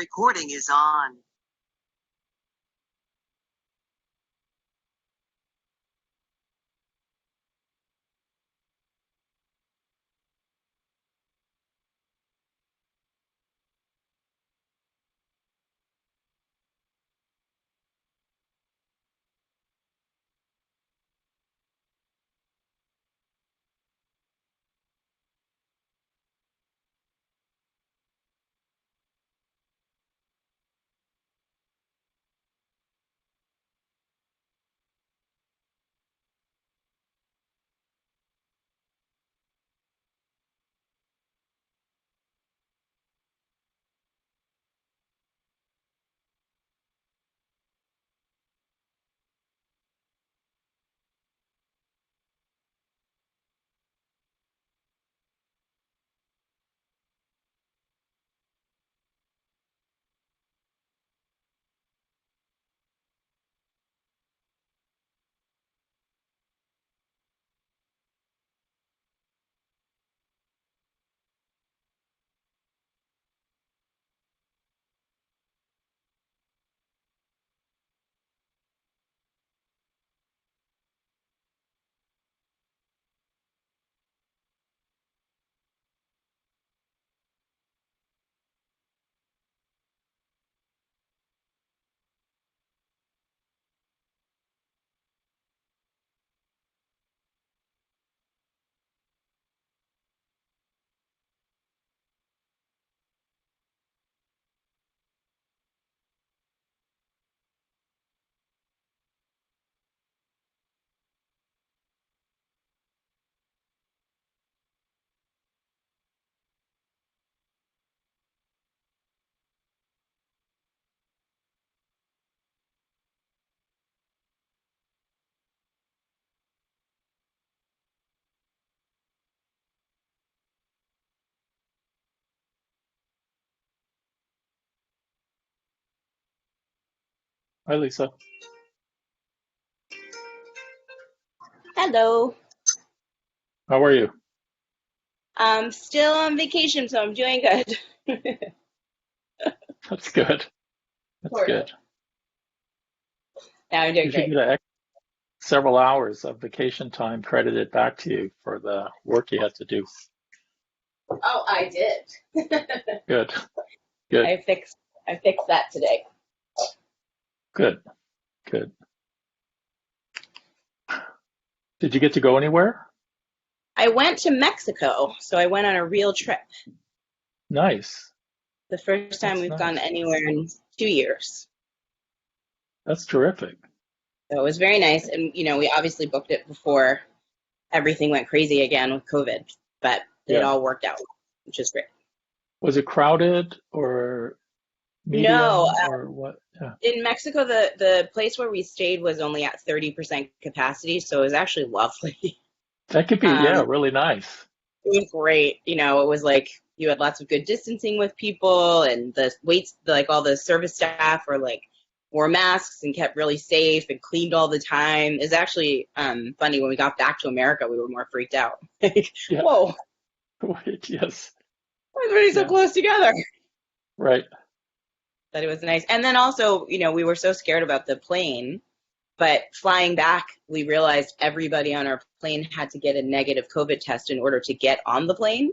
Recording is on. Hi, Lisa. Hello. How are you? I'm still on vacation, so I'm doing good. That's good. That's Sort of. good. Now I'm doing You should great. get several hours of vacation time credited back to you for the work you had to do. Oh, I did. Good, good, I fixed that today. good, good. Did you get to go anywhere? I went to Mexico, so I went on a real trip. Nice. The first time That's we've gone nice. anywhere in 2 years. That's terrific. So it was very nice, and we obviously booked it before everything went crazy again with COVID, but it Yeah. all worked out, which is great. Was it crowded or No, medium or what? Yeah. in Mexico, the place where we stayed was only at 30% capacity, so it was actually lovely. That could be, Um, yeah, really nice. It was great. It was like you had lots of good distancing with people, and the waits, like all the service staff were like wore masks and kept really safe and cleaned all the time. It's actually funny when we got back to America, we were more freaked out. Like, Yeah. whoa, Wait, yes. everybody's so Yeah. close together. Right. But it was nice. And then also, we were so scared about the plane, but flying back, we realized everybody on our plane had to get a negative COVID test in order to get on the plane.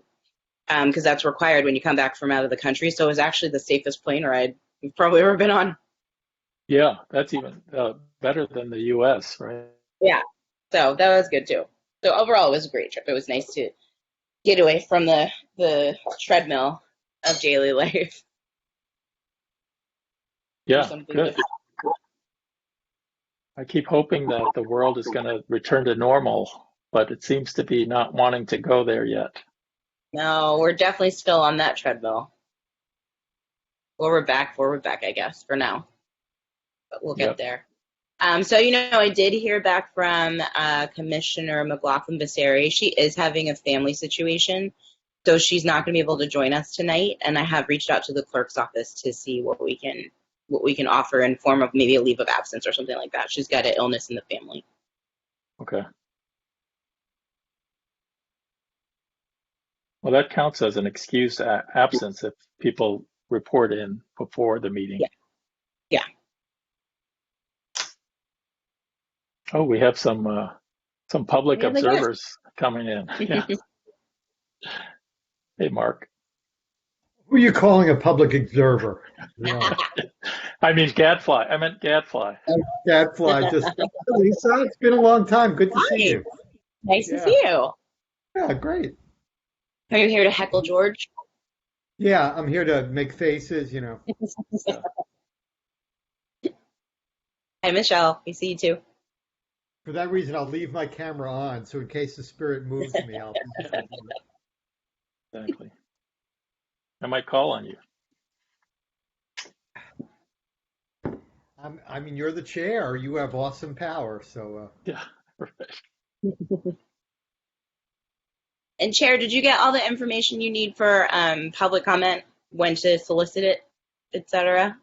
Because that's required when you come back from out of the country. So it was actually the safest plane ride we've probably ever been on. Yeah, that's even better than the US, right? Yeah. So that was good too. So overall, it was a great trip. It was nice to get away from the treadmill of daily life, do Yeah, something good. different. I keep hoping that the world is going to return to normal, but it seems to be not wanting to go there yet. No, we're definitely still on that treadmill. Forward back, I guess, for now. But we'll get Yep. there. So, I did hear back from Commissioner McLaughlin Becerre. She is having a family situation, so she's not going to be able to join us tonight. And I have reached out to the clerk's office to see what we can offer in form of maybe a leave of absence or something like that. She's got an illness in the family. Okay. Well, that counts as an excused absence if people report in before the meeting. Yeah. Yeah. Oh, we have some public There they go. observers coming in. Yeah. Hey, Mark. Who are you calling a public observer? Yeah. I mean gadfly. I meant gadfly. Gadfly just, Lisa, it's been a long time. Good to see Hi. you. Nice to Yeah. see you. Yeah, great. Are you here to heckle George? Yeah, I'm here to make faces, Hi, Michelle. We see you too. For that reason, I'll leave my camera on, so in case the spirit moves me, I'll. Exactly. I might call on you. I mean, you're the chair. You have awesome power, so. Yeah. Right. And Chair, did you get all the information you need for public comment, when to solicit it, etc.?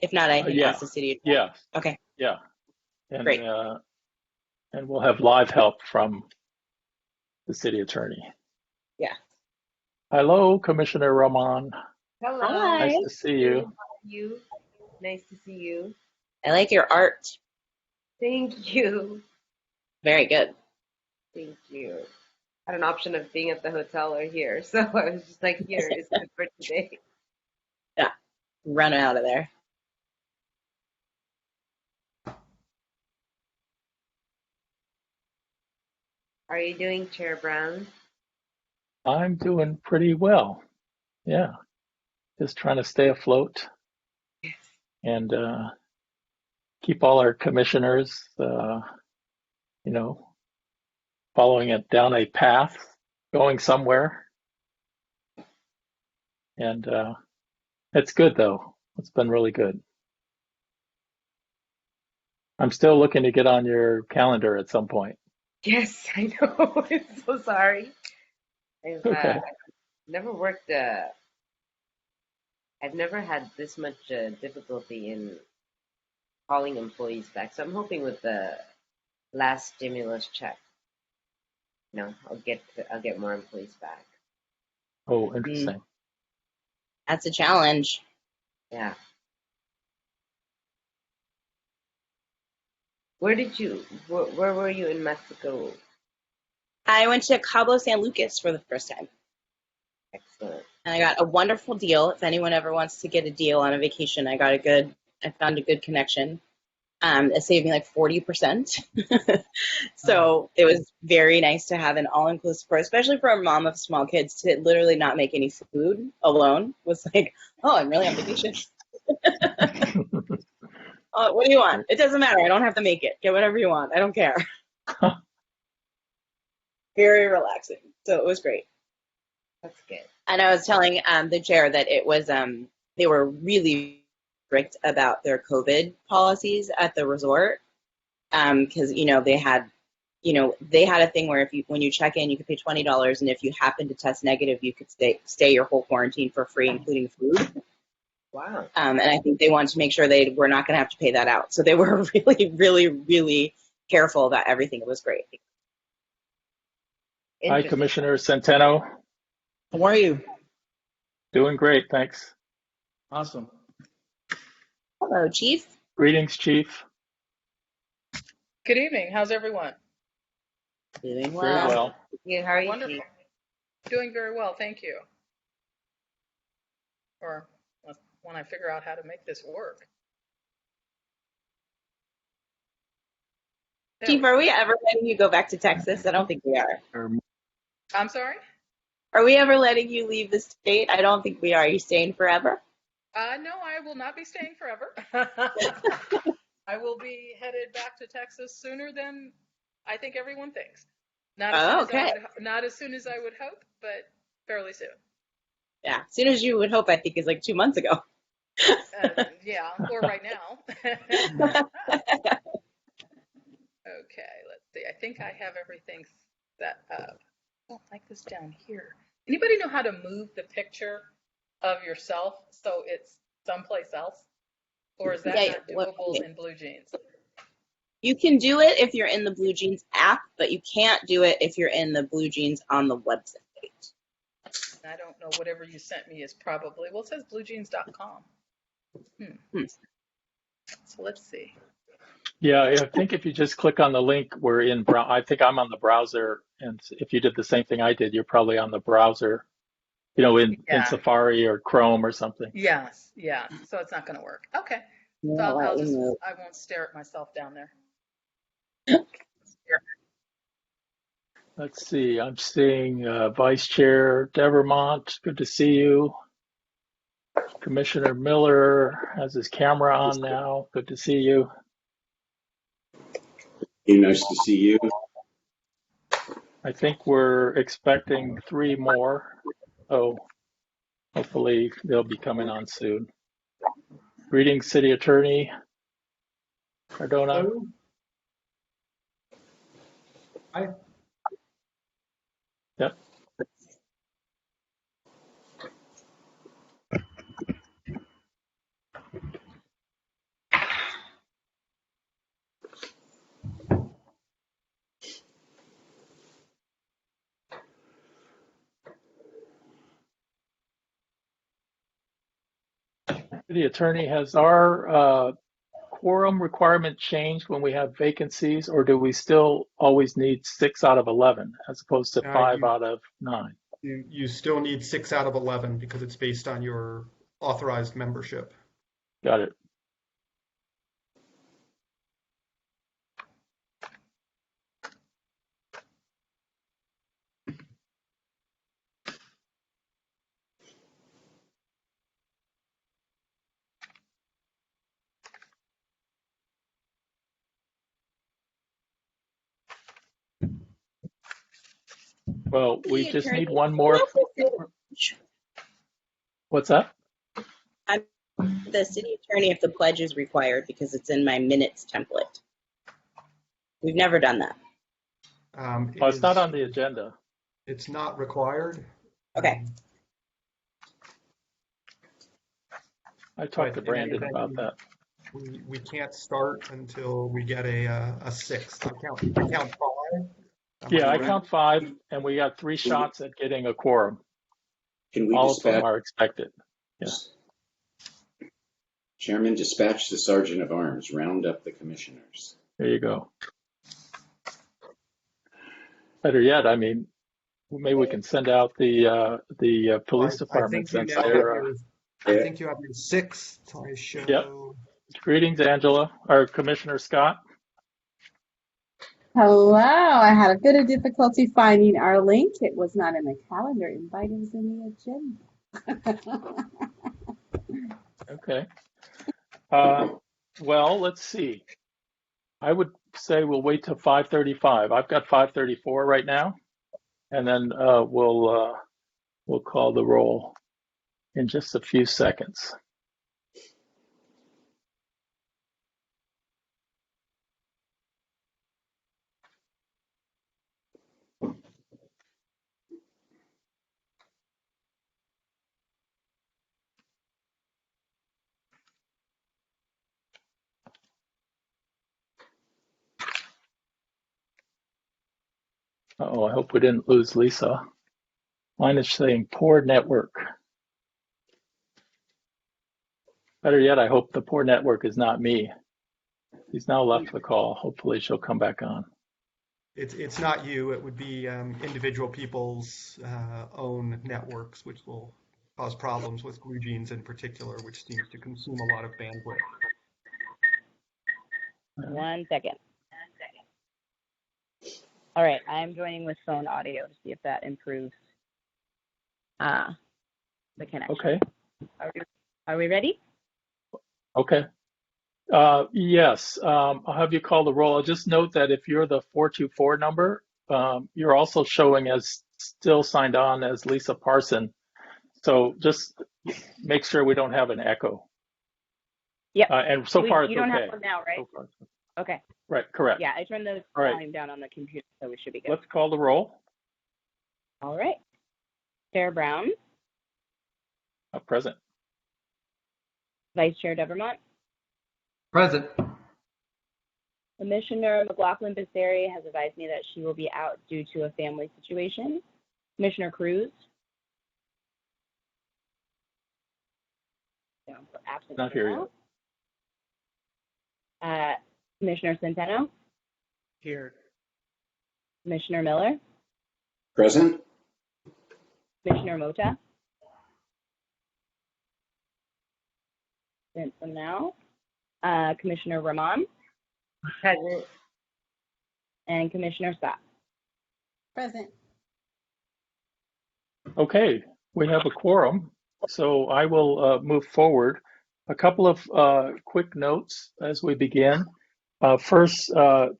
If not, I can Yeah. ask the city. Yeah. Okay. Yeah. And, Great. and we'll have live help from the city attorney. Yeah. Hello, Commissioner Roman. Hello. Hi. Nice to see you. Nice to see you. I like your art. Thank you. Very good. Thank you. I had an option of being at the hotel or here, so I was just like, here is good for today. Yeah. Run out of there. Are you doing Chair Brown? I'm doing pretty well. Yeah. Just trying to stay afloat and keep all our commissioners, following it down a path, going somewhere. And it's good, though. It's been really good. I'm still looking to get on your calendar at some point. Yes, I know. I'm so sorry. I've Okay. never worked. I've never had this much difficulty in calling employees back. So I'm hoping with the last stimulus check, I'll get more employees back. Oh, interesting. That's a challenge. Yeah. Where were you in Mexico? I went to Cabo San Lucas for the first time. Excellent. And I got a wonderful deal. If anyone ever wants to get a deal on a vacation, I found a good connection. It saved me like 40%. So it was very nice to have an all-inclusive, especially for a mom of small kids, to literally not make any food alone was like, oh, I'm really on vacation. What do you want? It doesn't matter. I don't have to make it. Get whatever you want. I don't care. Very relaxing. So it was great. That's good. And I was telling the chair that it was they were really strict about their COVID policies at the resort because they had a thing where when you check in you could pay $20, and if you happen to test negative you could stay your whole quarantine for free, including food. Wow. And I think they wanted to make sure they were not going to have to pay that out, so they were really, really, really careful about everything. It was great. Hi, Commissioner Centeno. How are you? Doing great, thanks. Awesome. Hello, Chief. Greetings, Chief. Good evening. How's everyone? Doing Very well. well. Yeah, how are you? Wonderful. Chief? Doing very well, thank you. Or when I figure out how to make this work. Chief, are we ever letting you go back to Texas? I don't think we are. I'm sorry? Are we ever letting you leave the state? I don't think we are. Are you staying forever? No, I will not be staying forever. I will be headed back to Texas sooner than I think everyone thinks. Not as soon as I would hope, but fairly soon. Yeah, as soon as you would hope, I think, is like 2 months ago. Yeah, or right now. Okay, let's see. I think I have everything set up. I don't like this down here. Anybody know how to move the picture of yourself so it's someplace else? Or is that not doable in Blue Jeans? You can do it if you're in the Blue Jeans app, but you can't do it if you're in the Blue Jeans on the website. I don't know whatever you sent me is probably, well, it says bluejeans.com. So let's see. Yeah, I think if you just click on the link, we're in. I think I'm on the browser, and if you did the same thing I did, you're probably on the browser. In Yeah. Safari or Chrome or something. Yes. Yeah. So it's not going to work. Okay. So I won't stare at myself down there. Let's see. I'm seeing Vice Chair Devermont. Good to see you. Commissioner Miller has his camera on now. Good to see you. Nice to see you. I think we're expecting 3 more. Oh, hopefully they'll be coming on soon. Greetings, City Attorney Cardona. Hello. Hi. Yep. City Attorney, has our quorum requirement changed when we have vacancies, or do we still always need 6 out of 11 as opposed to 5 out of 9? You still need 6 out of 11 because it's based on your authorized membership. Got it. Well, we just need one more. What's that? I'm the city attorney if the pledge is required because it's in my minutes template. We've never done that. It's not on the agenda. It's not required. Okay. I talked to Brandon about that. We can't start until we get a 6. I count 5. Yeah, I count 5, and we got 3 shots at getting a quorum. Can we All of them are expected. Yeah. Chairman, dispatch the Sergeant of Arms, round up the commissioners. There you go. Better yet, I mean, maybe we can send out the police department since they're. I think you have your 6. I show. Yep. Greetings, Angela, or Commissioner Scott. Hello. I had a bit of difficulty finding our link. It was not in the calendar invite. It was in the agenda. Okay. Well, let's see. I would say we'll wait till 5:35. I've got 5:34 right now, and then we'll call the roll in just a few seconds. Uh-oh, I hope we didn't lose Lisa. Mine is saying poor network. Better yet, I hope the poor network is not me. She's now left the call. Hopefully she'll come back on. It's not you. It would be individual people's own networks, which will cause problems with BlueJeans in particular, which seems to consume a lot of bandwidth. 1 second. All right, I'm joining with phone audio to see if that improves the connection. Okay. Are we ready? Okay. Yes, I'll have you call the roll. I'll just note that if you're the 424 number, you're also showing as still signed on as Lisa Parson. So just make sure we don't have an echo. Yep. And so far it's you don't okay. have one now, right? So far, Okay. right, correct. Yeah, I turned the volume down on the computer, so we should be good. Let's call the roll. All right. Chair Brown. Present. Vice Chair Devermont. Present. Commissioner McLaughlin-Bisseri has advised me that she will be out due to a family situation. Commissioner Cruz. down for absent Not for here now. yet. Commissioner Centeno, Here. Commissioner Miller, Present? Commissioner Mota. Absent for now. Commissioner Rahman Present. and Commissioner Scott. Present. Okay, we have a quorum, so I will move forward. A couple of quick notes as we begin. First,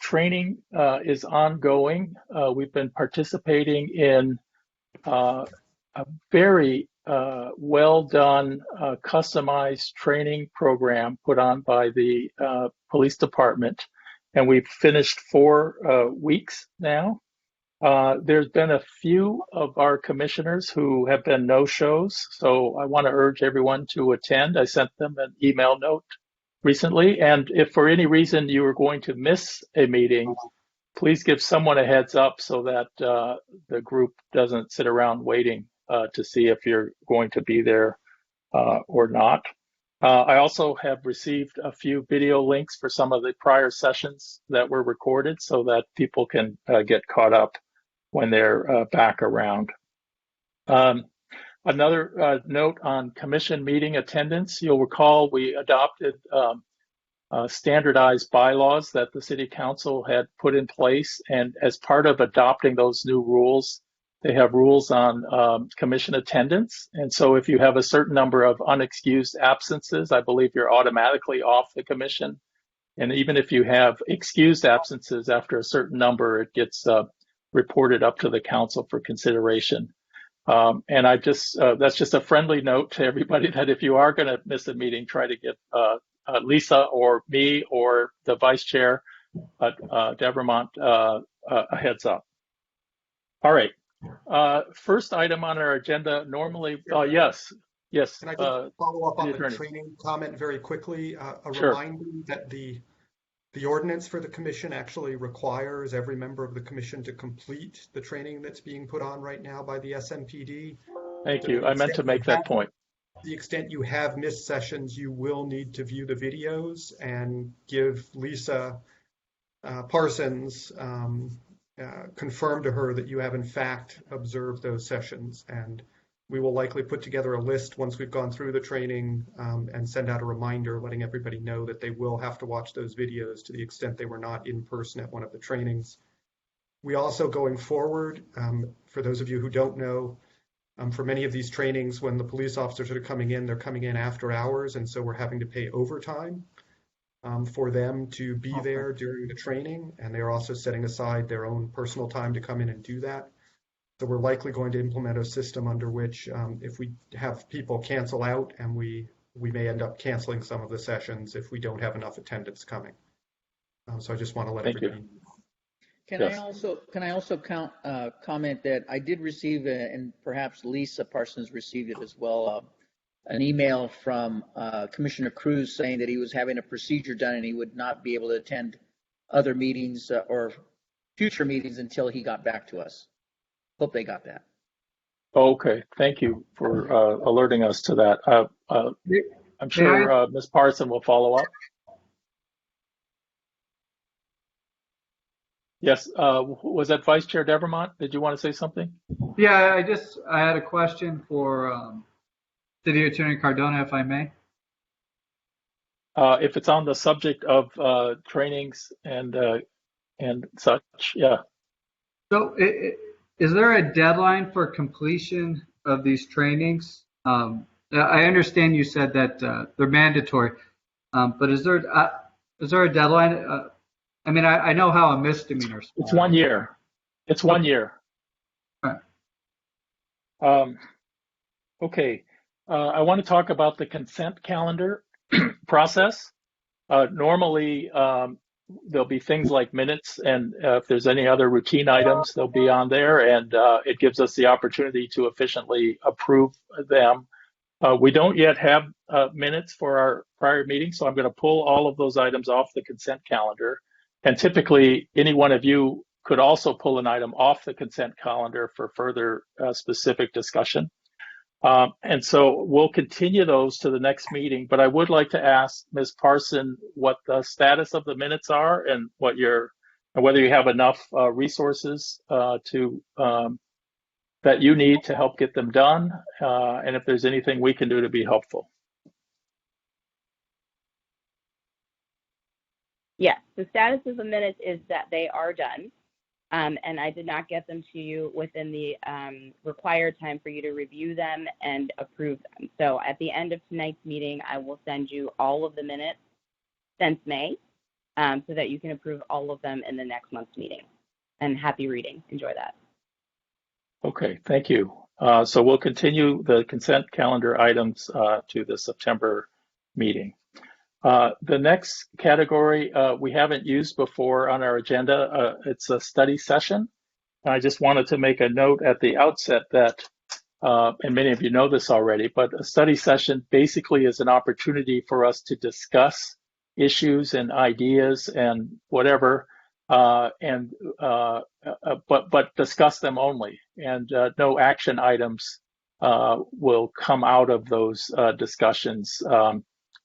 training is ongoing. We've been participating in a very well done, customized training program put on by the police department, and we've finished 4 weeks now. There's been a few of our commissioners who have been no-shows, so I want to urge everyone to attend. I sent them an email note recently, and if for any reason you are going to miss a meeting, please give someone a heads up so that the group doesn't sit around waiting to see if you're going to be there or not. I also have received a few video links for some of the prior sessions that were recorded so that people can get caught up when they're back around. Another note on commission meeting attendance. You'll recall we adopted standardized bylaws that the City Council had put in place, and as part of adopting those new rules, they have rules on commission attendance. And so if you have a certain number of unexcused absences, I believe you're automatically off the commission. And even if you have excused absences after a certain number, it gets reported up to the council for consideration. And I just, that's just a friendly note to everybody that if you are going to miss a meeting, try to give Lisa or me or the vice chair, Devermont, a heads up. All right. First item on our agenda, normally, yes. Can I just follow up on the attorney. training comment very quickly? A Sure. reminder that the ordinance for the commission actually requires every member of the commission to complete the training that's being put on right now by the SMPD. Thank you. I meant to make that point. To the extent you have missed sessions, you will need to view the videos and give Lisa Parsons, confirm to her that you have in fact observed those sessions. And we will likely put together a list once we've gone through the training and send out a reminder letting everybody know that they will have to watch those videos to the extent they were not in person at one of the trainings. We also, going forward, for those of you who don't know, for many of these trainings, when the police officers are coming in, they're coming in after hours, and so we're having to pay overtime for them to be there during the training, and they're also setting aside their own personal time to come in and do that. So we're likely going to implement a system under which if we have people cancel out, and we may end up canceling some of the sessions if we don't have enough attendance coming. So I just want to let everybody know. Can I also comment that I did receive, and perhaps Lisa Parsons received it as well, an email from Commissioner Cruz saying that he was having a procedure done and he would not be able to attend other meetings or future meetings until he got back to us. Hope they got that. Okay, thank you for alerting us to that. I'm sure Ms. Parson will follow up. Yes, was that Vice Chair Devermont? Did you want to say something? Yeah, I had a question for City Attorney Cardona, if I may. If it's on the subject of trainings and such, yeah. So, is there a deadline for completion of these trainings? I understand you said that they're mandatory, but is there a deadline? I mean, I know how a misdemeanor. It's 1 year. It's 1 year. Right. Okay. I want to talk about the consent calendar process. Normally, there'll be things like minutes, and if there's any other routine items, they'll be on there, and it gives us the opportunity to efficiently approve them. We don't yet have minutes for our prior meeting, so I'm going to pull all of those items off the consent calendar. And typically, any one of you could also pull an item off the consent calendar for further specific discussion. And so we'll continue those to the next meeting, but I would like to ask Ms. Parson what the status of the minutes are and whether you have enough resources that you need to help get them done, and if there's anything we can do to be helpful. Yes, the status of the minutes is that they are done. And I did not get them to you within the required time for you to review them and approve them. So at the end of tonight's meeting, I will send you all of the minutes since May so that you can approve all of them in the next month's meeting. And happy reading. Enjoy that. Okay, thank you. So we'll continue the consent calendar items to the September meeting. The next category we haven't used before on our agenda, it's a study session. I just wanted to make a note at the outset that, and many of you know this already, but a study session basically is an opportunity for us to discuss issues and ideas and whatever, but discuss them only, and no action items will come out of those discussions.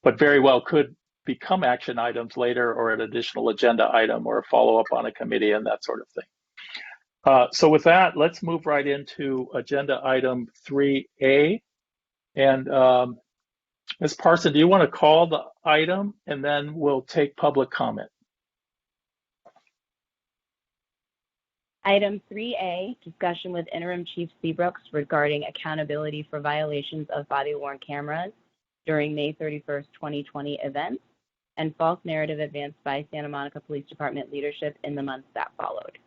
But very well could become action items later, or an additional agenda item, or a follow-up on a committee and that sort of thing. So with that, let's move right into agenda item 3A. And Ms. Parson, do you want to call the item, and then we'll take public comment? Item 3A, discussion with Interim Chief Seabrooks regarding accountability for violations of body-worn cameras during May 31st, 2020 events, and false narrative advanced by Santa Monica Police Department leadership in the months that followed.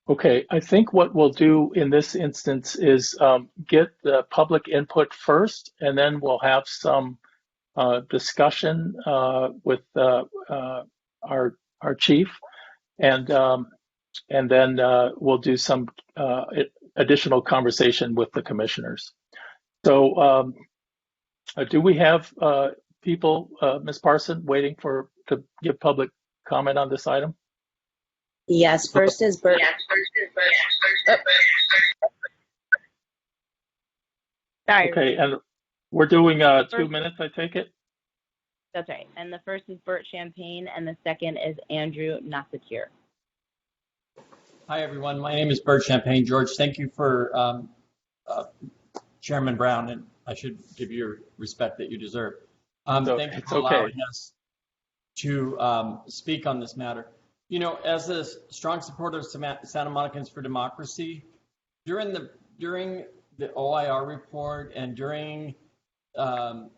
Okay, I think what we'll do in this instance is get the public input first, and then we'll have some discussion with our chief, and then we'll do some additional conversation with the commissioners. So do we have people, Ms. Parson, waiting to give public comment on this item? Yes, first is Bert. Oh. Sorry. Okay, and we're doing 2 minutes, I take it? That's right. And the first is Bert Champagne, and the second is Andrew Nasakir. Hi, everyone. My name is Bert Champagne. George, thank you for Chairman Brown, and I should give you your respect that you deserve. Thank you for allowing us to speak on this matter. You know, as a strong supporter of Santa Monicans for Democracy, during the OIR report and during the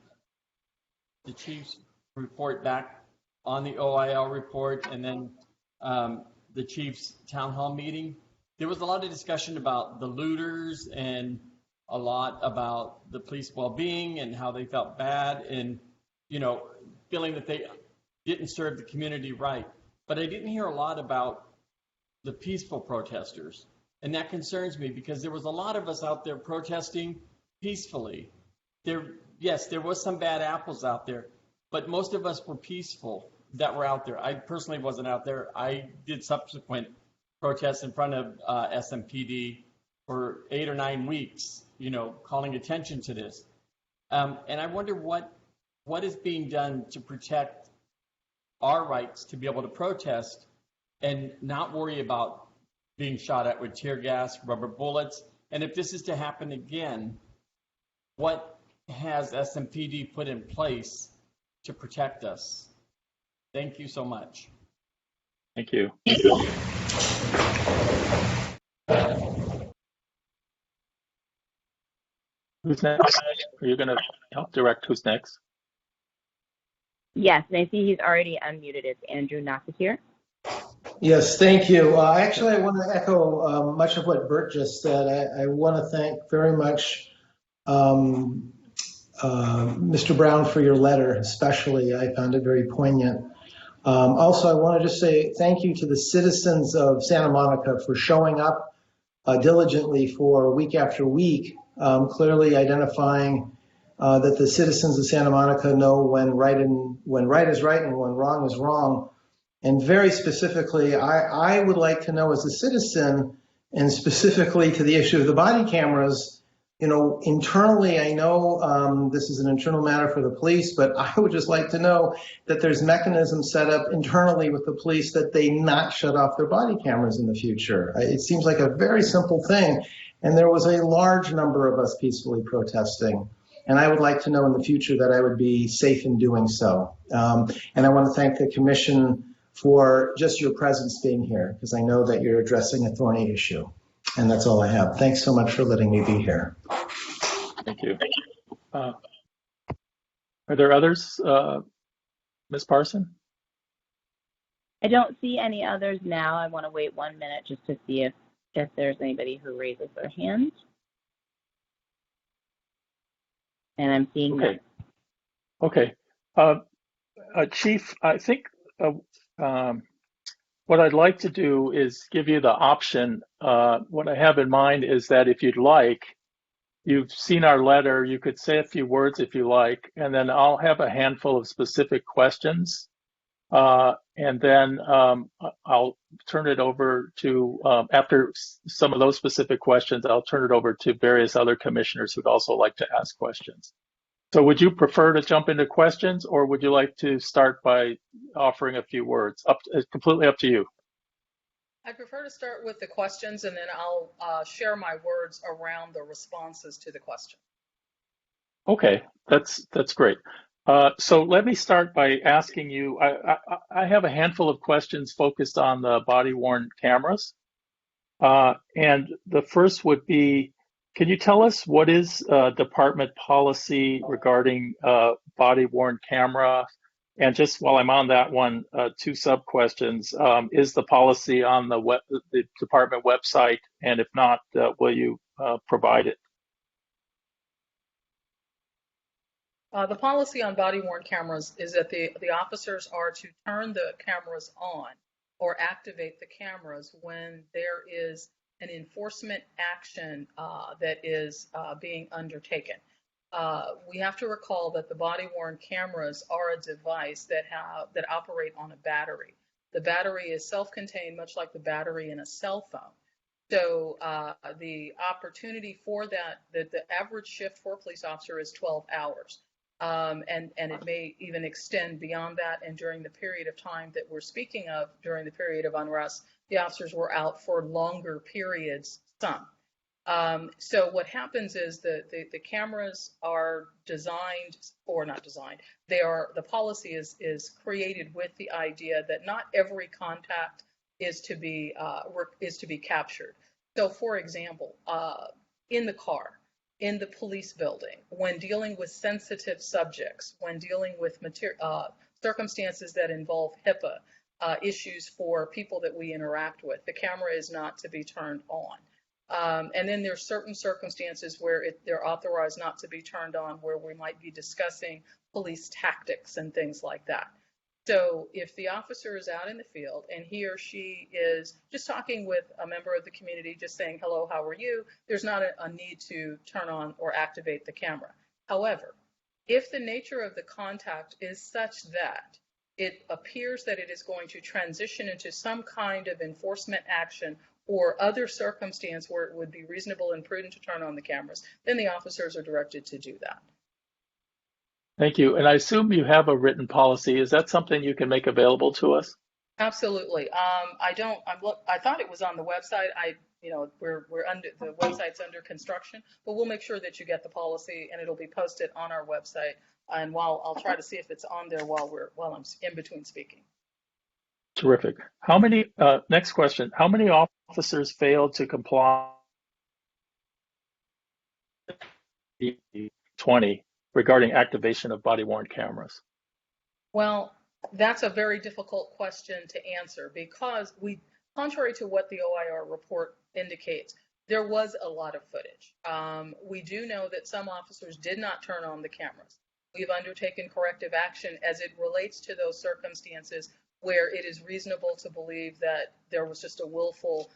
chief's report back on the OIR report, and then the chief's town hall meeting, there was a lot of discussion about the looters and a lot about the police well-being and how they felt bad and, you know, feeling that they didn't serve the community right. But I didn't hear a lot about the peaceful protesters. And that concerns me because there was a lot of us out there protesting peacefully. Yes, there was some bad apples out there, but most of us were peaceful that were out there. I personally wasn't out there. I did subsequent protests in front of SMPD for 8 or 9 weeks, you know, calling attention to this. And I wonder what is being done to protect our rights to be able to protest and not worry about being shot at with tear gas, rubber bullets. And if this is to happen again, what has SMPD put in place to protect us? Thank you so much. Thank you. Who's next? Are you going to help direct who's next? Yes, and I see he's already unmuted. It's Andrew Nasakir. Yes, thank you. Actually, I want to echo much of what Bert just said. I want to thank very much Mr. Brown for your letter, especially. I found it very poignant. Also, I want to just say thank you to the citizens of Santa Monica for showing up diligently for week after week, clearly identifying that the citizens of Santa Monica know when right is right and when wrong is wrong. And very specifically, I would like to know as a citizen, and specifically to the issue of the body cameras, Internally, I know this is an internal matter for the police, but I would just like to know that there's mechanisms set up internally with the police that they not shut off their body cameras in the future. It seems like a very simple thing, and there was a large number of us peacefully protesting. And I would like to know in the future that I would be safe in doing so. And I want to thank the Commission for just your presence being here, because I know that you're addressing a thorny issue. And that's all I have. Thanks so much for letting me be here. Thank you. Are there others, Ms. Parson? I don't see any others now. I want to wait 1 minute just to see if there's anybody who raises their hand. And I'm seeing none. Okay. Chief, I think what I'd like to do is give you the option. What I have in mind is that if you'd like, you've seen our letter, you could say a few words if you like, and then I'll have a handful of specific questions. And then I'll turn it over to, after some of those specific questions, I'll turn it over to various other commissioners who'd also like to ask questions. So would you prefer to jump into questions, or would you like to start by offering a few words? Completely up to you. I prefer to start with the questions, and then I'll share my words around the responses to the question. Okay, that's great. So let me start by asking you, I have a handful of questions focused on the body-worn cameras. And the first would be, can you tell us what is department policy regarding body-worn camera? And just while I'm on that one, two sub-questions. Is the policy on the department website? And if not, will you provide it? The policy on body-worn cameras is that the officers are to turn the cameras on or activate the cameras when there is an enforcement action that is being undertaken. We have to recall that the body-worn cameras are a device that operate on a battery. The battery is self-contained, much like the battery in a cell phone. So the opportunity for that, the average shift for a police officer is 12 hours. And it may even extend beyond that. And during the period of time that we're speaking of, during the period of unrest, the officers were out for longer periods, some. So what happens is the cameras are designed, or not designed, the policy is created with the idea that not every contact is to be captured. So for example, in the car, in the police building, when dealing with sensitive subjects, when dealing with circumstances that involve HIPAA, issues for people that we interact with, the camera is not to be turned on. And then there's certain circumstances where they're authorized not to be turned on, where we might be discussing police tactics and things like that. So if the officer is out in the field and he or she is just talking with a member of the community, just saying, hello, how are you? There's not a need to turn on or activate the camera. However, if the nature of the contact is such that it appears that it is going to transition into some kind of enforcement action or other circumstance where it would be reasonable and prudent to turn on the cameras, then the officers are directed to do that. Thank you. And I assume you have a written policy. Is that something you can make available to us? Absolutely. I thought it was on the website. We're under the website's under construction, but we'll make sure that you get the policy and it'll be posted on our website. And I'll try to see if it's on there while I'm in between speaking. Terrific. Next question. How many officers failed to comply 20 regarding activation of body-worn cameras? Well, that's a very difficult question to answer because contrary to what the OIR report indicates, there was a lot of footage. We do know that some officers did not turn on the cameras. We've undertaken corrective action as it relates to those circumstances where it is reasonable to believe that there was just a willful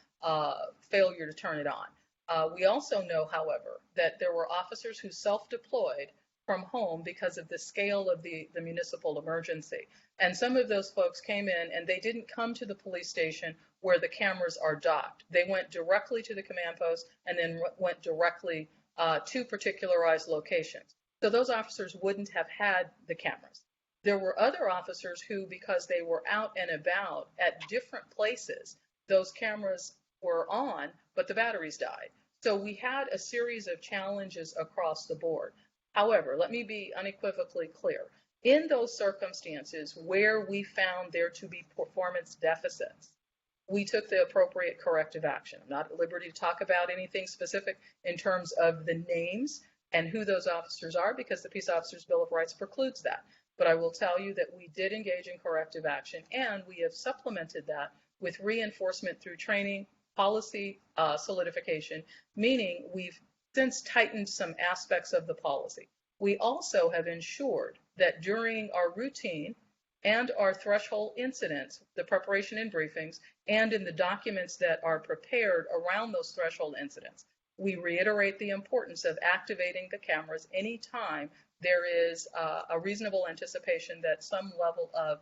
failure to turn it on. We also know, however, that there were officers who self-deployed from home because of the scale of the municipal emergency. And some of those folks came in and they didn't come to the police station where the cameras are docked. They went directly to the command post and then went directly to particularized locations. So those officers wouldn't have had the cameras. There were other officers who, because they were out and about at different places, those cameras were on, but the batteries died. So we had a series of challenges across the board. However, let me be unequivocally clear. In those circumstances where we found there to be performance deficits, we took the appropriate corrective action. I'm not at liberty to talk about anything specific in terms of the names and who those officers are, because the Peace Officers Bill of Rights precludes that. But I will tell you that we did engage in corrective action, and we have supplemented that with reinforcement through training, policy solidification, meaning we've since tightened some aspects of the policy. We also have ensured that during our routine and our threshold incidents, the preparation and briefings, and in the documents that are prepared around those threshold incidents, we reiterate the importance of activating the cameras anytime there is a reasonable anticipation that some level of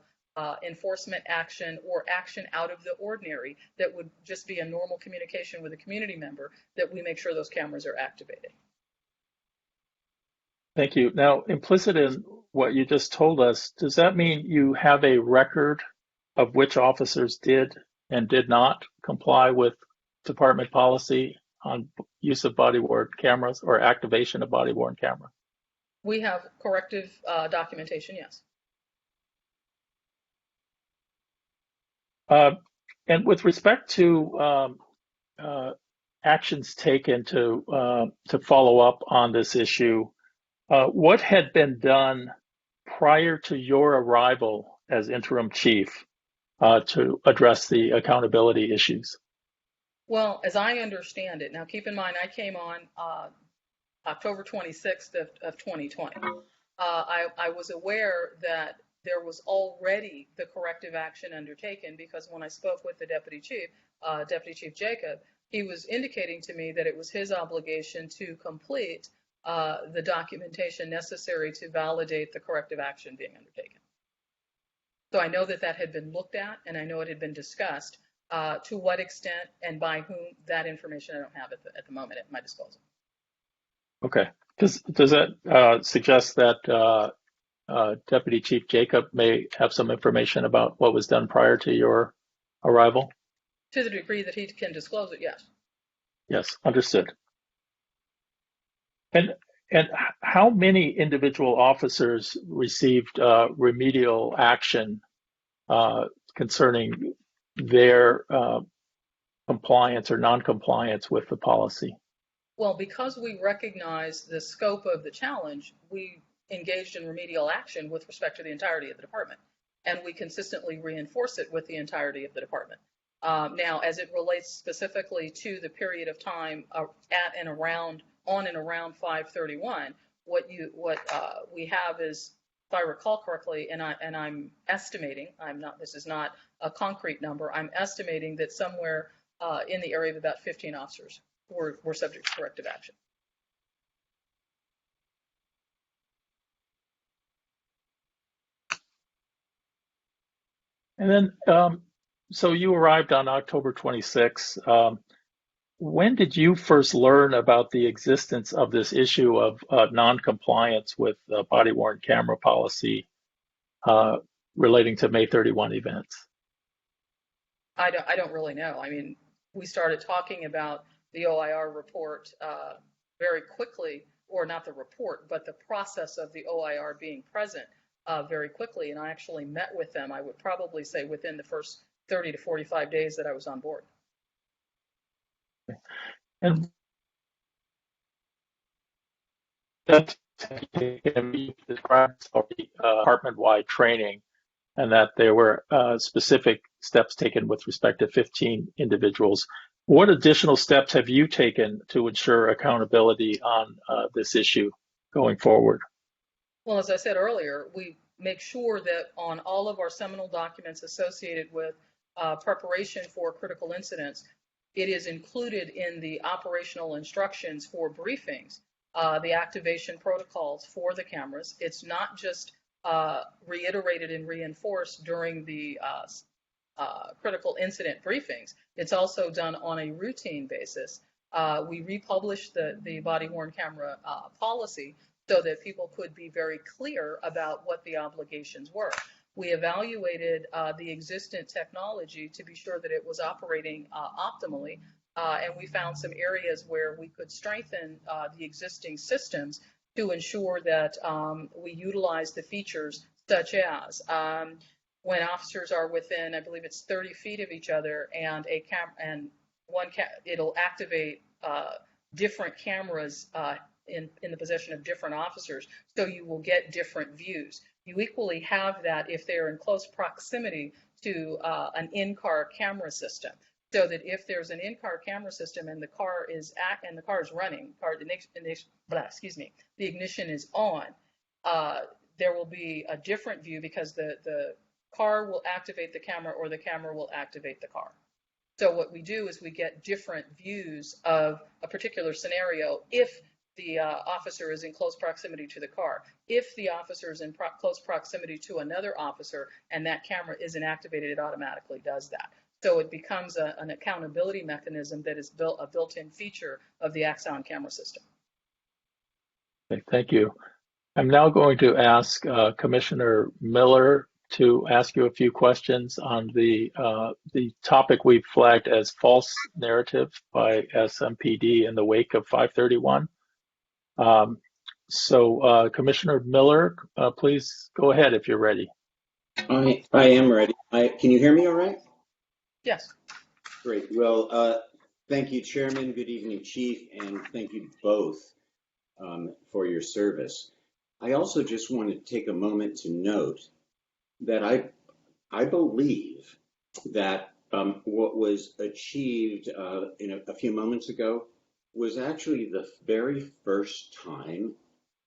enforcement action or action out of the ordinary that would just be a normal communication with a community member, that we make sure those cameras are activated. Thank you. Now, implicit in what you just told us, does that mean you have a record of which officers did and did not comply with department policy on use of body-worn cameras or activation of body-worn camera? We have corrective documentation, yes. And with respect to actions taken to follow up on this issue, what had been done prior to your arrival as interim chief to address the accountability issues? Well, as I understand it, now keep in mind I came on October 26th of 2020. I was aware that there was already the corrective action undertaken, because when I spoke with the Deputy Chief Jacob, he was indicating to me that it was his obligation to complete the documentation necessary to validate the corrective action being undertaken. So I know that that had been looked at, and I know it had been discussed. To what extent and by whom, that information I don't have at the moment at my disposal. Okay. Does that suggest that Deputy Chief Jacob may have some information about what was done prior to your arrival? To the degree that he can disclose it, yes. Yes, understood. And how many individual officers received remedial action concerning their compliance or non-compliance with the policy? Well, because we recognize the scope of the challenge, we engaged in remedial action with respect to the entirety of the department, and we consistently reinforce it with the entirety of the department. Now, as it relates specifically to the period of time on and around 5/31, what we have is, if I recall correctly, and I'm estimating, this is not a concrete number, I'm estimating that somewhere in the area of about 15 officers were subject to corrective action. And then, so you arrived on October 26. When did you first learn about the existence of this issue of non-compliance with body-worn camera policy relating to May 31 events? I don't really know. I mean, we started talking about the OIR report very quickly, or not the report, but the process of the OIR being present very quickly. And I actually met with them, I would probably say, within the first 30 to 45 days that I was on board. And that's described department-wide training, and that there were specific steps taken with respect to 15 individuals. What additional steps have you taken to ensure accountability on this issue going forward? Well, as I said earlier, we make sure that on all of our seminal documents associated with preparation for critical incidents, it is included in the operational instructions for briefings, the activation protocols for the cameras. It's not just reiterated and reinforced during the critical incident briefings. It's also done on a routine basis we republished the body-worn camera policy so that people could be very clear about what the obligations were. We evaluated the existent technology to be sure that it was operating optimally, and we found some areas where we could strengthen the existing systems to ensure that we utilize the features such as when officers are within, I believe it's 30 feet of each other, and it'll activate different cameras in the possession of different officers, so you will get different views. You equally have that if they're in close proximity to an in-car camera system, so that if there's an in-car camera system and the car is running, the ignition is on, there will be a different view because the car will activate the camera or the camera will activate the car. So what we do is we get different views of a particular scenario if the officer is in close proximity to the car. If the officer is in close proximity to another officer and that camera isn't activated, it automatically does that. So it becomes an accountability mechanism that is a built-in feature of the Axon camera system. Okay, thank you. I'm now going to ask Commissioner Miller to ask you a few questions on the topic we've flagged as false narrative by SMPD in the wake of 531. Commissioner Miller, please go ahead if you're ready. I am ready. Can you hear me all right? Yes. Great. Well, thank you, Chairman. Good evening, Chief, and thank you both for your service. I also just want to take a moment to note that I believe that what was achieved a few moments ago was actually the very first time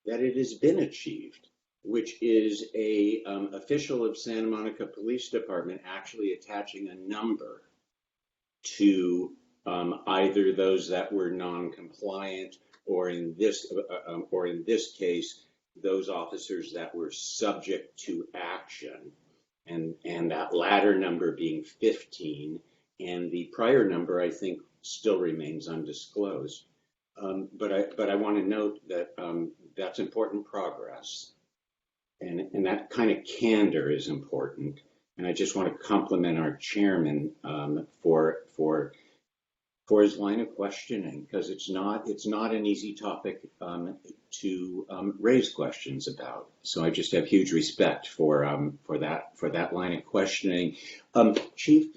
that it has been achieved, which is a official of Santa Monica Police Department actually attaching a number to either those that were non-compliant or in this case, those officers that were subject to action, and that latter number being 15, and the prior number I think still remains undisclosed. But I want to note that that's important progress, and that kind of candor is important. And I just want to compliment our chairman for his line of questioning, because it's not an easy topic to raise questions about. So I just have huge respect for that line of questioning. Chief,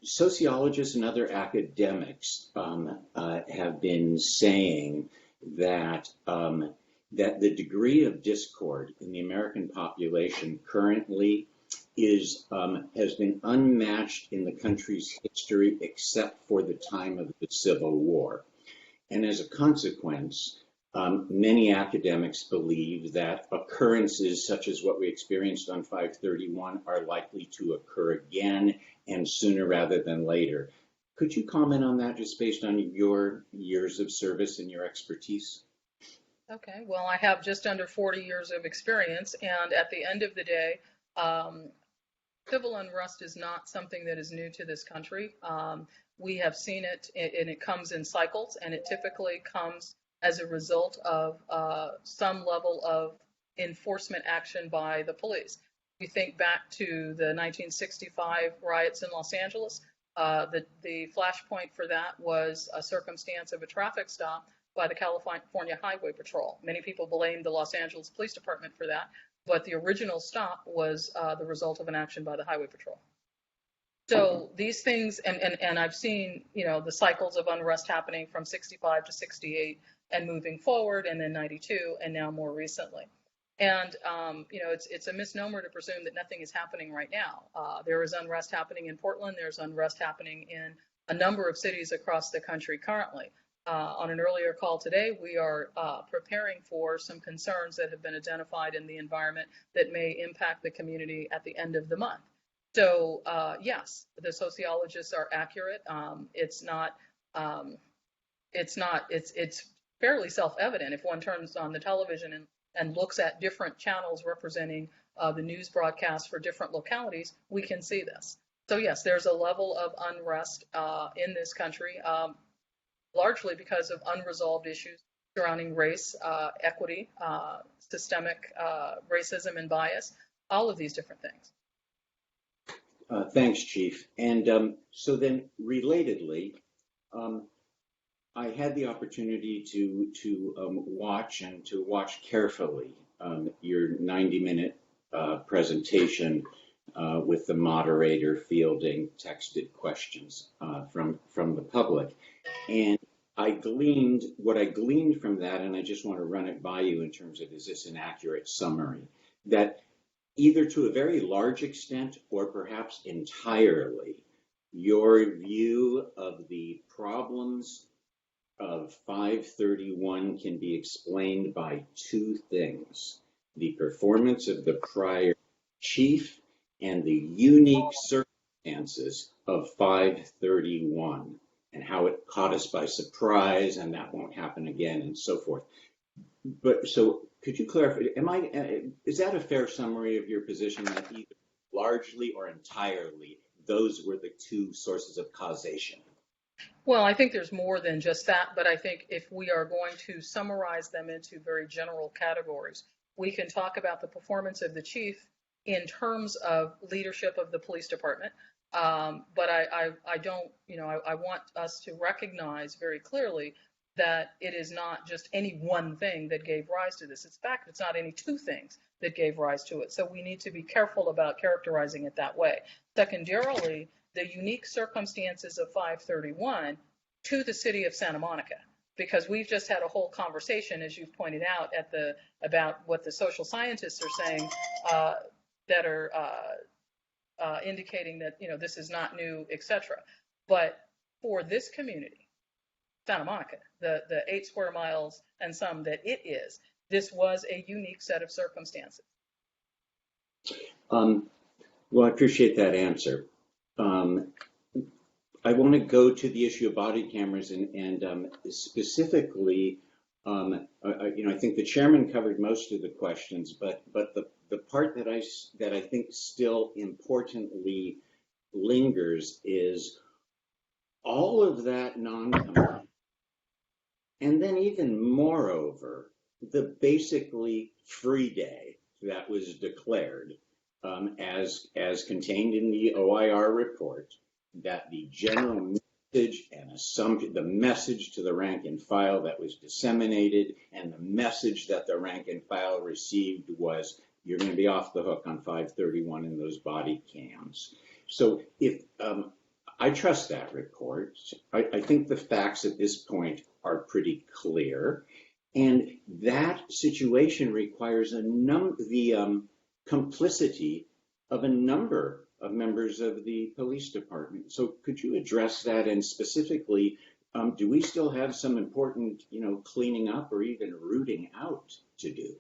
sociologists and other academics have been saying that the degree of discord in the American population currently has been unmatched in the country's history except for the time of the Civil War. And as a consequence, many academics believe that occurrences such as what we experienced on 531 are likely to occur again, and sooner rather than later. Could you comment on that, just based on your years of service and your expertise? Okay, well, I have just under 40 years of experience, and at the end of the day, civil unrest is not something that is new to this country. We have seen it, and it comes in cycles, and it typically comes as a result of some level of enforcement action by the police. We think back to the 1965 riots in Los Angeles. The flashpoint for that was a circumstance of a traffic stop by the California Highway Patrol. Many people blame the Los Angeles Police Department for that, but the original stop was the result of an action by the Highway Patrol. So these things, and I've seen, the cycles of unrest happening from 65 to 68 and moving forward, and then 92, and now more recently. And, it's a misnomer to presume that nothing is happening right now. There is unrest happening in Portland. There's unrest happening in a number of cities across the country currently. On an earlier call today, we are preparing for some concerns that have been identified in the environment that may impact the community at the end of the month. So yes, the sociologists are accurate. It's fairly self-evident. If one turns on the television and looks at different channels representing the news broadcasts for different localities, we can see this. So yes, there's a level of unrest in this country. largely because of unresolved issues surrounding race, equity, systemic racism and bias, all of these different things. Thanks, Chief. And so then, relatedly, I had the opportunity to watch carefully your 90-minute presentation with the moderator fielding texted questions from the public, and what I gleaned from that, and I just want to run it by you in terms of, is this an accurate summary, that either to a very large extent or perhaps entirely, your view of the problems of 531 can be explained by two things: the performance of the prior chief and the unique circumstances of 531 and how it caught us by surprise and that won't happen again and so forth. But so could you clarify, is that a fair summary of your position, that either largely or entirely those were the two sources of causation? Well, I think there's more than just that, but I think if we are going to summarize them into very general categories, we can talk about the performance of the chief in terms of leadership of the police department. But I don't, I want us to recognize very clearly that it is not just any one thing that gave rise to this. In fact, it's not any two things that gave rise to it. So we need to be careful about characterizing it that way. Secondarily, the unique circumstances of 531 to the city of Santa Monica, because we've just had a whole conversation, as you've pointed out, about what the social scientists are saying that are indicating that this is not new, etc. But for this community, Santa Monica, the 8 square miles and some that it is, this was a unique set of circumstances. Well, I appreciate that answer. I want to go to the issue of body cameras and specifically, I think the chairman covered most of the questions, but the part that I think still importantly lingers is all of that non-compliance, and then even moreover, the basically free day that was declared as contained in the OIR report, that the general message and the message to the rank and file that was disseminated and the message that the rank and file received was, you're going to be off the hook on 531 in those body cams. So if I trust that report, I think the facts at this point are pretty clear, and that situation requires the complicity of a number of members of the police department. So could you address that, and specifically, do we still have some important, cleaning up or even rooting out to do?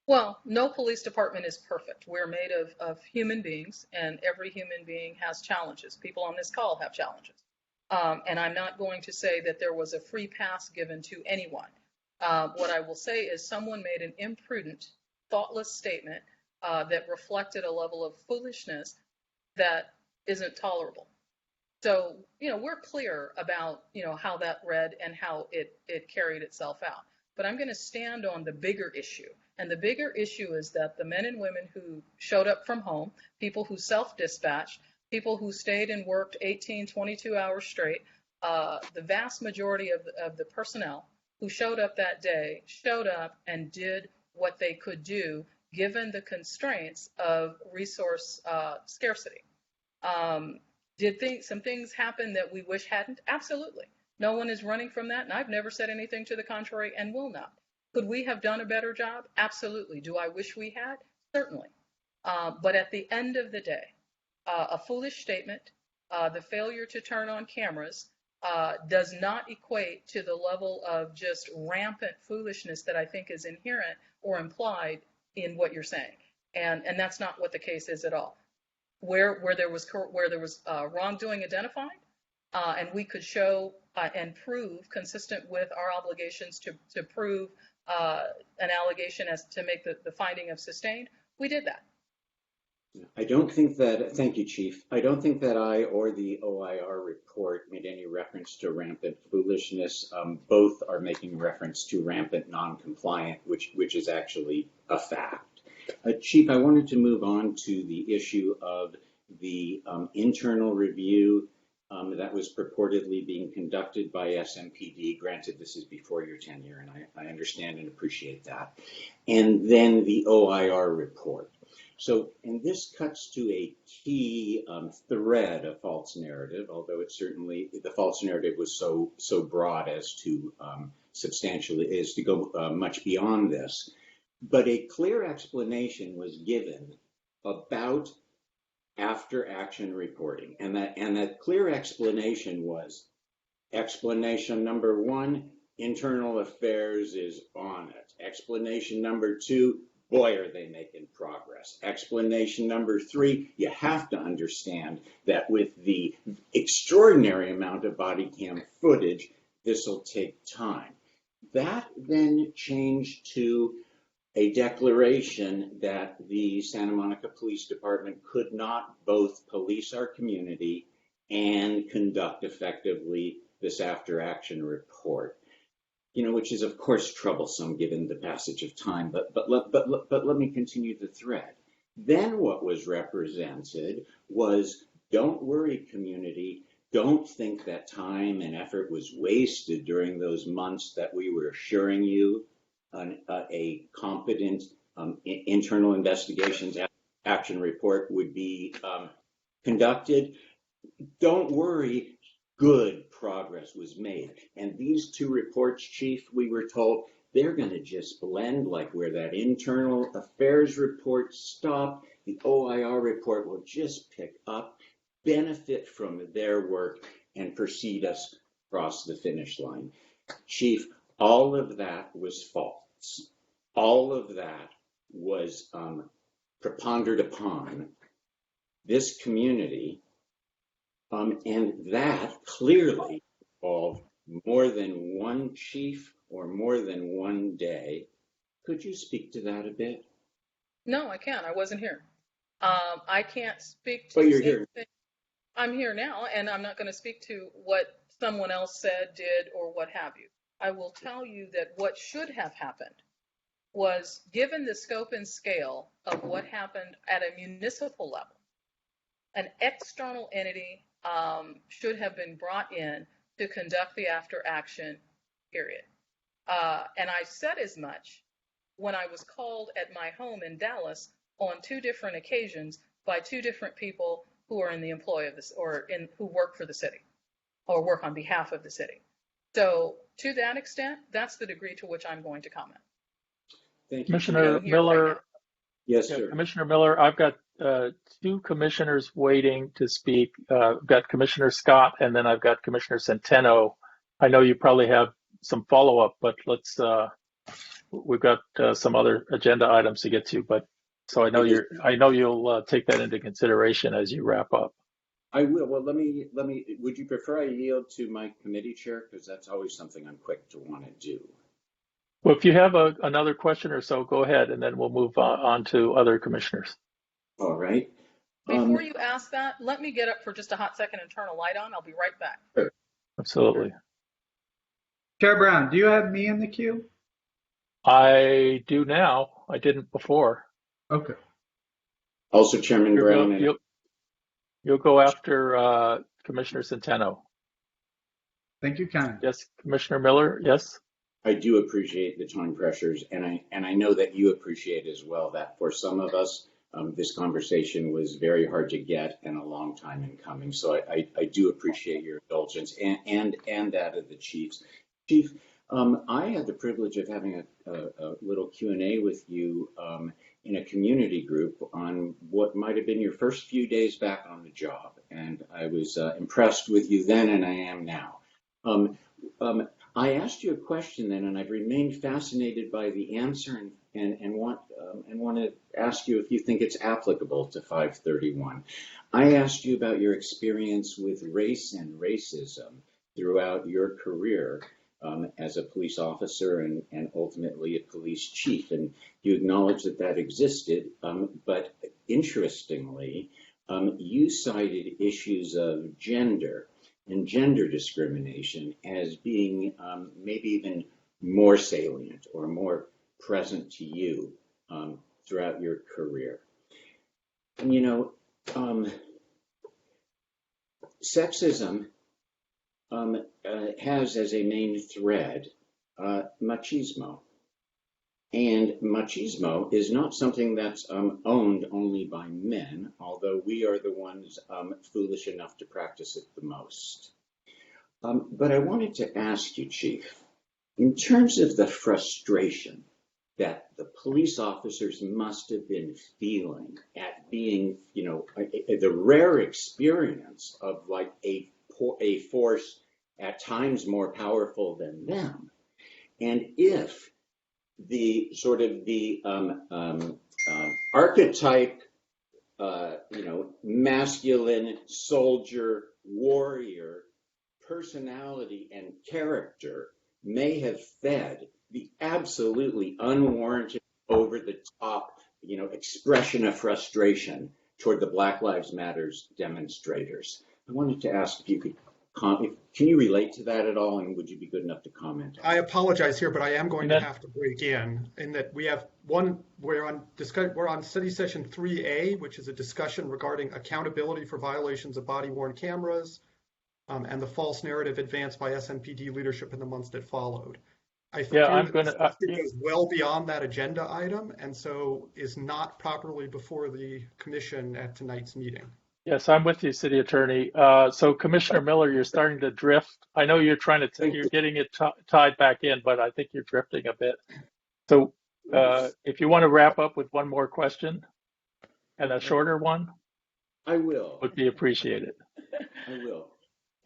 Well, no police department is perfect. We're made of human beings, and every human being has challenges. People on this call have challenges. And I'm not going to say that there was a free pass given to anyone. What I will say is someone made an imprudent, thoughtless statement that reflected a level of foolishness that isn't tolerable. So, we're clear about, how that read and how it carried itself out. But I'm going to stand on the bigger issue. And the bigger issue is that the men and women who showed up from home, people who self-dispatched, people who stayed and worked 18, 22 hours straight, the vast majority of the personnel who showed up that day showed up and did what they could do given the constraints of resource scarcity. Did some things happen that we wish hadn't? Absolutely. No one is running from that, and I've never said anything to the contrary and will not. Could we have done a better job? Absolutely. Do I wish we had? Certainly. But at the end of the day, a foolish statement, the failure to turn on cameras, does not equate to the level of just rampant foolishness that I think is inherent or implied in what you're saying. And that's not what the case is at all. Where there was wrongdoing identified, and we could show and prove, consistent with our obligations to prove an allegation as to make the finding of sustained, we did that. I don't think that, thank you, Chief. I don't think that I or the OIR report made any reference to rampant foolishness. Both are making reference to rampant non-compliant, which is actually a fact. Chief, I wanted to move on to the issue of the internal review that was purportedly being conducted by SMPD. Granted, this is before your tenure, and I understand and appreciate that. And then the OIR report. So, and this cuts to a key thread of false narrative, although it certainly, the false narrative was so broad as to go much beyond this. But a clear explanation was given about after action reporting. And that clear explanation was explanation number 1, internal affairs is on it. Explanation number 2, boy, are they making progress. Explanation number 3, you have to understand that with the extraordinary amount of body cam footage, this will take time. That then changed to a declaration that the Santa Monica Police Department could not both police our community and conduct effectively this after action report. You know, which is of course troublesome given the passage of time, but let me continue the thread. Then what was represented was, don't worry, community, don't think that time and effort was wasted during those months that we were assuring you a competent internal investigations action report would be conducted. Don't worry, good progress was made. And these two reports, Chief, we were told, they're going to just blend, like where that internal affairs report stopped, the OIR report will just pick up, benefit from their work, and proceed us across the finish line. Chief, all of that was false. All of that was prepondered upon this community. And that clearly involved more than one chief or more than one day. Could you speak to that a bit? No, I can't. I wasn't here. I can't speak to. But you're here. I'm here now, and I'm not going to speak to what someone else said, did, or what have you. I will tell you that what should have happened was, given the scope and scale of what happened at a municipal level, an external entity should have been brought in to conduct the after action period. And I said as much when I was called at my home in Dallas on 2 different occasions by 2 different people who are in the employ of this, or who work for the city or work on behalf of the city. So to that extent, that's the degree to which I'm going to comment. Thank you. Commissioner Miller. Right. Yes, sir. Commissioner Miller, I've got 2 commissioners waiting to speak. I've got Commissioner Scott, and then I've got Commissioner Centeno. I know you probably have some follow-up, but we've got some other agenda items to get to. But so I know you'll take that into consideration as you wrap up. I will. Well, let me. Would you prefer I yield to my committee chair, because that's always something I'm quick to want to do. Well, if you have another question or so, go ahead, and then we'll move on to other commissioners. All right. Before you ask that, let me get up for just a hot second and turn a light on. I'll be right back. Sure. Absolutely. Chair Brown, do you have me in the queue? I do now. I didn't before. Okay. Also, Chairman Brown. You'll go after Commissioner Centeno. Thank you, Ken. Yes, Commissioner Miller. Yes. I do appreciate the time pressures, and I know that you appreciate as well that for some of us, this conversation was very hard to get and a long time in coming. So I do appreciate your indulgence and that of the chiefs. Chief, I had the privilege of having a little Q&A with you in a community group on what might have been your first few days back on the job, and I was impressed with you then, and I am now. I asked you a question then, and I've remained fascinated by the answer, and want to ask you if you think it's applicable to 531. I asked you about your experience with race and racism throughout your career as a police officer and ultimately a police chief, and you acknowledged that existed, but interestingly, you cited issues of gender and gender discrimination as being maybe even more salient or more present to you throughout your career. And sexism has as a main thread machismo. And machismo is not something that's owned only by men, although we are the ones foolish enough to practice it the most. But I wanted to ask you, Chief, in terms of the frustration that the police officers must have been feeling at being, the rare experience of like a force at times more powerful than them, and if the sort of the archetype, masculine soldier warrior personality and character may have fed the absolutely unwarranted, over the top, expression of frustration toward the Black Lives Matters demonstrators. I wanted to ask if you could comment. Can you relate to that at all, and would you be good enough to comment? I apologize here, but I am going to have to break in that we have we're on study session 3A, which is a discussion regarding accountability for violations of body-worn cameras and the false narrative advanced by SMPD leadership in the months that followed. I fear that it goes well beyond that agenda item, and so is not properly before the commission at tonight's meeting. Yes, I'm with you, City Attorney. So Commissioner Miller, you're starting to drift. I know you're trying to, you're getting it tied back in, but I think you're drifting a bit. So if you want to wrap up with one more question and a shorter one, I will. Would be appreciated. I will.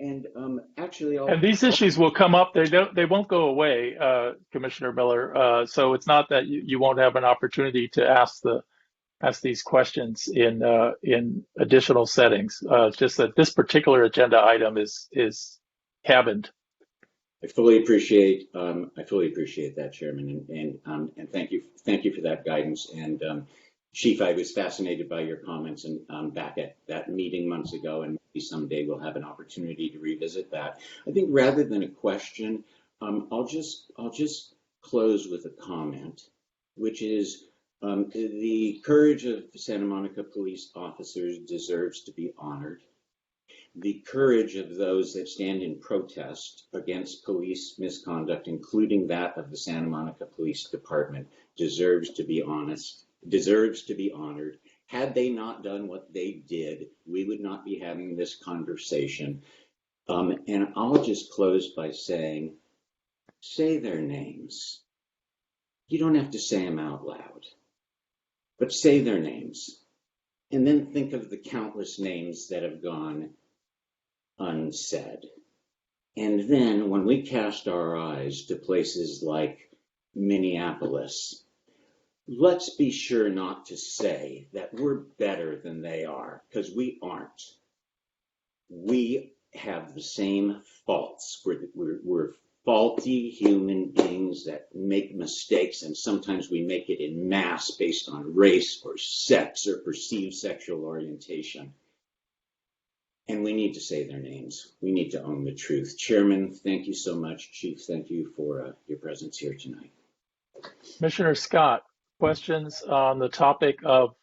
And actually, and these issues will come up. They won't go away, Commissioner Miller. So it's not that you won't have an opportunity to ask these questions in additional settings. It's just that this particular agenda item is cabined. I fully appreciate that, Chairman, and thank you for that guidance. And Chief, I was fascinated by your comments and back at that meeting months ago, and maybe someday we'll have an opportunity to revisit that. I think rather than a question, I'll just close with a comment, which is the courage of Santa Monica police officers deserves to be honored. The courage of those that stand in protest against police misconduct, including that of the Santa Monica Police Department, deserves to be honored. Had they not done what they did, we would not be having this conversation. And I'll just close by saying, say their names. You don't have to say them out loud, but say their names. And then think of the countless names that have gone unsaid. And then when we cast our eyes to places like Minneapolis, let's be sure not to say that we're better than they are, because we aren't. We have the same faults. We're faulty human beings that make mistakes, and sometimes we make it in mass based on race or sex or perceived sexual orientation. And we need to say their names. We need to own the truth. Chairman, thank you so much. Chief, thank you for your presence here tonight. Commissioner Scott, questions on the topic of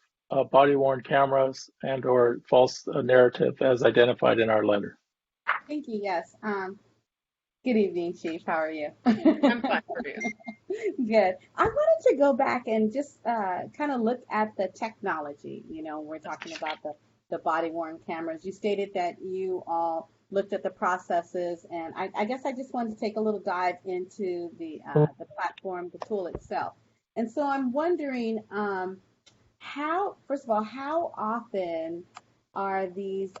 body-worn cameras and or false narrative as identified in our letter? Thank you. Yes. Good evening, Chief. How are you? I'm fine. How are you? Good. I wanted to go back and just kind of look at the technology. We're talking about the body-worn cameras. You stated that you all looked at the processes, and I guess I just wanted to take a little dive into the platform, the tool itself. And so I'm wondering, first of all, how often are these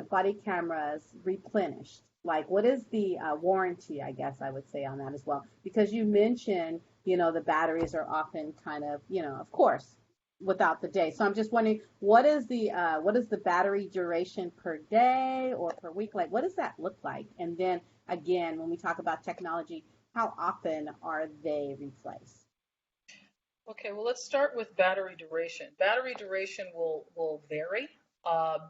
body cameras replenished? Like, what is the warranty, I guess I would say, on that as well? Because you mentioned, the batteries are often kind of, of course, without the day. So I'm just wondering, what is the battery duration per day or per week? Like, what does that look like? And then again, when we talk about technology, how often are they replaced? Okay, well, let's start with battery duration. Battery duration will vary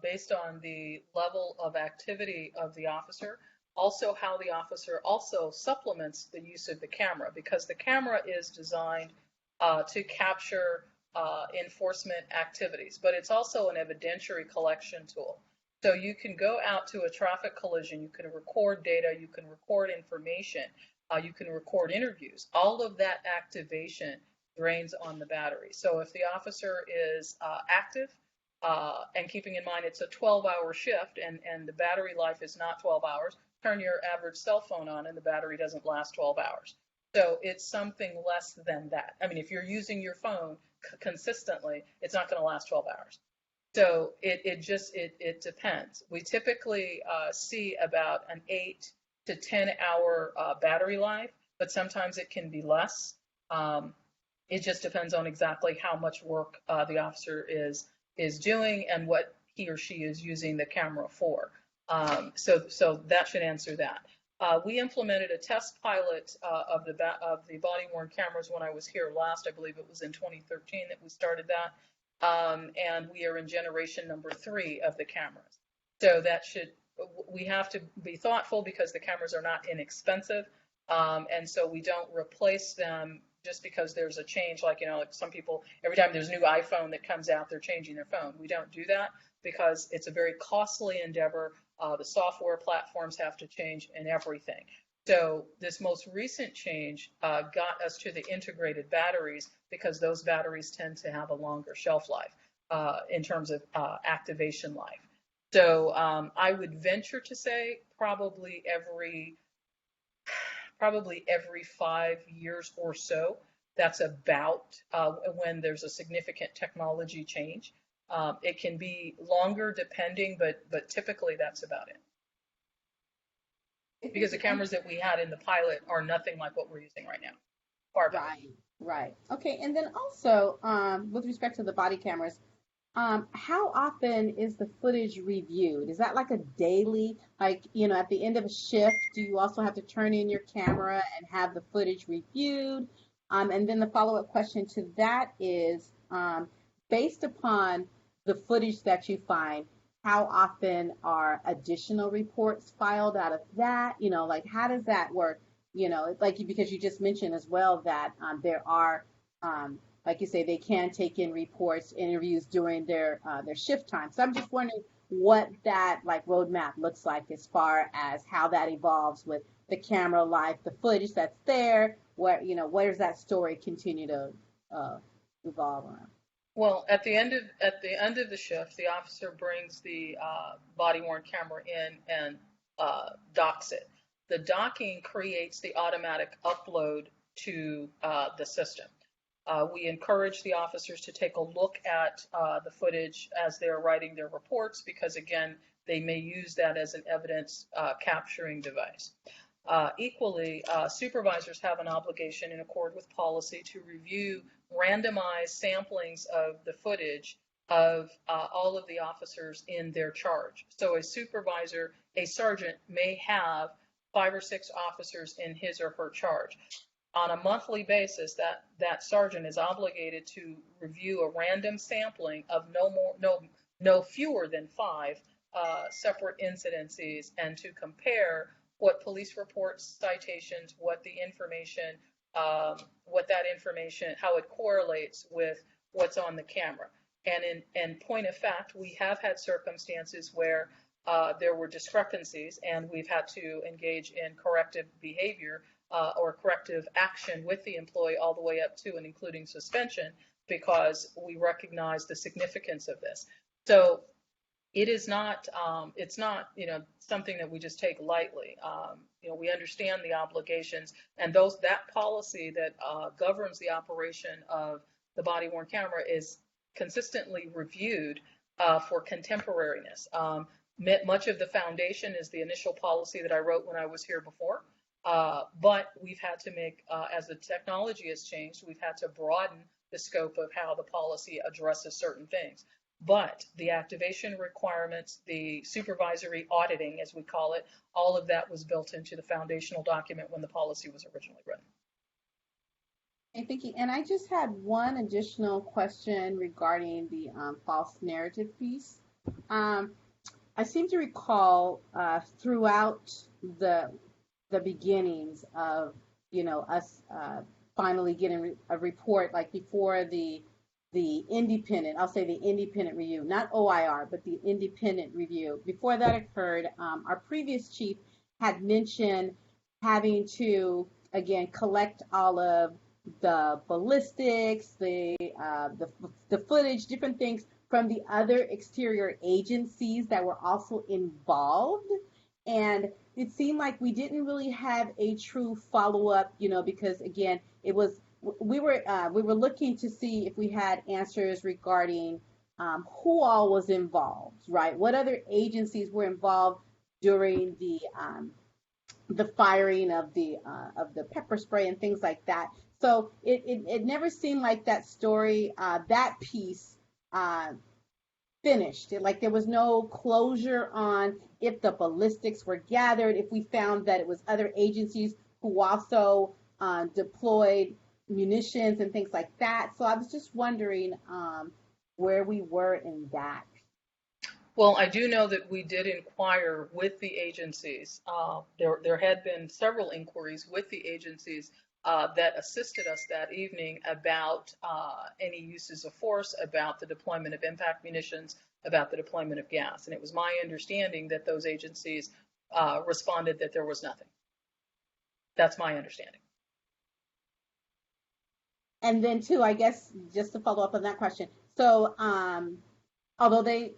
based on the level of activity of the officer, also how the officer also supplements the use of the camera, because the camera is designed to capture enforcement activities, but it's also an evidentiary collection tool. So you can go out to a traffic collision, you can record data, you can record information, you can record interviews. All of that activation drains on the battery. So if the officer is active, and keeping in mind it's a 12-hour shift and the battery life is not 12 hours, turn your average cell phone on and the battery doesn't last 12 hours. So it's something less than that. I mean, if you're using your phone consistently, it's not going to last 12 hours. So it depends. We typically see about an 8 to 10 hour battery life, but sometimes it can be less. It just depends on exactly how much work the officer is doing and what he or she is using the camera for. So that should answer that. We implemented a test pilot of the body-worn cameras when I was here last. I believe it was in 2013 that we started that. And we are in generation number 3 of the cameras. So we have to be thoughtful because the cameras are not inexpensive. And so we don't replace them just because there's a change, like some people, every time there's a new iPhone that comes out, they're changing their phone. We don't do that because it's a very costly endeavor. The software platforms have to change and everything. So this most recent change got us to the integrated batteries because those batteries tend to have a longer shelf life in terms of activation life. So I would venture to say probably every 5 years or so. That's about when there's a significant technology change. It can be longer depending, but typically that's about it. Because the cameras that we had in the pilot are nothing like what we're using right now. Far better. Right. Okay, and then also with respect to the body cameras, how often is the footage reviewed? Is that like a daily, at the end of a shift, do you also have to turn in your camera and have the footage reviewed? And then the follow-up question to that is, based upon the footage that you find, how often are additional reports filed out of that? How does that work? Because you just mentioned as well that there are like you say, they can take in reports, interviews during their shift time. So I'm just wondering what that roadmap looks like as far as how that evolves with the camera life, the footage that's there. Where does that story continue to revolve around? Well, at the end of the shift, the officer brings the body-worn camera in and docks it. The docking creates the automatic upload to the system. We encourage the officers to take a look at the footage as they're writing their reports because, again, they may use that as an evidence capturing device. Equally, supervisors have an obligation in accord with policy to review randomized samplings of the footage of all of the officers in their charge. So a supervisor, a sergeant, may have 5 or 6 officers in his or her charge. On a monthly basis, that sergeant is obligated to review a random sampling of no fewer than 5 separate incidences and to compare what police reports, citations, what that information, how it correlates with what's on the camera. And in point of fact, we have had circumstances where there were discrepancies and we've had to engage in corrective behavior or corrective action with the employee all the way up to and including suspension because we recognize the significance of this. So it is not, it's not, something that we just take lightly. We understand the obligations and that policy that governs the operation of the body-worn camera is consistently reviewed for contemporariness. Much of the foundation is the initial policy that I wrote when I was here before. But we've had to make, as the technology has changed, we've had to broaden the scope of how the policy addresses certain things. But the activation requirements, the supervisory auditing, as we call it, all of that was built into the foundational document when the policy was originally written. Hey, thank you. And I just had one additional question regarding the false narrative piece. Um, I seem to recall throughout the the beginnings of us finally getting a report, like before the independent, I'll say the independent review, not OIR, but the independent review. Before that occurred, our previous chief had mentioned having to again collect all of the ballistics, the footage, different things from the other exterior agencies that were also involved. And it seemed like we didn't really have a true follow up, because again, it was we were looking to see if we had answers regarding who all was involved, right? What other agencies were involved during the firing of the pepper spray and things like that. So it never seemed like that story, that piece uh, finished. Like there was no closure on if the ballistics were gathered, if we found that it was other agencies who also deployed munitions and things like that. So I was just wondering where we were in that. Well, I do know that we did inquire with the agencies. There had been several inquiries with the agencies that assisted us that evening about any uses of force, about the deployment of impact munitions, about the deployment of gas. And it was my understanding that those agencies responded that there was nothing. That's my understanding. And then too, I guess just to follow up on that question. So although they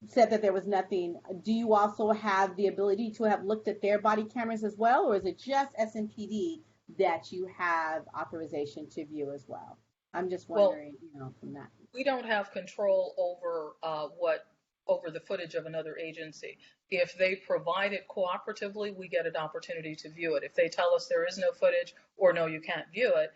said that there was nothing, do you also have the ability to have looked at their body cameras as well, or is it just SMPD that you have authorization to view as well? I'm just wondering, from that. We don't have control over over the footage of another agency. If they provide it cooperatively, we get an opportunity to view it. If they tell us there is no footage or no, you can't view it,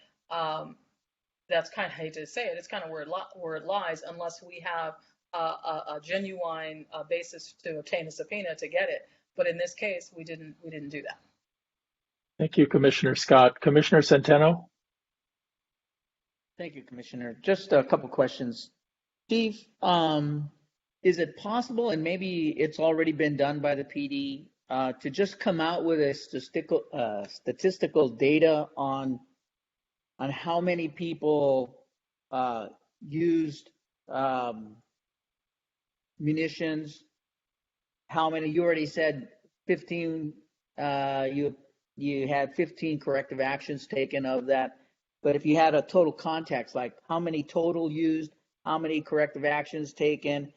that's kind of, I hate to say it, it's kind of where it lies, unless we have a genuine basis to obtain a subpoena to get it. But in this case, we didn't do that. Thank you, Commissioner Scott. Commissioner Centeno? Thank you, Commissioner. Just a couple questions. Chief, is it possible, and maybe it's already been done by the PD, to just come out with a statistical data on how many people used munitions? How many? You already said 15. You had 15 corrective actions taken of that. But if you had a total context, like how many total used, how many corrective actions taken,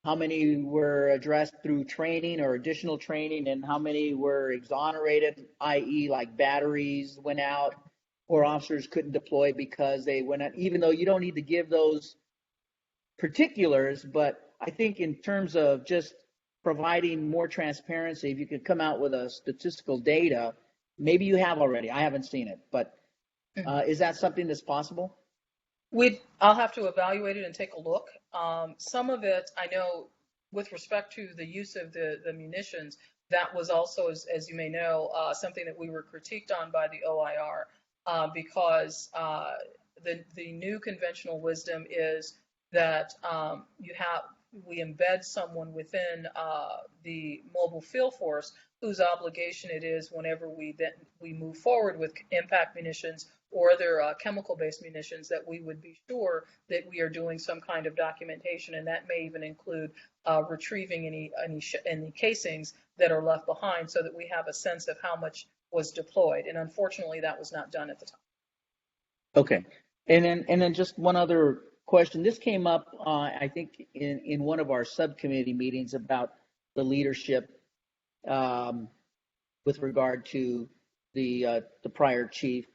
how many were addressed through training or additional training, and how many were exonerated, i.e. like batteries went out or officers couldn't deploy because they went out, even though you don't need to give those particulars, but I think in terms of just providing more transparency, if you could come out with a statistical data, maybe you have already, I haven't seen it, but is that something that's possible? I'll have to evaluate it and take a look. Some of it, I know, with respect to the use of the munitions, that was also, as you may know, something that we were critiqued on by the OIR because the new conventional wisdom is that we embed someone within the mobile field force whose obligation it is whenever we move forward with impact munitions or other chemical-based munitions, that we would be sure that we are doing some kind of documentation, and that may even include retrieving any casings that are left behind, so that we have a sense of how much was deployed. And unfortunately, that was not done at the time. Okay, and then just one other question. This came up, I think, in one of our subcommittee meetings about the leadership with regard to the prior chief.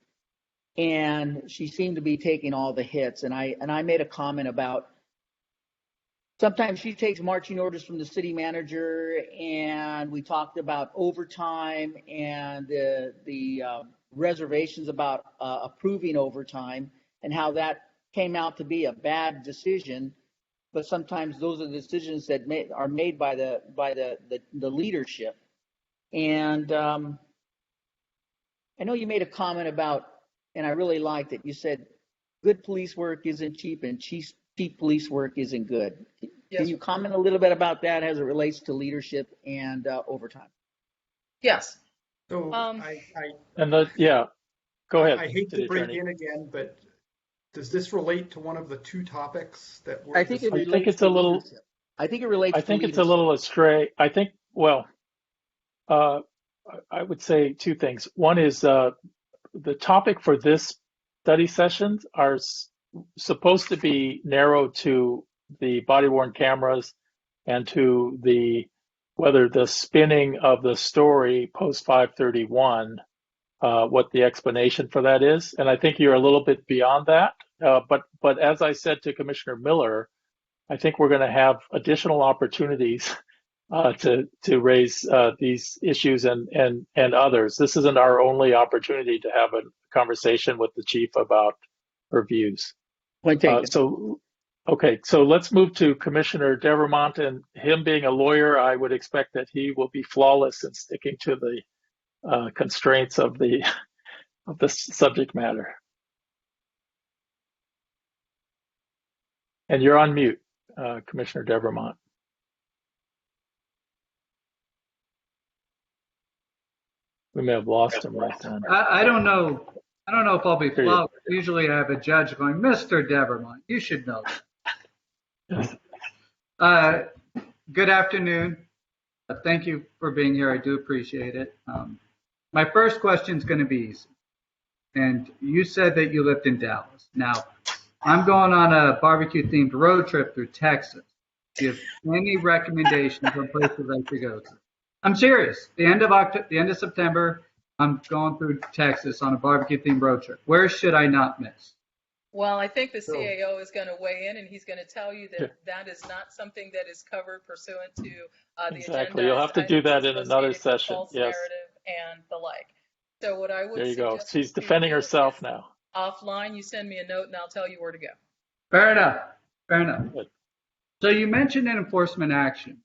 And she seemed to be taking all the hits. And I made a comment about sometimes she takes marching orders from the city manager, and we talked about overtime and the reservations about approving overtime and how that came out to be a bad decision. But sometimes those are the decisions that are made by the leadership. And I know you made a comment about and I really liked it. You said good police work isn't cheap and cheap police work isn't good. Yes. Can you comment a little bit about that as it relates to leadership and overtime? Yes. So go ahead. I hate to City break Attorney. in again, but does this relate to one of the two topics that were I think it discussed? relates it's to a little. leadership. I think it relates. I think to it's a little astray. I think. Well, I would say two things. One is the topic for this study sessions are supposed to be narrowed to the body-worn cameras and to whether the spinning of the story post 531, what the explanation for that is. And I think you're a little bit beyond that. But as I said to Commissioner Miller, I think we're going to have additional opportunities to raise these issues and others. This isn't our only opportunity to have a conversation with the chief about her views. Point taken. So let's move to Commissioner Devermont, and him being a lawyer, I would expect that he will be flawless in sticking to the constraints of the subject matter. And you're on mute, Commissioner Devermont. We may have lost him right then. I don't know. I don't know if I'll be flawed. Usually I have a judge going, Mr. Devermont, you should know that. Good afternoon. Thank you for being here. I do appreciate it. My first question is going to be easy. And you said that you lived in Dallas. Now, I'm going on a barbecue-themed road trip through Texas. Do you have any recommendations on places I should go to? I'm serious. The end of September, I'm going through Texas on a barbecue-themed road trip. Where should I not miss? Well, I think the CAO is going to weigh in, and he's going to tell you that that is not something that is covered pursuant to the Exactly. agenda. You'll have to do that in another session. False Yes. narrative and the like. So what I would There you go. suggest She's defending herself now. offline, you send me a note, and I'll tell you where to go. Fair enough. Fair enough. Good. So you mentioned an enforcement action.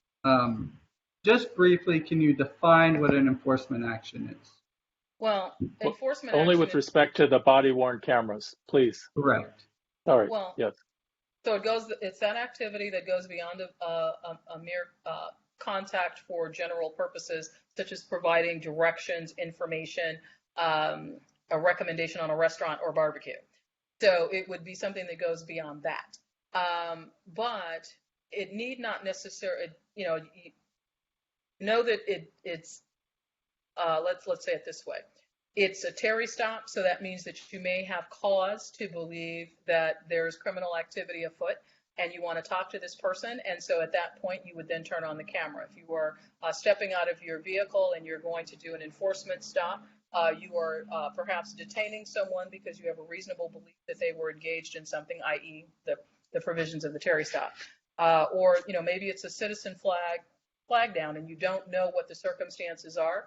Just briefly, can you define what an enforcement action is? Well, enforcement only action with respect to the body-worn cameras, please. Correct. Sorry. Well, yes. So it's that activity that goes beyond a mere contact for general purposes, such as providing directions, information, a recommendation on a restaurant or barbecue. So it would be something that goes beyond that. But it need not necessarily, know that it's let's say it this way. It's a Terry stop, so that means that you may have cause to believe that there's criminal activity afoot and you want to talk to this person. And so at that point, you would then turn on the camera. If you are stepping out of your vehicle and you're going to do an enforcement stop, you are perhaps detaining someone because you have a reasonable belief that they were engaged in something, i.e. the provisions of the Terry stop. Or, maybe it's a citizen flag down and you don't know what the circumstances are.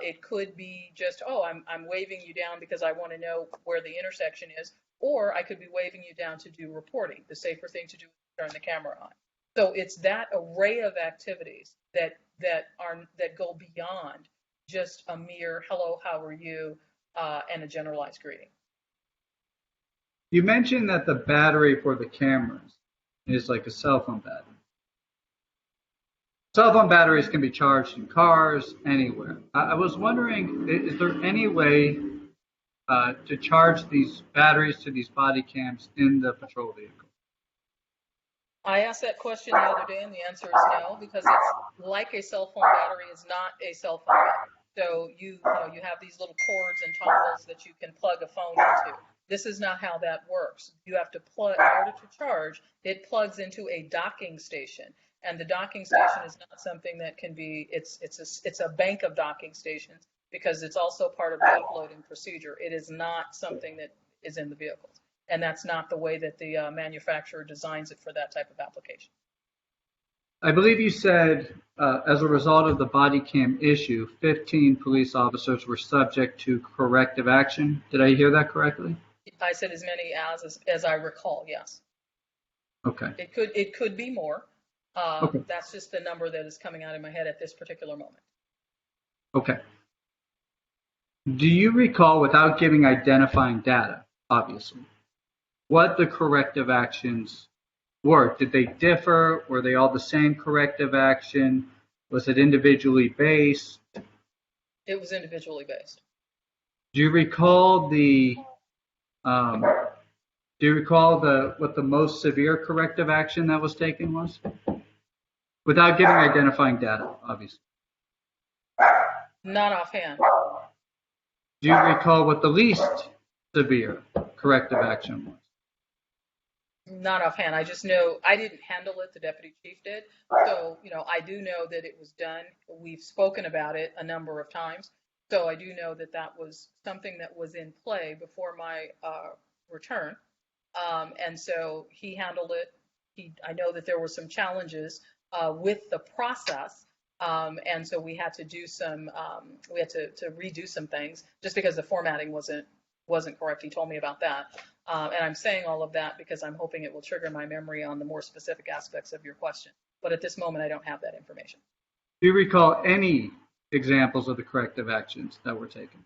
It could be just, I'm waving you down because I want to know where the intersection is, or I could be waving you down to do reporting. The safer thing to do is turn the camera on. So it's that array of activities that go beyond just a mere hello, how are you, and a generalized greeting. You mentioned that the battery for the cameras is like a cell phone battery. Cell phone batteries can be charged in cars, anywhere. I was wondering, is there any way to charge these batteries to these body cams in the patrol vehicle? I asked that question the other day, and the answer is no, because it's like a cell phone battery is not a cell phone battery. So you have these little cords and toggles that you can plug a phone into. This is not how that works. You have to plug, in order to charge, it plugs into a docking station. And the docking station is not something that can be, it's a bank of docking stations because it's also part of the uploading procedure. It is not something that is in the vehicles. And that's not the way that the manufacturer designs it for that type of application. I believe you said as a result of the body cam issue, 15 police officers were subject to corrective action. Did I hear that correctly? I said as many as I recall, yes. Okay. It could be more. Okay. That's just the number that is coming out of my head at this particular moment. Okay. Do you recall, without giving identifying data, obviously, what the corrective actions were? Did they differ? Were they all the same corrective action? Was it individually based? It was individually based. Do you recall what the most severe corrective action that was taken was? Without giving identifying data, obviously. Not offhand. Do you recall what the least severe corrective action was? Not offhand. I just know I didn't handle it. The deputy chief did. So, I do know that it was done. We've spoken about it a number of times. So I do know that that was something that was in play before my return. And so he handled it. I know that there were some challenges with the process. And so we had to do we had to redo some things just because the formatting wasn't correct. He told me about that. And I'm saying all of that because I'm hoping it will trigger my memory on the more specific aspects of your question. But at this moment, I don't have that information. Do you recall any examples of the corrective actions that were taken?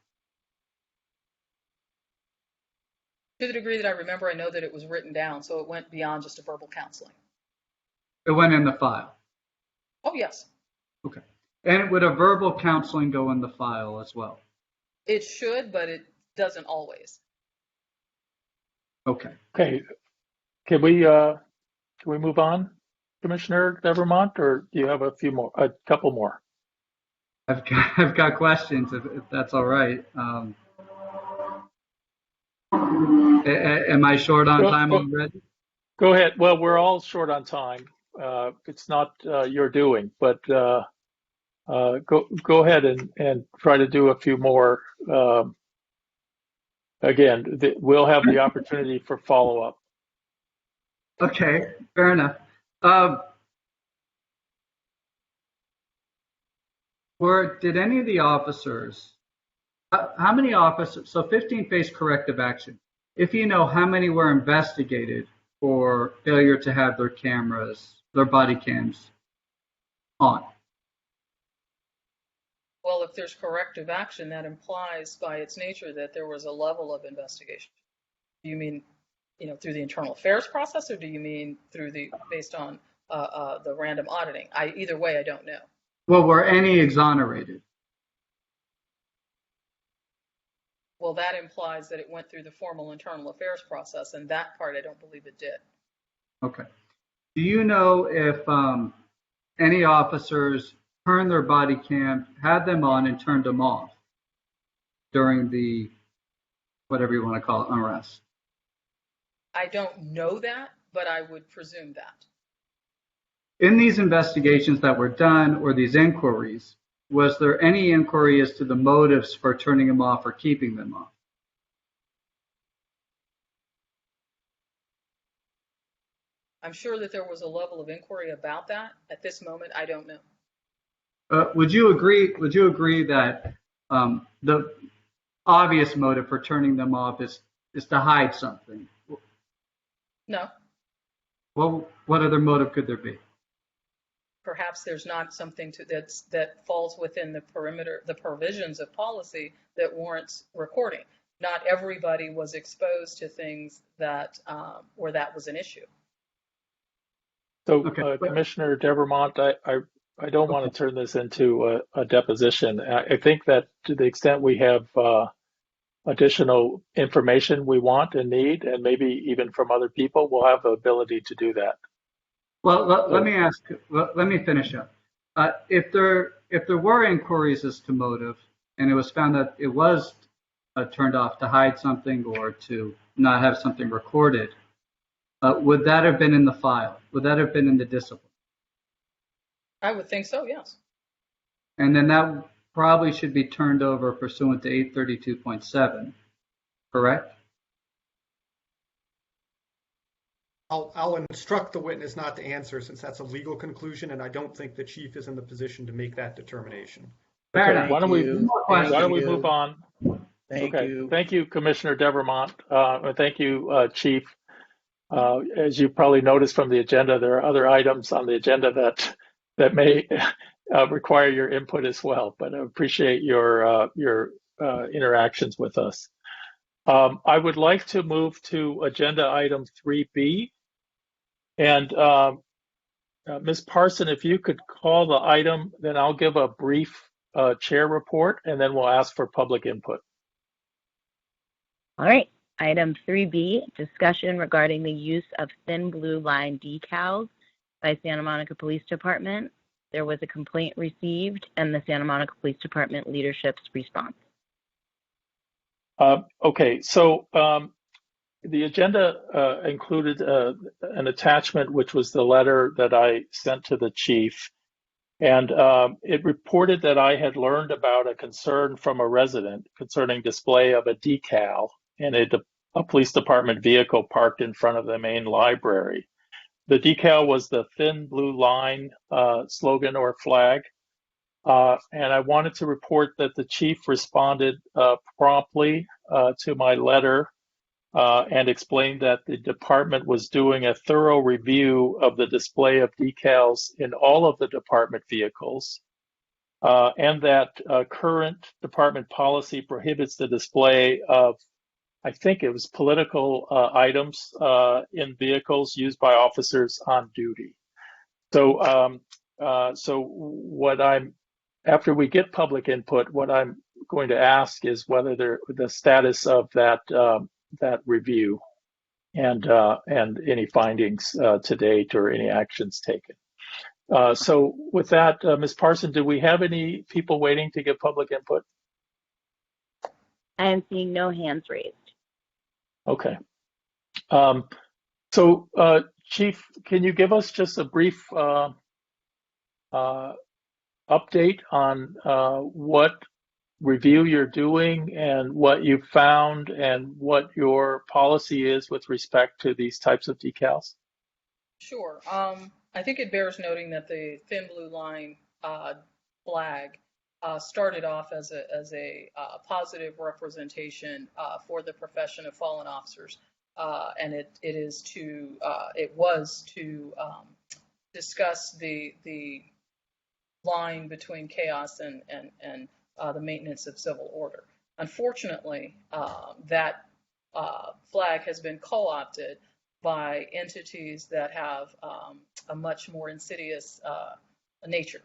To the degree that I remember, I know that it was written down, so it went beyond just a verbal counseling. It went in the file? Oh, yes. Okay. And would a verbal counseling go in the file as well? It should, but it doesn't always. Okay. Okay. Can we move on, Commissioner Devermont, or do you have a couple more? I've got questions if that's all right. Am I short on time already? Go ahead. Well, we're all short on time. It's not your doing, but go ahead and try to do a few more. Again, we'll have the opportunity for follow-up. Okay, fair enough. Did any of the officers, how many officers, so 15 faced corrective action. If you know how many were investigated for failure to have their body cams on? Well, if there's corrective action, that implies by its nature that there was a level of investigation. Do you mean, through the internal affairs process, or do you mean based on the random auditing? Either way, I don't know. Well, were any exonerated? Well, that implies that it went through the formal internal affairs process, and that part I don't believe it did. Okay. Do you know if any officers turned their body cams, had them on, and turned them off during the, whatever you want to call it, unrest? I don't know that, but I would presume that. In these investigations that were done, or these inquiries, was there any inquiry as to the motives for turning them off or keeping them off? I'm sure that there was a level of inquiry about that. At this moment, I don't know. Would you agree that the obvious motive for turning them off is to hide something? No. Well, what other motive could there be? Perhaps there's not something that falls within the provisions of policy that warrants recording. Not everybody was exposed to things that where that was an issue. So, okay. Commissioner Devermont, I don't want to turn this into a deposition. I think that to the extent we have additional information we want and need, and maybe even from other people, we'll have the ability to do that. Well, let me finish up. If there were inquiries as to motive, and it was found that it was turned off to hide something or to not have something recorded, would that have been in the file? Would that have been in the discipline? I would think so, yes. And then that probably should be turned over pursuant to 832.7, correct? I'll instruct the witness not to answer since that's a legal conclusion, and I don't think the chief is in the position to make that determination. Fair enough. Why don't we move on? Thank you. Thank you, Commissioner Devermont. Thank you, Chief. As you probably noticed from the agenda, there are other items on the agenda that may require your input as well. But I appreciate your interactions with us. I would like to move to agenda item 3B. And Ms. Parson, if you could call the item, then I'll give a brief chair report, and then we'll ask for public input. All right. Item 3B, discussion regarding the use of thin blue line decals by Santa Monica Police Department. There was a complaint received and the Santa Monica Police Department leadership's response. Okay, so the agenda included an attachment, which was the letter that I sent to the chief. And it reported that I had learned about a concern from a resident concerning display of a decal in a police department vehicle parked in front of the main library. The decal was the thin blue line slogan or flag. And I wanted to report that the chief responded promptly to my letter and explained that the department was doing a thorough review of the display of decals in all of the department vehicles, and that current department policy prohibits the display of, I think it was political items in vehicles used by officers on duty. So, after we get public input, what I'm going to ask is whether the status of that review and any findings to date or any actions taken. So with that, Ms. Parson, do we have any people waiting to give public input? I am seeing no hands raised. Okay. Chief, can you give us just a brief update on what review you're doing and what you found and what your policy is with respect to these types of decals? Sure. I think it bears noting that the thin blue line flag started off as a positive representation for the profession of fallen officers, and it was to discuss the line between chaos and the maintenance of civil order. Unfortunately, that flag has been co-opted by entities that have a much more insidious nature.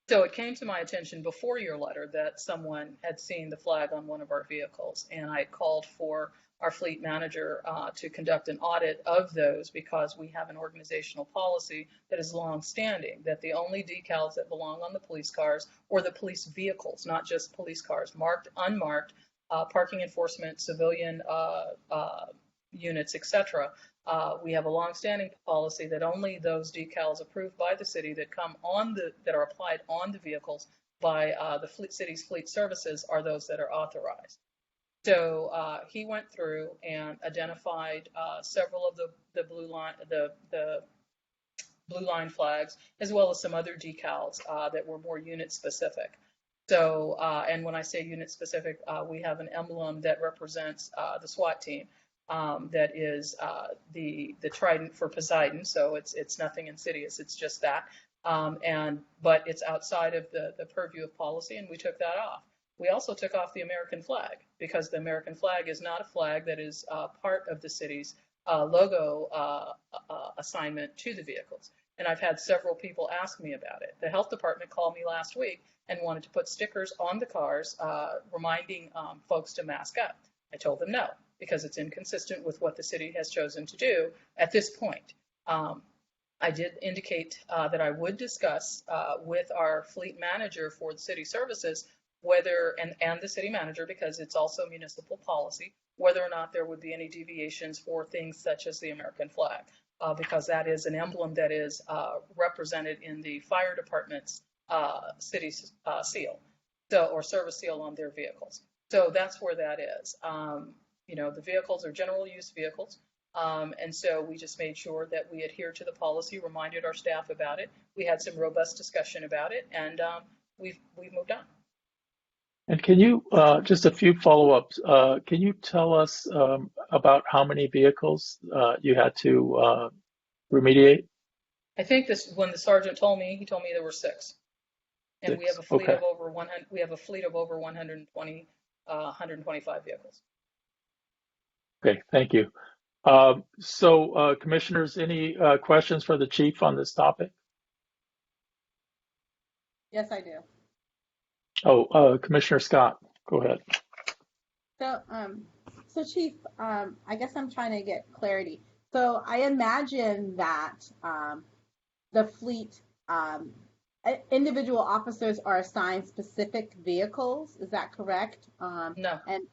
So it came to my attention before your letter that someone had seen the flag on one of our vehicles, and I called for our fleet manager to conduct an audit of those, because we have an organizational policy that is long-standing, that the only decals that belong on the police cars or the police vehicles, not just police cars, marked, unmarked, parking enforcement, civilian units, etc. We have a long-standing policy that only those decals approved by the city that are applied on the vehicles by the city's fleet services are those that are authorized. So he went through and identified several of the blue line flags, as well as some other decals that were more unit specific. So, and when I say unit specific, we have an emblem that represents the SWAT team. That is the trident for Poseidon, so it's nothing insidious. It's just that, but it's outside of the purview of policy, and we took that off. We also took off the American flag, because the American flag is not a flag that is part of the city's logo assignment to the vehicles. And I've had several people ask me about it. The health department called me last week and wanted to put stickers on the cars reminding folks to mask up. I told them no, because it's inconsistent with what the city has chosen to do at this point. I did indicate that I would discuss with our fleet manager for the city services whether, and the city manager, because it's also municipal policy, whether or not there would be any deviations for things such as the American flag, because that is an emblem that is represented in the fire department's city seal, or service seal on their vehicles. So that's where that is. The vehicles are general use vehicles. And so we just made sure that we adhere to the policy, reminded our staff about it. We had some robust discussion about it, and we've moved on. And can you, just a few follow-ups, can you tell us about how many vehicles you had to remediate? I think when the sergeant told me, he told me there were 6. And we have a fleet of over 100. We have a fleet of over 125 vehicles. Okay, thank you. So, commissioners, any questions for the chief on this topic? Yes, I do. Oh, Commissioner Scott, go ahead. So Chief, I guess I'm trying to get clarity. So I imagine that the fleet individual officers are assigned specific vehicles. Is that correct? No. And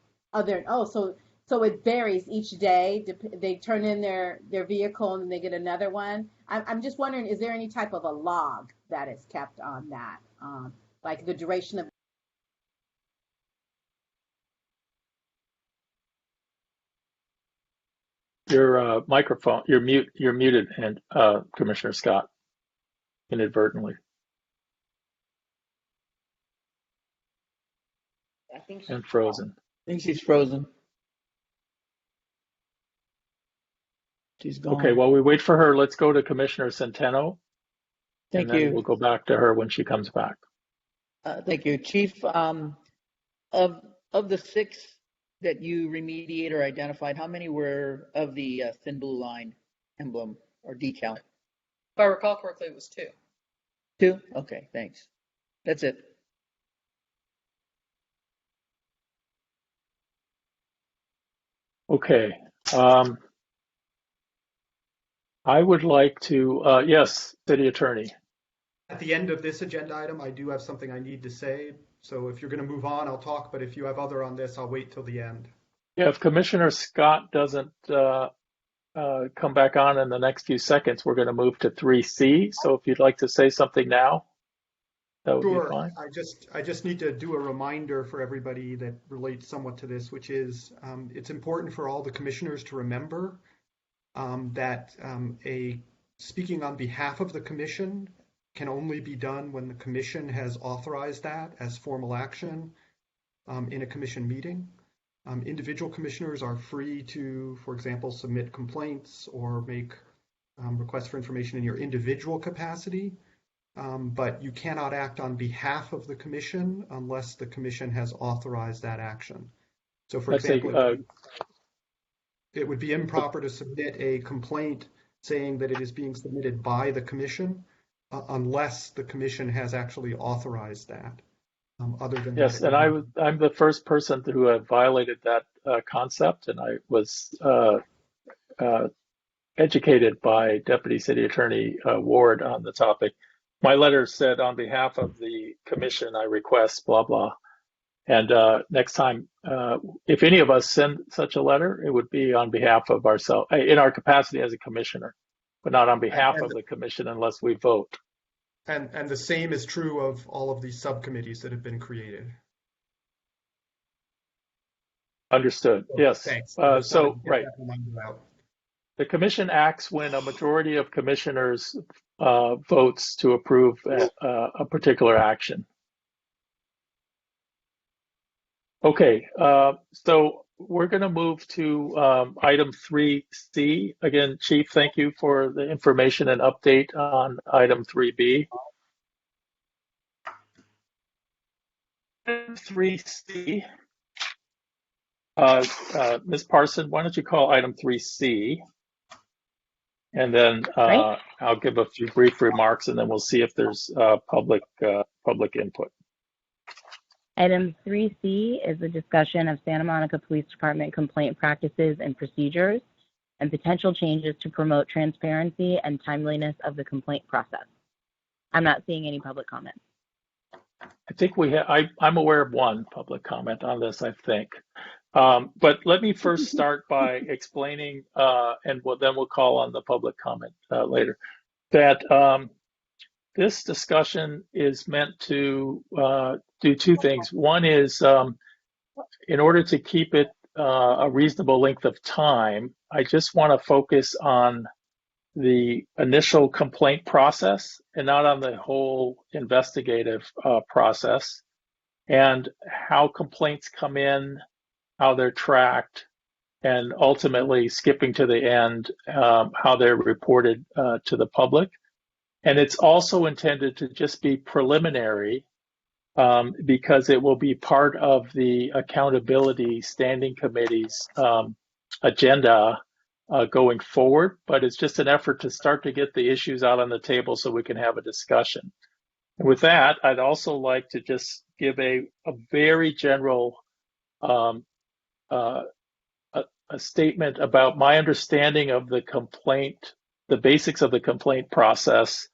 so it varies each day. They turn in their vehicle and then they get another one. I'm just wondering, is there any type of a log that is kept on that, like the duration of? Your microphone, you're muted, and Commissioner Scott, inadvertently. I think she's and frozen. I think she's frozen. She's gone. Okay, while we wait for her, let's go to Commissioner Centeno. Thank and then you. We'll go back to her when she comes back. Thank you, Chief. Of the 6 that you remediate or identified, how many were of the thin blue line emblem or decal? If I recall correctly, it was 2. 2? Okay, thanks. That's it. Okay. I would like to, yes, City Attorney. At the end of this agenda item, I do have something I need to say. So if you're going to move on, I'll talk. But if you have other on this, I'll wait till the end. Yeah, if Commissioner Scott doesn't come back on in the next few seconds, we're going to move to 3C. So if you'd like to say something now, that would be fine. I just need to do a reminder for everybody that relates somewhat to this, which is it's important for all the commissioners to remember that speaking on behalf of the commission can only be done when the commission has authorized that as formal action in a commission meeting. Individual commissioners are free to, for example, submit complaints or make requests for information in your individual capacity, but you cannot act on behalf of the commission unless the commission has authorized that action. So, for example, it would be improper to submit a complaint saying that it is being submitted by the commission unless the commission has actually authorized that. Other than yes, that, and I'm the first person who have violated that concept, and I was educated by Deputy City Attorney Ward on the topic. My letter said, on behalf of the commission, I request blah blah. And next time, if any of us send such a letter, it would be on behalf of ourselves, in our capacity as a commissioner, but not on behalf of the commission unless we vote. And the same is true of all of these subcommittees that have been created. Understood. Yes. Thanks. So, right. The commission acts when a majority of commissioners votes to approve a particular action. Okay, so we're going to move to item 3C. Again, Chief, thank you for the information and update on item 3B. 3C. Ms. Parson, why don't you call item 3C? And then I'll give a few brief remarks, and then we'll see if there's public input. Item 3C is a discussion of Santa Monica Police Department complaint practices and procedures and potential changes to promote transparency and timeliness of the complaint process. I'm not seeing any public comment. I think I'm aware of one public comment on this, I think. But let me first start by explaining, and then we'll call on the public comment later, that this discussion is meant to do 2 things. One is, in order to keep it a reasonable length of time, I just want to focus on the initial complaint process and not on the whole investigative process, and how complaints come in, how they're tracked, and ultimately skipping to the end, how they're reported to the public. And it's also intended to just be preliminary because it will be part of the accountability standing committee's agenda going forward. But it's just an effort to start to get the issues out on the table so we can have a discussion. And with that, I'd also like to just give a very general a statement about my understanding of the complaint, the basics of the complaint process.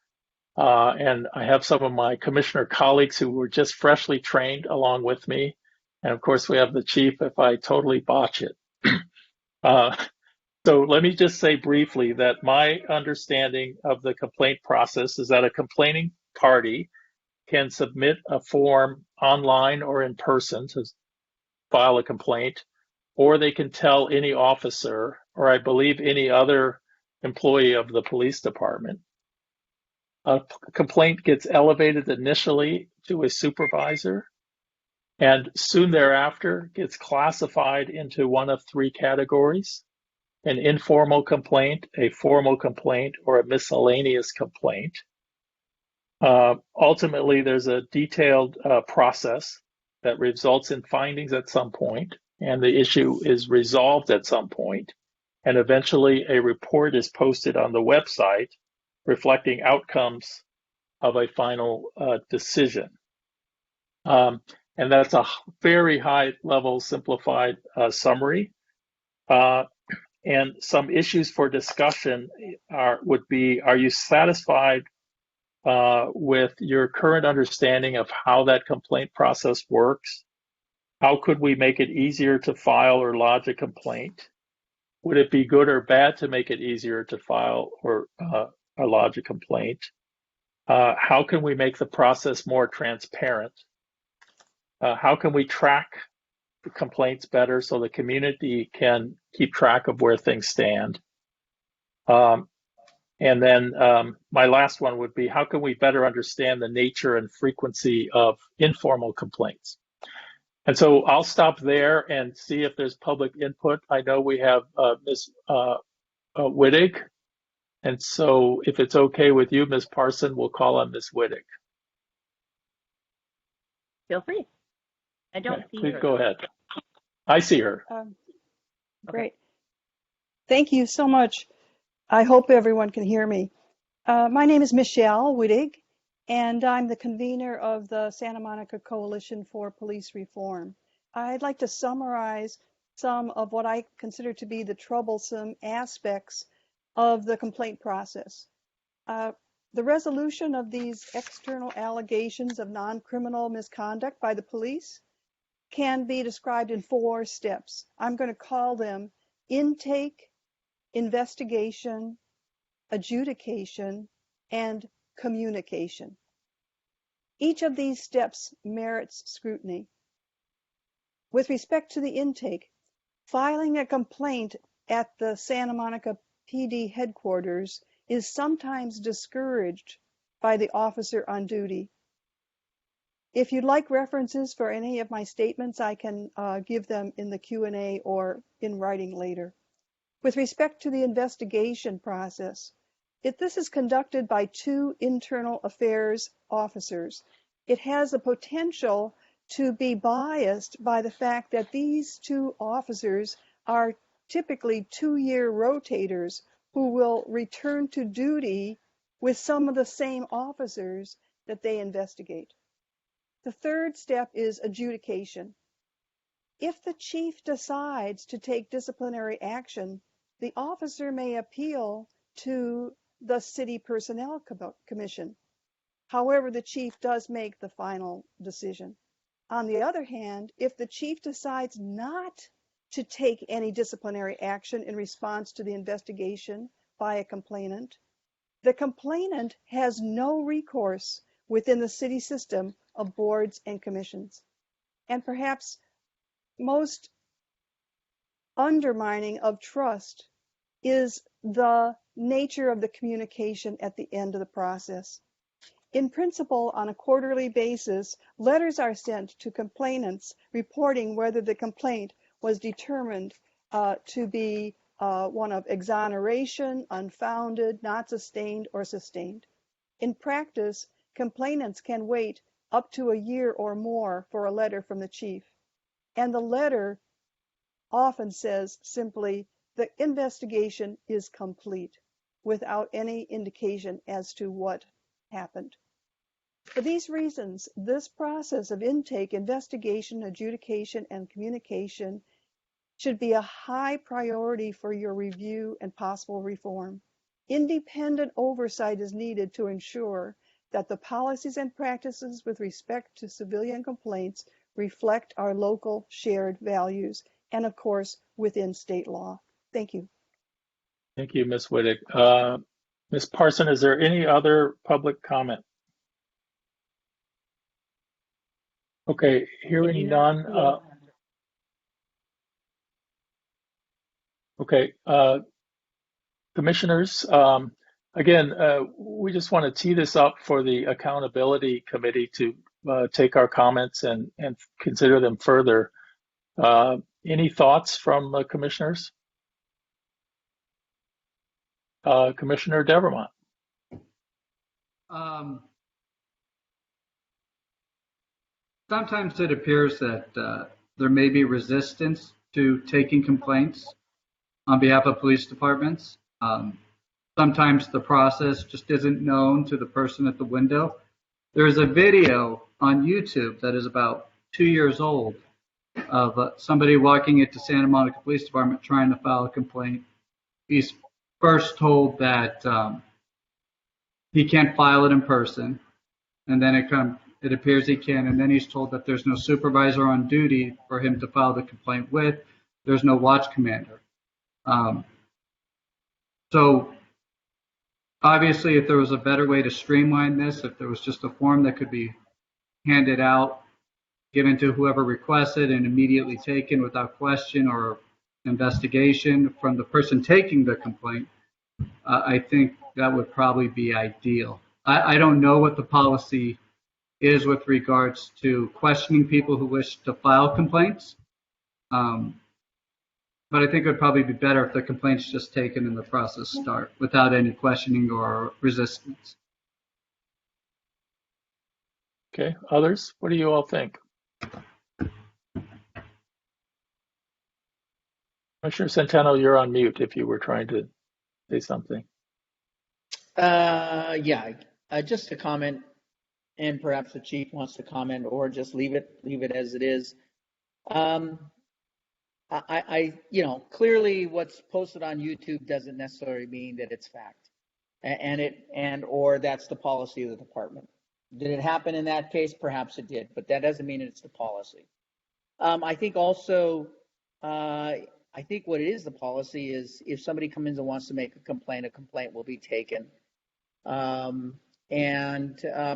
And I have some of my commissioner colleagues who were just freshly trained along with me. And of course, we have the chief if I totally botch it. So let me just say briefly that my understanding of the complaint process is that a complaining party can submit a form online or in person to file a complaint, or they can tell any officer, or I believe any other employee of the police department. A complaint gets elevated initially to a supervisor, and soon thereafter gets classified into one of three categories: an informal complaint, a formal complaint, or a miscellaneous complaint. Ultimately, there's a detailed process that results in findings at some point, and the issue is resolved at some point, and eventually a report is posted on the website reflecting outcomes of a final decision. And that's a very high level simplified summary. And some issues for discussion would be, are you satisfied with your current understanding of how that complaint process works? How could we make it easier to file or lodge a complaint? Would it be good or bad to make it easier to file or lodge a complaint? How can we make the process more transparent? How can we track the complaints better so the community can keep track of where things stand? And then my last one would be, how can we better understand the nature and frequency of informal complaints? And so I'll stop there and see if there's public input. I know we have Ms. Wittig. And so if it's okay with you, Ms. Parson, we'll call on Ms. Wittig. Feel free. I don't see please her. go ahead. I see her. Great. Thank you so much. I hope everyone can hear me. My name is Michelle Wittig, and I'm the convener of the Santa Monica Coalition for Police Reform. I'd like to summarize some of what I consider to be the troublesome aspects of the complaint process. The resolution of these external allegations of non-criminal misconduct by the police can be described in 4 steps. I'm going to call them intake, investigation, adjudication, and communication. Each of these steps merits scrutiny. With respect to the intake, filing a complaint at the Santa Monica PD headquarters is sometimes discouraged by the officer on duty. If you'd like references for any of my statements, I can give them in the Q&A or in writing later. With respect to the investigation process, this is conducted by 2 internal affairs officers. It has the potential to be biased by the fact that these 2 officers are typically 2-year rotators who will return to duty with some of the same officers that they investigate. The 3rd step is adjudication. If the chief decides to take disciplinary action, the officer may appeal to the City Personnel Commission. However, the chief does make the final decision. On the other hand, if the chief decides not to take any disciplinary action in response to the investigation by a complainant, the complainant has no recourse within the city system of boards and commissions. And perhaps most undermining of trust is the nature of the communication at the end of the process. In principle, on a quarterly basis, letters are sent to complainants reporting whether the complaint was determined to be one of exoneration, unfounded, not sustained, or sustained. In practice, complainants can wait up to a year or more for a letter from the chief. And the letter often says simply, the investigation is complete, without any indication as to what happened. For these reasons, this process of intake, investigation, adjudication, and communication should be a high priority for your review and possible reform. Independent oversight is needed to ensure that the policies and practices with respect to civilian complaints reflect our local shared values and, of course, within state law. Thank you. Thank you, Ms. Whittick. Ms. Parson, is there any other public comment? Okay, hearing none. Okay, commissioners, again, we just want to tee this up for the accountability committee to take our comments and consider them further. Any thoughts from commissioners? Commissioner Devermont. Sometimes it appears that there may be resistance to taking complaints on behalf of police departments. Sometimes the process just isn't known to the person at the window. There's a video on YouTube that is about 2 years old of somebody walking into Santa Monica Police Department trying to file a complaint. He's first told that he can't file it in person, and then it appears he can, and then he's told that there's no supervisor on duty for him to file the complaint with. There's no watch commander. So obviously, if there was a better way to streamline this, if there was just a form that could be handed out, given to whoever requested and immediately taken without question or investigation from the person taking the complaint, I think that would probably be ideal. I don't know what the policy is with regards to questioning people who wish to file complaints. But I think it would probably be better if the complaint's just taken and the process start without any questioning or resistance. Okay, others? What do you all think? Commissioner Centeno, you're on mute if you were trying to say something. Just a comment, and perhaps the chief wants to comment, or just leave it as it is. Clearly what's posted on YouTube doesn't necessarily mean that it's fact, or that's the policy of the department. Did it happen in that case? Perhaps it did, but that doesn't mean it's the policy. I think also, I think what it is, the policy is if somebody comes in and wants to make a complaint will be taken.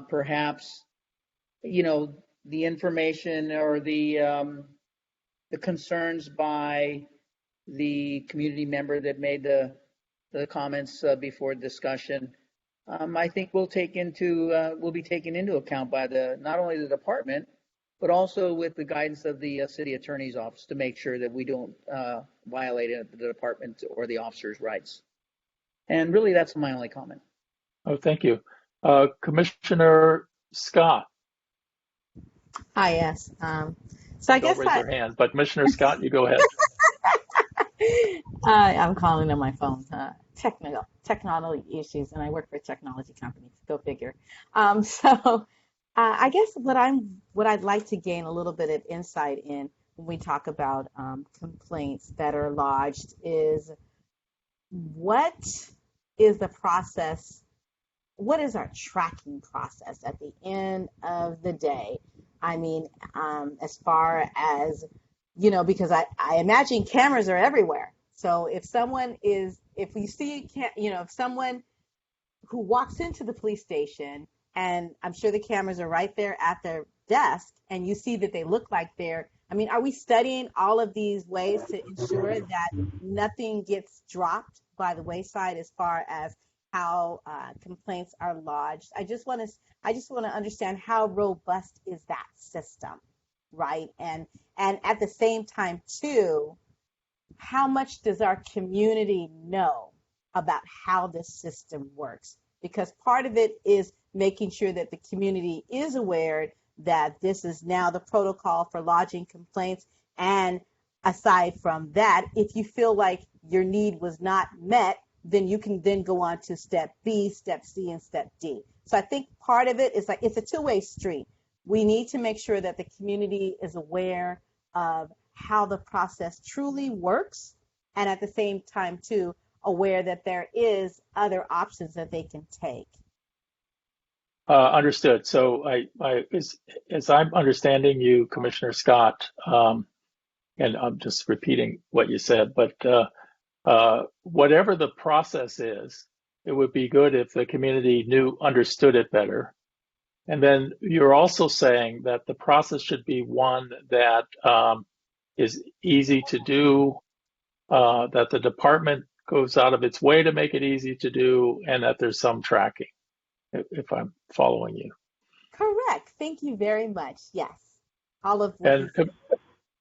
Perhaps, the information or the concerns by the community member that made the comments before discussion, I think will be taken into account by not only the department, but also with the guidance of the city attorney's office to make sure that we don't violate the department or the officer's rights. And really, that's my only comment. Oh, thank you. Commissioner Scott. Hi, yes. So I guess don't raise your hand, but Commissioner Scott, you go ahead. I'm calling on my phone. Technology issues, and I work for a technology company. Go figure. I guess what I'd like to gain a little bit of insight in when we talk about complaints that are lodged is what is the process? What is our tracking process at the end of the day? I mean, as far as, because I imagine cameras are everywhere. So if we see, if someone who walks into the police station, and I'm sure the cameras are right there at their desk, and you see that they look like are we studying all of these ways to ensure that nothing gets dropped by the wayside as far as how complaints are lodged? I just want to understand how robust is that system, right? And at the same time too, how much does our community know about how this system works? Because part of it is making sure that the community is aware that this is now the protocol for lodging complaints. And aside from that, if you feel like your need was not met, then you can then go on to step B, step C, and step D. So I think part of it is like it's a two-way street. We need to make sure that the community is aware of how the process truly works, and at the same time, too, aware that there is other options that they can take. Understood. So as I'm understanding you, Commissioner Scott, and I'm just repeating what you said, but whatever the process is, it would be good if the community understood it better. And then you're also saying that the process should be one that is easy to do, that the department goes out of its way to make it easy to do, and that there's some tracking, if I'm following you. Correct. Thank you very much. Yes. All of what And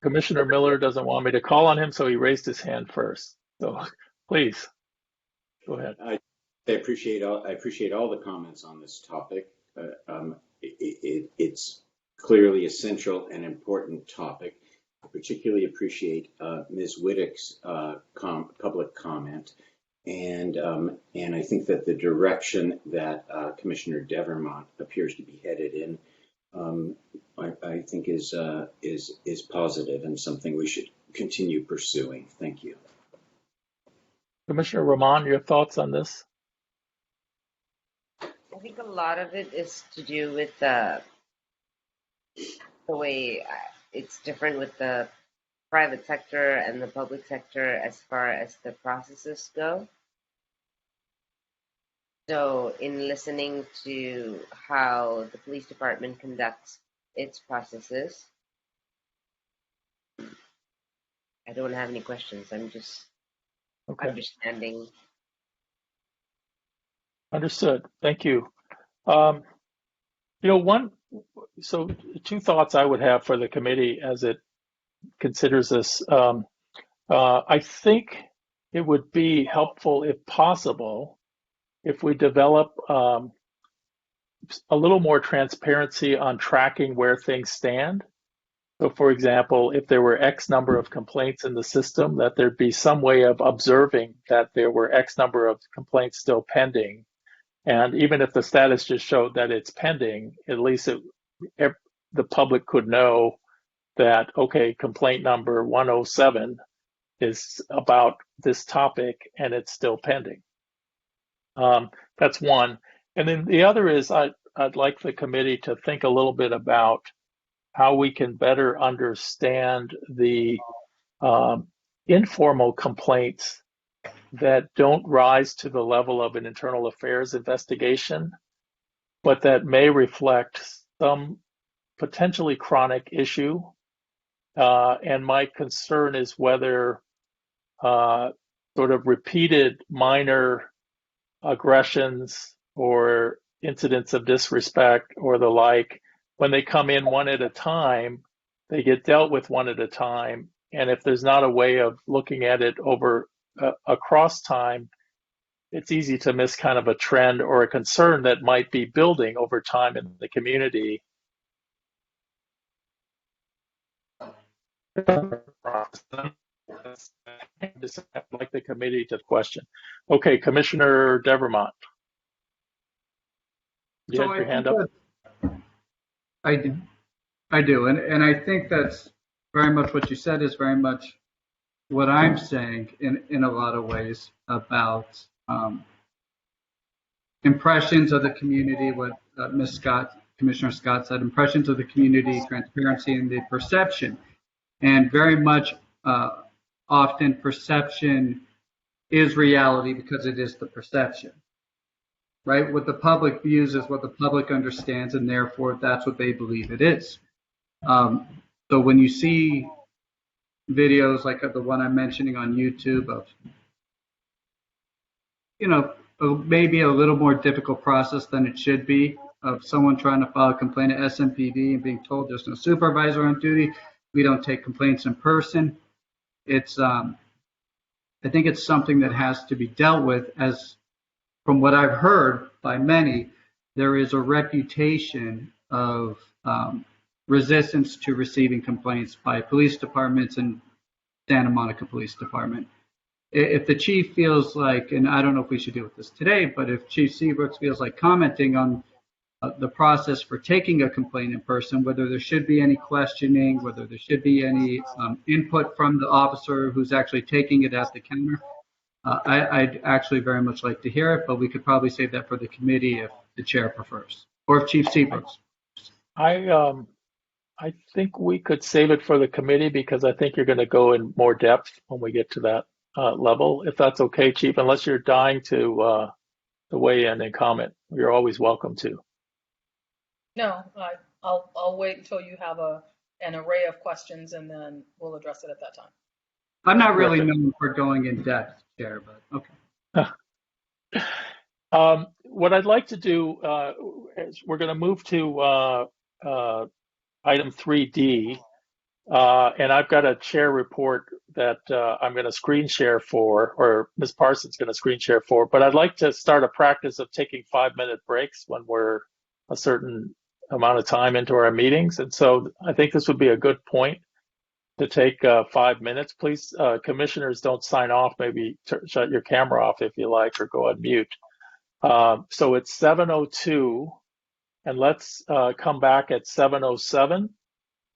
Commissioner Miller doesn't want me to call on him, so he raised his hand first. So please, go ahead. I appreciate all the comments on this topic. It's clearly essential and important topic. I particularly appreciate Ms. Whittick's public comment, and I think that the direction that Commissioner Devermont appears to be headed in, I think is positive and something we should continue pursuing. Thank you. Commissioner Rahman, your thoughts on this? I think a lot of it is to do with the way it's different with the private sector and the public sector as far as the processes go. So in listening to how the police department conducts its processes, I don't have any questions. I'm just understanding. Understood. Thank you. So two thoughts I would have for the committee as it considers this. I think it would be helpful, if possible, if we develop a little more transparency on tracking where things stand. So, for example, if there were X number of complaints in the system, that there'd be some way of observing that there were X number of complaints still pending. And even if the status just showed that it's pending, at least the public could know that, okay, complaint number 107 is about this topic and it's still pending. That's one. And then the other is I'd like the committee to think a little bit about how we can better understand the informal complaints that don't rise to the level of an internal affairs investigation, but that may reflect some potentially chronic issue. And my concern is whether sort of repeated minor aggressions or incidents of disrespect or the like, when they come in one at a time, they get dealt with one at a time. And if there's not a way of looking at it over across time, it's easy to miss kind of a trend or a concern that might be building over time in the community. I'd like the committee to question. Okay, Commissioner Devermont. You have your hand up? I do. And I think that's very much what you said is very much what I'm saying in a lot of ways about impressions of the community, what Commissioner Scott said, impressions of the community, transparency, and the perception. And very much often perception is reality because it is the perception, right? What the public views is what the public understands, and therefore that's what they believe it is. So when you see videos like the one I'm mentioning on YouTube of, maybe a little more difficult process than it should be of someone trying to file a complaint at SMPD and being told there's no supervisor on duty, we don't take complaints in person. It's, I think it's something that has to be dealt with, as from what I've heard by many, there is a reputation of resistance to receiving complaints by police departments and Santa Monica Police Department. If the chief feels like, and I don't know if we should deal with this today, but if Chief Seabrooks feels like commenting on the process for taking a complaint in person, whether there should be any questioning, whether there should be any input from the officer who's actually taking it at the counter, I'd actually very much like to hear it, but we could probably save that for the committee if the chair prefers, or if Chief Seabrooks. I think we could save it for the committee because I think you're going to go in more depth when we get to that level. If that's okay, Chief, unless you're dying to weigh in and comment, you're always welcome to. No, I'll wait until you have an array of questions and then we'll address it at that time. I'm not really known for going in depth, Chair, but okay. What I'd like to do is we're going to move to item 3D, and I've got a chair report that I'm going to screen share for, or Ms. Parsons going to screen share for, but I'd like to start a practice of taking 5-minute breaks when we're a certain amount of time into our meetings. And so I think this would be a good point to take 5 minutes. Please, commissioners, don't sign off. Maybe shut your camera off if you like, or go on mute. So it's 7:02. And let's come back at 7:07.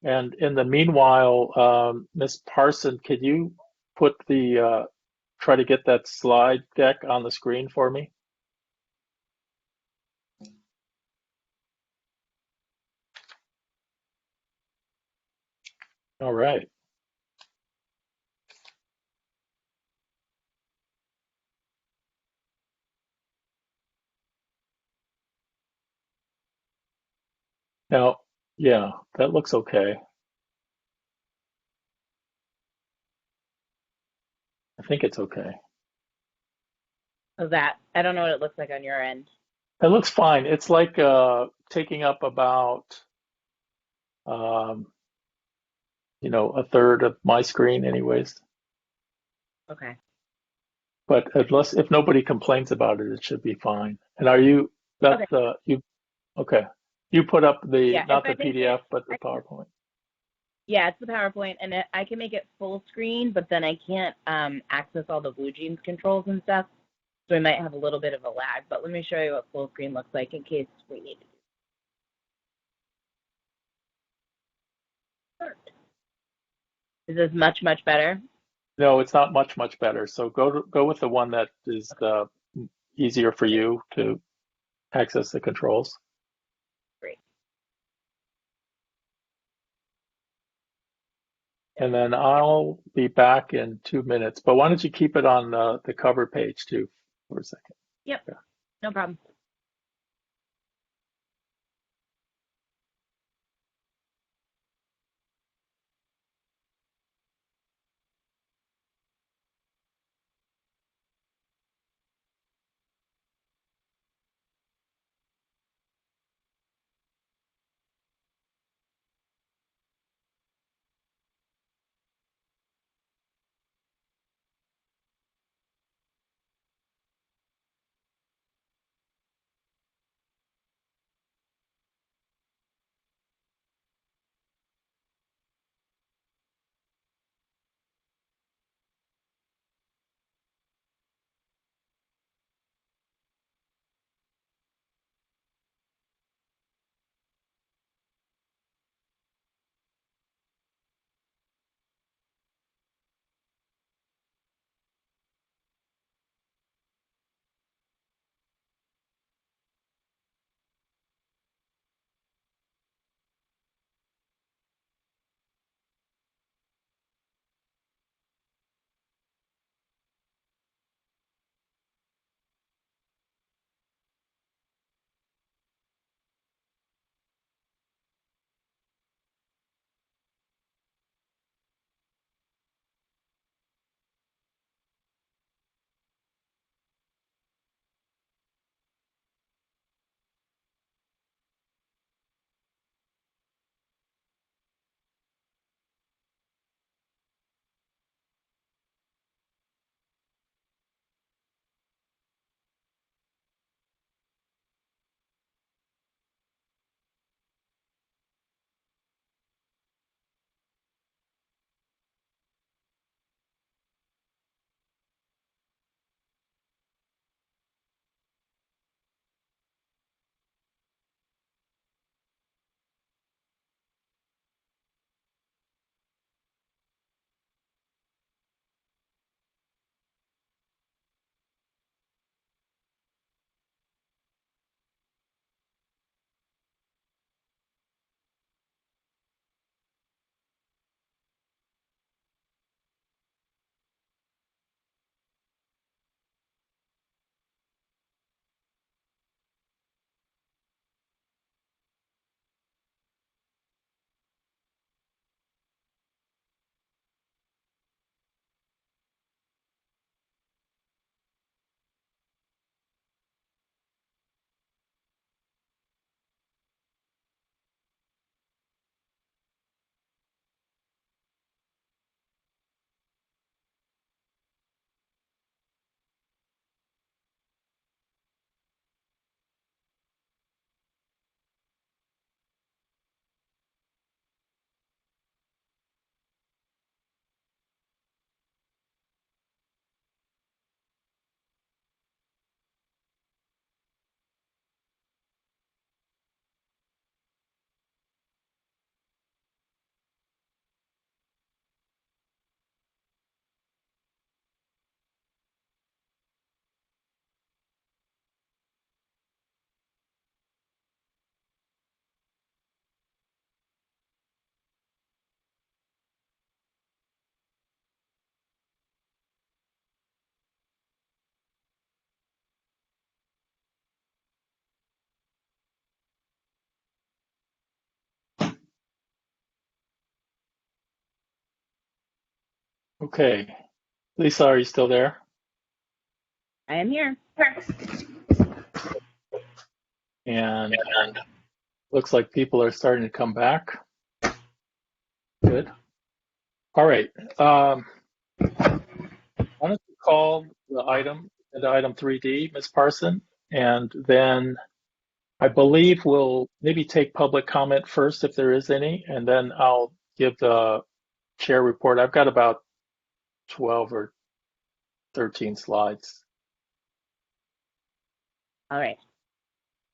And in the meanwhile, Ms. Parson, could you put try to get that slide deck on the screen for me? All right. Now, yeah, that looks okay. I think it's okay. Of that, I don't know what it looks like on your end. It looks fine. It's like taking up about, a third of my screen anyways. Okay. But if nobody complains about it, it should be fine. And okay. You put up not the PDF, but the PowerPoint. Yeah, it's the PowerPoint, and I can make it full screen, but then I can't access all the BlueJeans controls and stuff, so we might have a little bit of a lag. But let me show you what full screen looks like in case we need to do it. Is this much, much better? No, it's not much, much better. So go with the one that is easier for you to access the controls. Great. And then I'll be back in 2 minutes. But why don't you keep it on the cover page too for a second? Yep, yeah. No problem. Okay. Lisa, are you still there? I am here. And looks like people are starting to come back. Good. All right. Why don't you call the item 3D, Ms. Parson, and then I believe we'll maybe take public comment first if there is any, and then I'll give the chair report. I've got about 12 or 13 slides. All right.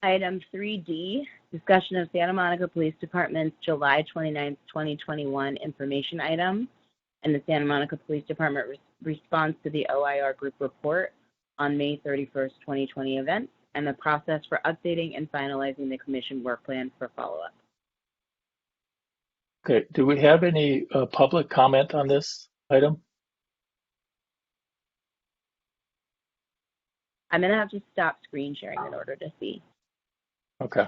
Item 3D, discussion of Santa Monica Police Department's July 29th, 2021 information item and the Santa Monica Police Department response to the OIR group report on May 31st, 2020 events and the process for updating and finalizing the commission work plan for follow-up. Okay, do we have any public comment on this item? I'm going to have to stop screen sharing in order to see. Okay.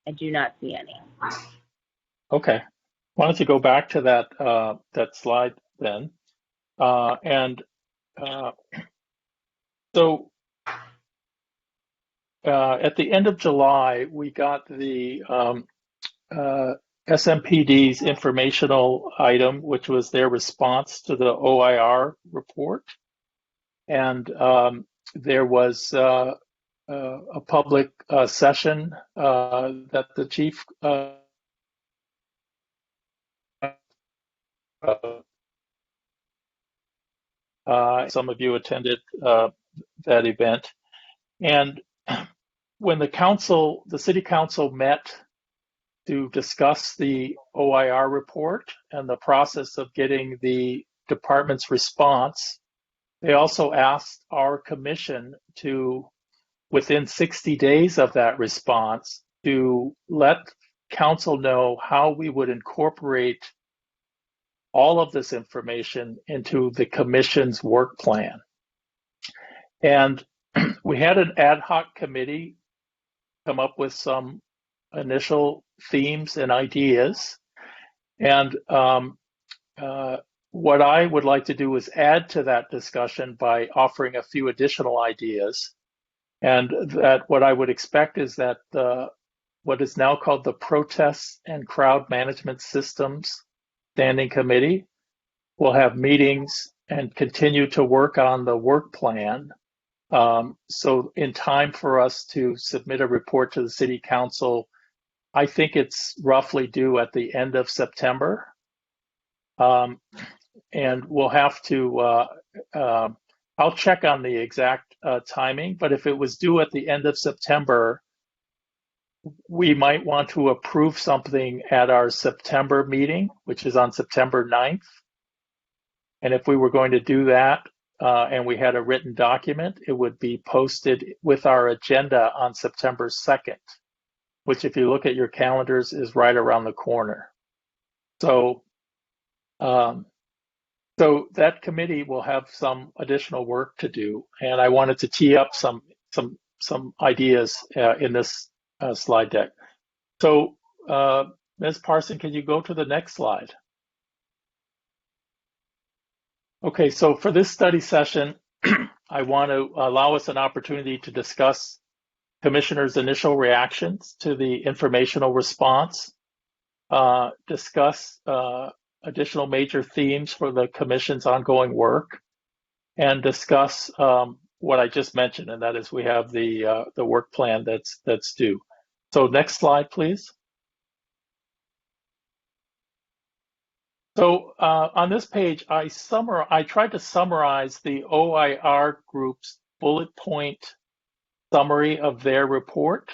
I do not see any. Okay. Why don't you go back to that that slide then? So at the end of July, we got the SMPD's informational item, which was their response to the OIR report. And there was a public session that the chief some of you attended that event. And when the city council met to discuss the OIR report and the process of getting the department's response, they also asked our commission to, within 60 days of that response, to let council know how we would incorporate all of this information into the commission's work plan. And we had an ad hoc committee come up with some initial themes and ideas. And what I would like to do is add to that discussion by offering a few additional ideas. And that what I would expect is that what is now called the Protests and Crowd Management Systems Standing Committee will have meetings and continue to work on the work plan. So in time for us to submit a report to the City Council, I think it's roughly due at the end of September. And we'll have to, I'll check on the exact timing, but if it was due at the end of September, we might want to approve something at our September meeting, which is on September 9th. And if we were going to do that and we had a written document, it would be posted with our agenda on September 2nd, which if you look at your calendars is right around the corner. So, so that committee will have some additional work to do, and I wanted to tee up some ideas in this slide deck. So, Ms. Parson, can you go to the next slide? Okay, so for this study session, I want to allow us an opportunity to discuss commissioners' initial reactions to the informational response, discuss additional major themes for the commission's ongoing work, and discuss what I just mentioned, and that is we have the work plan that's due. So next slide, please. So on this page, I tried to summarize the OIR group's bullet point summary of their report.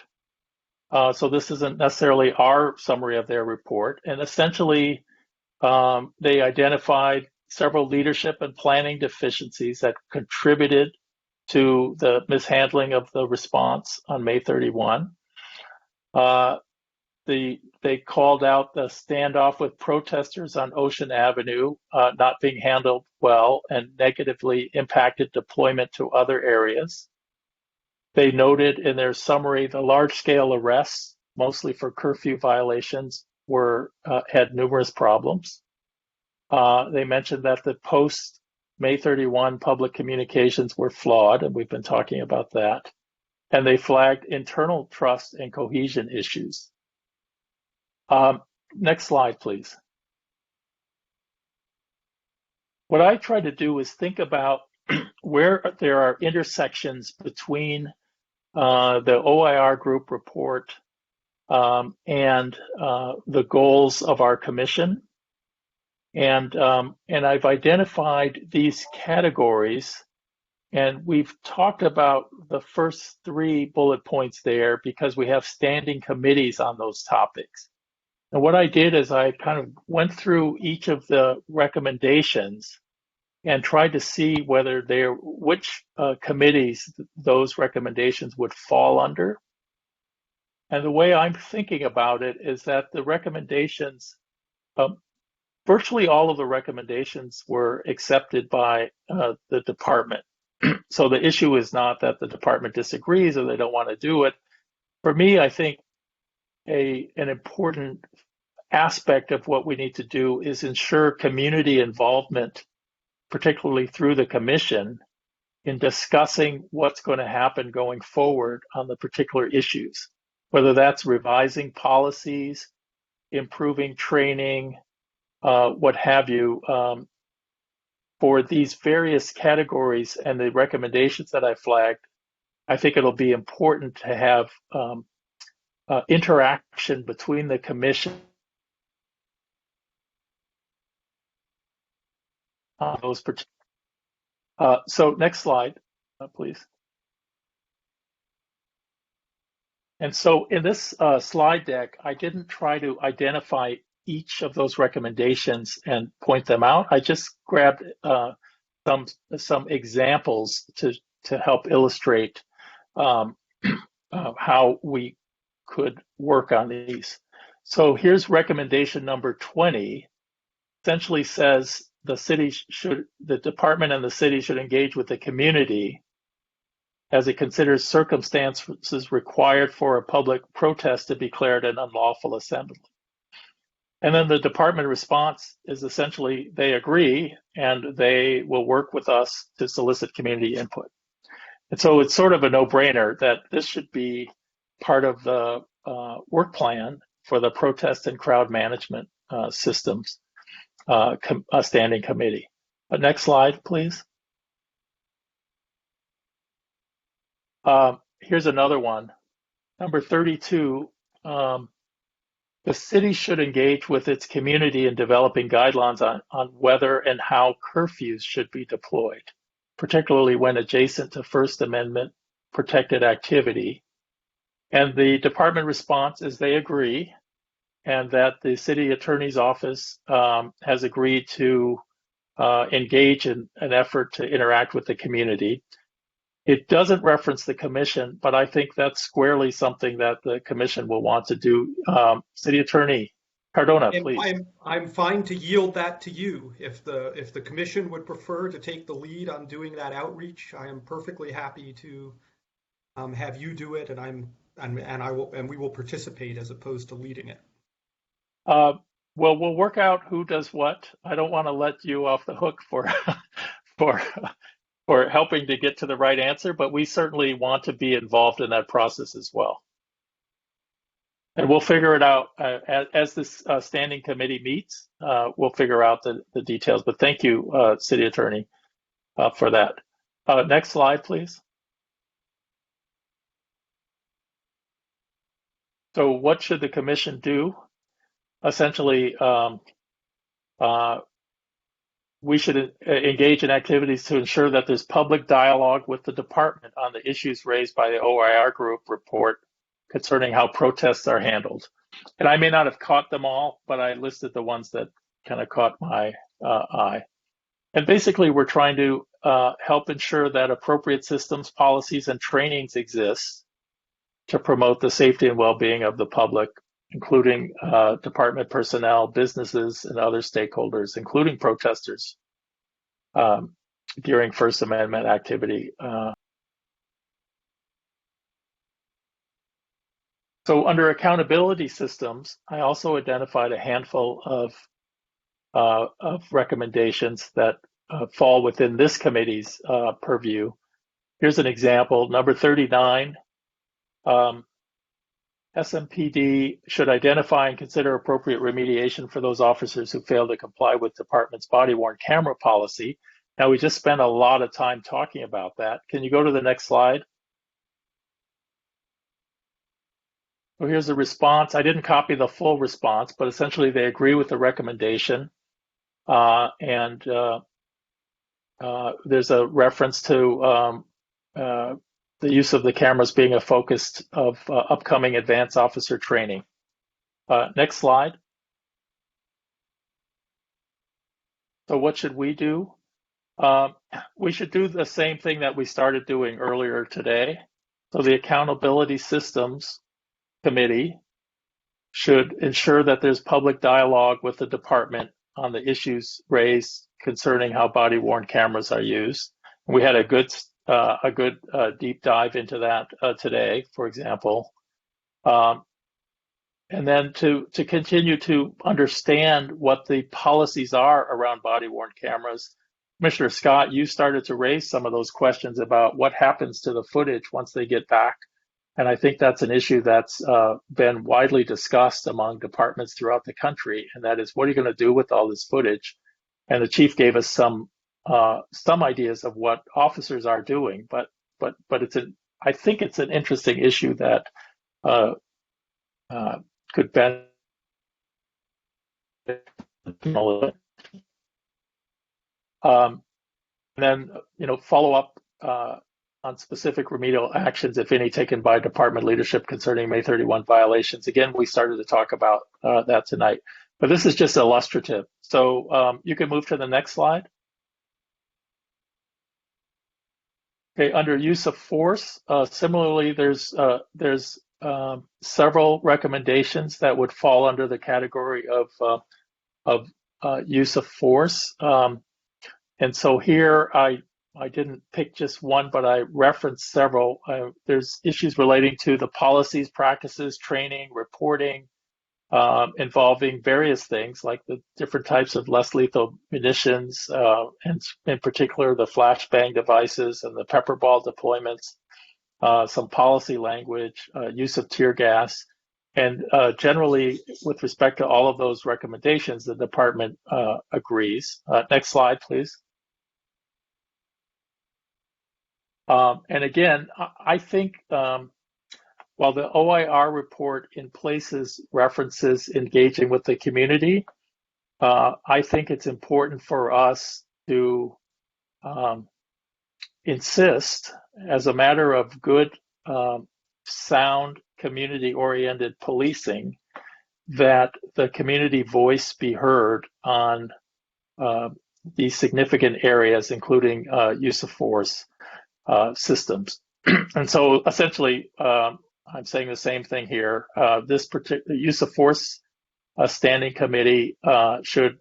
So this isn't necessarily our summary of their report. And essentially, they identified several leadership and planning deficiencies that contributed to the mishandling of the response on May 31. They called out the standoff with protesters on Ocean Avenue not being handled well and negatively impacted deployment to other areas. They noted in their summary the large-scale arrests, mostly for curfew violations, had numerous problems. They mentioned that the post May 31 public communications were flawed, and we've been talking about that. And they flagged internal trust and cohesion issues. Next slide, please. What I try to do is think about where there are intersections between the OIR group report and the goals of our commission. And I've identified these categories, and we've talked about the first 3 bullet points there because we have standing committees on those topics. And what I did is I kind of went through each of the recommendations and tried to see whether which committees those recommendations would fall under. And the way I'm thinking about it is that the recommendations, virtually all of the recommendations were accepted by the department. So the issue is not that the department disagrees or they don't want to do it. For me, I think an important aspect of what we need to do is ensure community involvement, particularly through the commission, in discussing what's going to happen going forward on the particular issues, whether that's revising policies, improving training, what have you, for these various categories and the recommendations that I flagged. I think it'll be important to have interaction between the commission on those particular. So next slide, please. And so in this slide deck, I didn't try to identify each of those recommendations and point them out. I just grabbed some examples to help illustrate how we could work on these. So here's recommendation number 20. Essentially says the department and the city should engage with the community as it considers circumstances required for a public protest to be declared an unlawful assembly. And then the department response is essentially they agree and they will work with us to solicit community input. And so it's sort of a no-brainer that this should be part of the work plan for the protest and crowd management systems standing committee. Next slide, please. Here's another one. Number 32, the city should engage with its community in developing guidelines on whether and how curfews should be deployed, particularly when adjacent to First Amendment protected activity. And the department response is they agree, and that the city attorney's office has agreed to engage in an effort to interact with the community. It doesn't reference the commission, but I think that's squarely something that the commission will want to do. City Attorney Cardona, And please. I'm fine to yield that to you. If the commission would prefer to take the lead on doing that outreach, I am perfectly happy to have you do it, and we will participate as opposed to leading it. Well, we'll work out who does what. I don't want to let you off the hook for for helping to get to the right answer, but we certainly want to be involved in that process as well. And we'll figure it out as this standing committee meets. We'll figure out the details. But thank you, City Attorney, for that. Next slide, please. So what should the commission do? Essentially, we should engage in activities to ensure that there's public dialogue with the department on the issues raised by the OIR group report concerning how protests are handled. And I may not have caught them all, but I listed the ones that kind of caught my eye. And basically, we're trying to help ensure that appropriate systems, policies, and trainings exist to promote the safety and well-being of the public, including department personnel, businesses, and other stakeholders, including protesters during First Amendment activity. So under accountability systems, I also identified a handful of of recommendations that fall within this committee's purview. Here's an example, number 39. SMPD should identify and consider appropriate remediation for those officers who fail to comply with department's body-worn camera policy. Now, we just spent a lot of time talking about that. Can you go to the next slide? Well, here's a response. I didn't copy the full response, but essentially they agree with the recommendation. There's a reference to the use of the cameras being a focus of upcoming advanced officer training. Next slide. So what should we do? We should do the same thing that we started doing earlier today. So the Accountability Systems Committee should ensure that there's public dialogue with the department on the issues raised concerning how body-worn cameras are used. We had a good deep dive into that today, for example. And then to continue to understand what the policies are around body-worn cameras. Commissioner Scott, you started to raise some of those questions about what happens to the footage once they get back. And I think that's an issue that's been widely discussed among departments throughout the country. And that is, what are you going to do with all this footage? And the chief gave us some ideas of what officers are doing, but I think it's an interesting issue that could benefit. And then, follow up on specific remedial actions, if any, taken by department leadership concerning May 31 violations. Again, we started to talk about that tonight, but this is just illustrative. So you can move to the next slide. Okay, under use of force, similarly, there's several recommendations that would fall under the category of use of force. And so here I didn't pick just one, but I referenced several. There's issues relating to the policies, practices, training, reporting, involving various things like the different types of less lethal munitions, and in particular the flashbang devices and the pepper ball deployments, some policy language, use of tear gas. And generally, with respect to all of those recommendations, the department agrees. Next slide, please. And again, I think while the OIR report in places references engaging with the community, I think it's important for us to insist, as a matter of good, sound, community-oriented policing, that the community voice be heard on these significant areas, including use of force systems. And so essentially, I'm saying the same thing here. This particular use of force standing committee should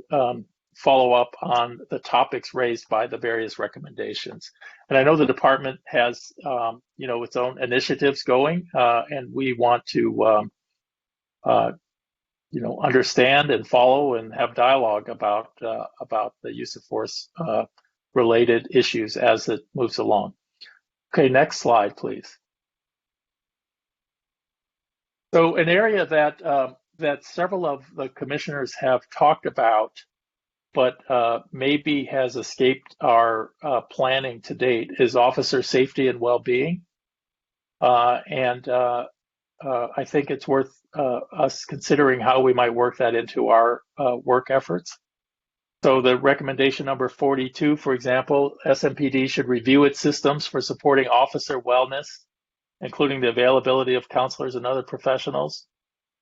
follow up on the topics raised by the various recommendations. And I know the department has, its own initiatives going, and we want to, understand and follow and have dialogue about the use of force related issues as it moves along. Okay, next slide, please. So an area that several of the commissioners have talked about, but maybe has escaped our planning to date, is officer safety and well-being. And I think it's worth us considering how we might work that into our work efforts. So the recommendation number 42, for example, SMPD should review its systems for supporting officer wellness, including the availability of counselors and other professionals,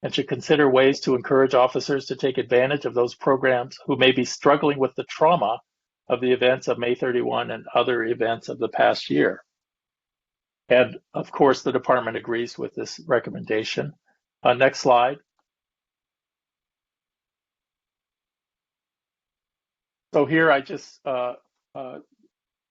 and should consider ways to encourage officers to take advantage of those programs who may be struggling with the trauma of the events of May 31 and other events of the past year. And of course, the department agrees with this recommendation. Next slide. So here I just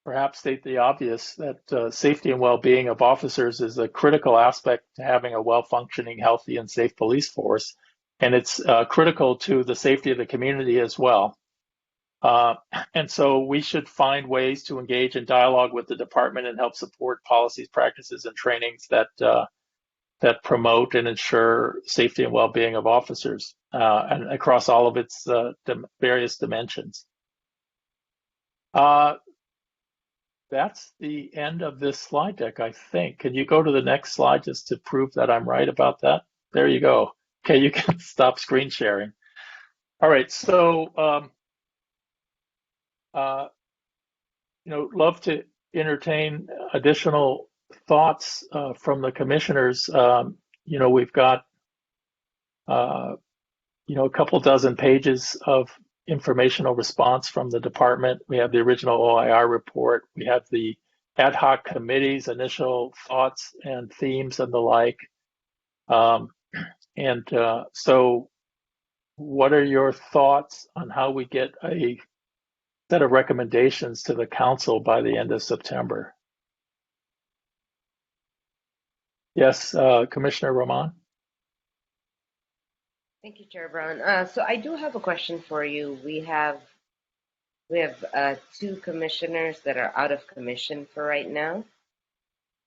perhaps state the obvious that safety and well-being of officers is a critical aspect to having a well-functioning, healthy, and safe police force. And it's critical to the safety of the community as well. And so we should find ways to engage in dialogue with the department and help support policies, practices, and trainings that promote and ensure safety and well-being of officers and across all of its various dimensions. That's the end of this slide deck, I think. Can you go to the next slide just to prove that I'm right about that? There you go. Okay, you can stop screen sharing. All right, so love to entertain additional thoughts from the commissioners. We've got a couple dozen pages of informational response from the department. We have the original OIR report. We have the ad hoc committee's initial thoughts and themes and the like. So what are your thoughts on how we get a set of recommendations to the council by the end of September? Yes, Commissioner Roman. Thank you, Chair Brown. So I do have a question for you. We have two commissioners that are out of commission for right now,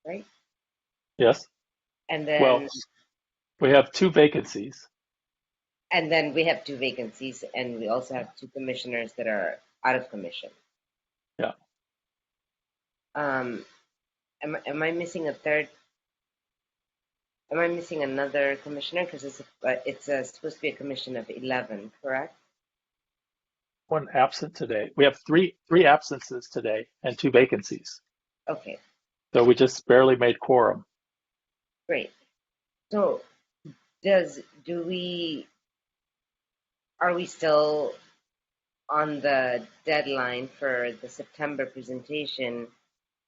right? Yes. And then, well, we have two vacancies. And then we have two vacancies, and we also have two commissioners that are out of commission. Yeah. Am I missing a third? Am I missing another commissioner? Because it's supposed to be a commission of 11, correct? One absent today. We have three absences today and two vacancies. Okay. So we just barely made quorum. Great. So are we still on the deadline for the September presentation,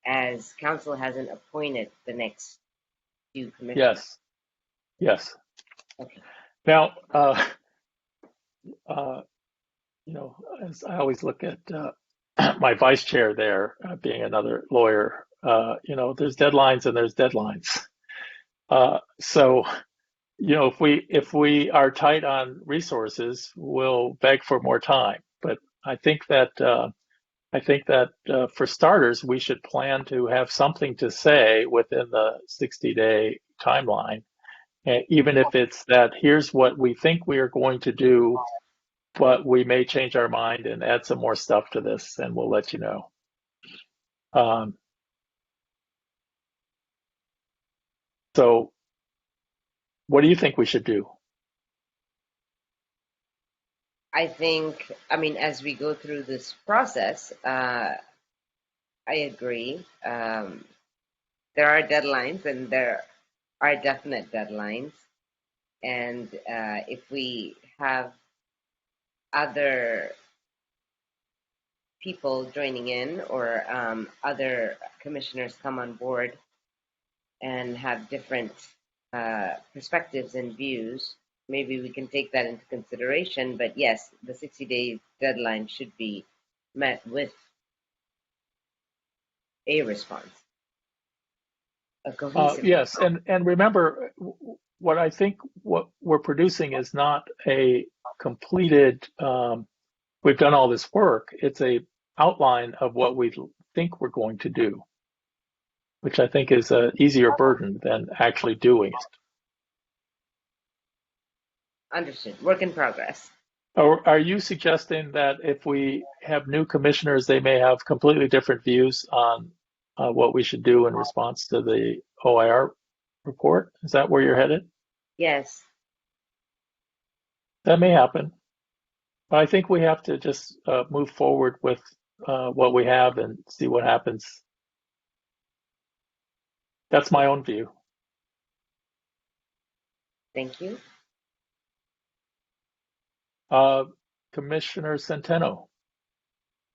as council hasn't appointed the next few commissioners? Yes. Okay. Now, as I always look at my vice chair there, being another lawyer, there's deadlines and there's deadlines. So, if we are tight on resources, we'll beg for more time. But I think that for starters, we should plan to have something to say within the 60-day timeline, even if it's that here's what we think we are going to do, but we may change our mind and add some more stuff to this, and we'll let you know. So what do you think we should do? I think, as we go through this process, I agree. There are deadlines, and there are definite deadlines. And if we have other people joining in, or other commissioners come on board and have different perspectives and views, maybe we can take that into consideration. But yes, the 60-day deadline should be met with a response. Yes, and remember, what I think what we're producing is not a completed, we've done all this work. It's a outline of what we think we're going to do, which I think is an easier burden than actually doing it. Understood. Work in progress. Or are you suggesting that if we have new commissioners, they may have completely different views on what we should do in response to the OIR report? Is that where you're headed? Yes. That may happen. But I think we have to just move forward with what we have and see what happens. That's my own view. Thank you. Commissioner Centeno.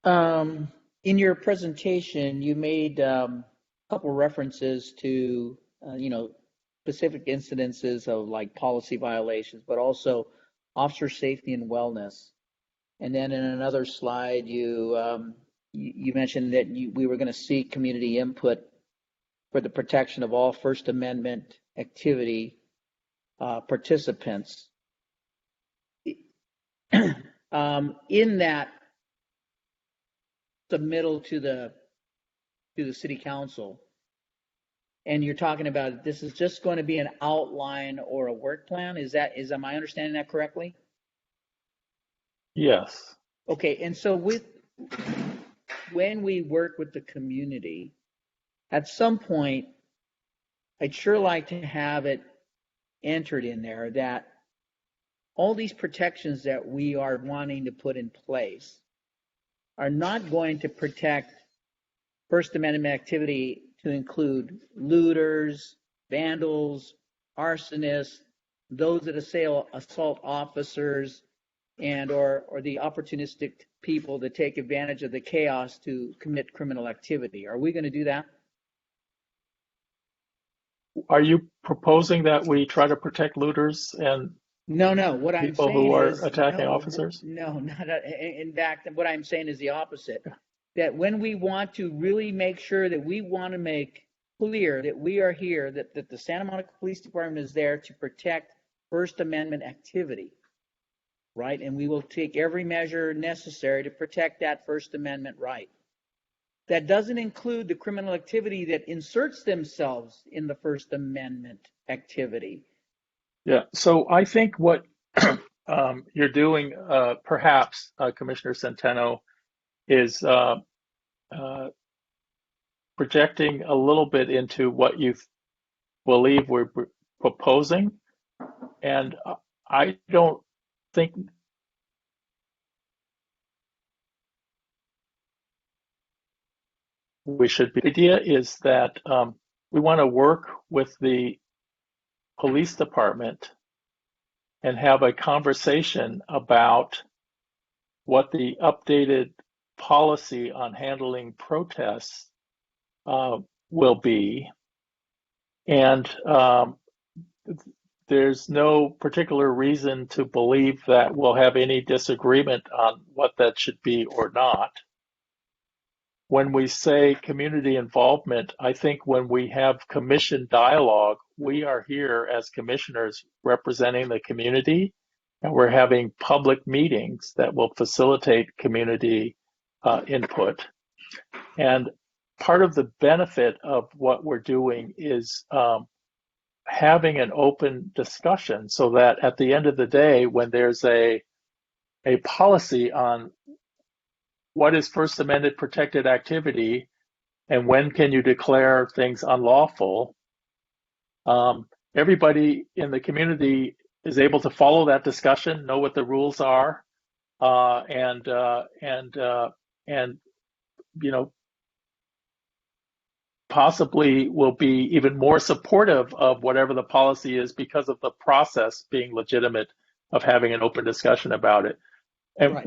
In your presentation, you made a couple references to, specific incidences of like policy violations, but also officer safety and wellness. And then in another slide, you mentioned that we were going to seek community input for the protection of all First Amendment activity participants. In that submittal to the city council, and you're talking about this is just going to be an outline or a work plan. Am I understanding that correctly? Yes. Okay, and so when we work with the community, at some point, I'd sure like to have it entered in there that all these protections that we are wanting to put in place are not going to protect First Amendment activity to include looters, vandals, arsonists, those that assault officers, and or the opportunistic people that take advantage of the chaos to commit criminal activity. Are we going to do that? Are you proposing that we try to protect looters and No. What I'm people who saying are is attacking no, officers? no, not in fact. What I'm saying is the opposite. That when we want to really make sure that we want to make clear that we are here, that the Santa Monica Police Department is there to protect First Amendment activity, right? And we will take every measure necessary to protect that First Amendment right. That doesn't include the criminal activity that inserts themselves in the First Amendment activity. Yeah. So I think what you're doing, perhaps, Commissioner Centeno, is projecting a little bit into what you believe we're proposing, and I don't think we should be. The idea is that we want to work with the police department and have a conversation about what the updated policy on handling protests will be. And there's no particular reason to believe that we'll have any disagreement on what that should be or not. When we say community involvement, I think when we have commission dialogue, we are here as commissioners representing the community, and we're having public meetings that will facilitate community input. And part of the benefit of what we're doing is having an open discussion so that at the end of the day, when there's a policy on what is First Amendment protected activity and when can you declare things unlawful, everybody in the community is able to follow that discussion, know what the rules are, and you know, possibly will be even more supportive of whatever the policy is because of the process being legitimate of having an open discussion about it. And right.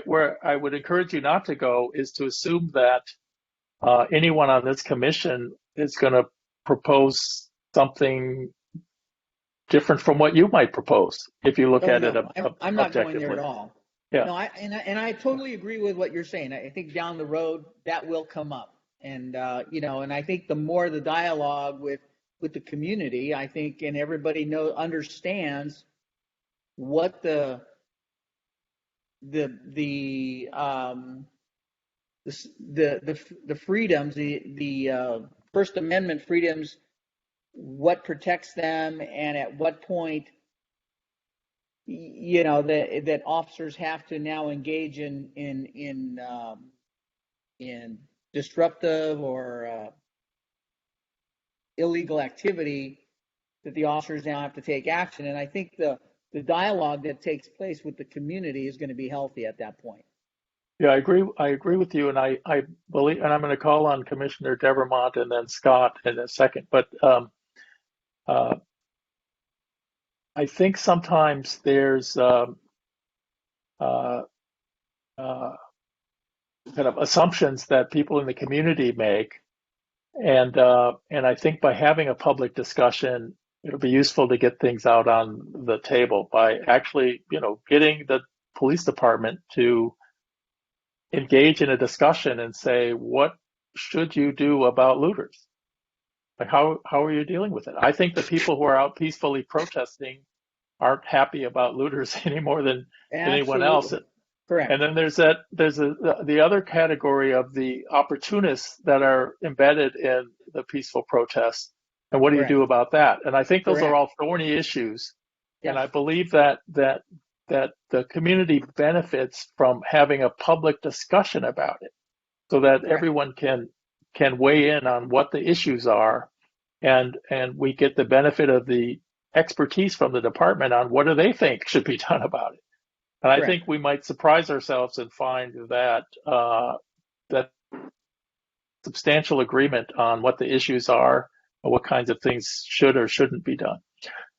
where I would encourage you not to go is to assume that anyone on this commission is going to propose something different from what you might propose if you look at it I'm not going there at all. Yeah. No, I totally agree with what you're saying. I think down the road that will come up, and and I think the more the dialogue with the community, I think, and everybody understands what the freedoms, the First Amendment freedoms, what protects them, and at what point, that officers have to now engage in disruptive or illegal activity, that the officers now have to take action. And I think the dialogue that takes place with the community is going to be healthy at that point. Yeah, I agree with you, and I believe, and I'm going to call on Commissioner Devermont and then Scott in a second. But I think sometimes there's kind of assumptions that people in the community make, and I think by having a public discussion, it'll be useful to get things out on the table by actually, getting the police department to engage in a discussion and say, what should you do about looters? Like, how are you dealing with it? I think the people who are out peacefully protesting aren't happy about looters any more than anyone else. Correct. And then there's the other category of the opportunists that are embedded in the peaceful protests. And what do you Correct. do about that? And I think those are Correct. all thorny issues. Yes. And I believe that the community benefits from having a public discussion about it, so that Correct. everyone can weigh in on what the issues are, and we get the benefit of the expertise from the department on what do they think should be done about it. And I Correct. think we might surprise ourselves and find that that substantial agreement on what the issues are and what kinds of things should or shouldn't be done.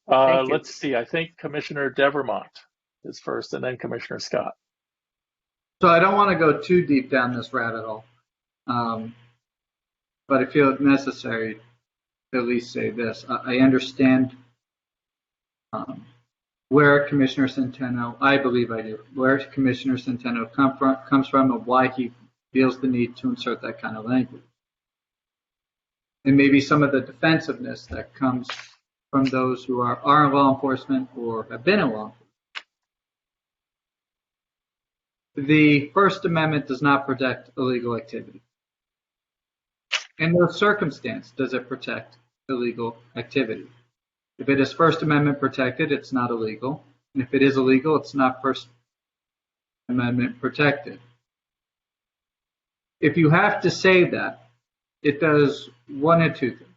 Thank you. Let's see. I think Commissioner Devermont is first, and then Commissioner Scott. So I don't want to go too deep down this rabbit hole, but I feel it necessary to at least say this. I understand where Commissioner Centeno, I believe I do, where Commissioner Centeno comes from and why he feels the need to insert that kind of language. And maybe some of the defensiveness that comes from those who are in law enforcement or have been in law enforcement. The First Amendment does not protect illegal activity. In no circumstance does it protect illegal activity. If it is First Amendment protected, it's not illegal. And if it is illegal, it's not First Amendment protected. If you have to say that, it does one of two things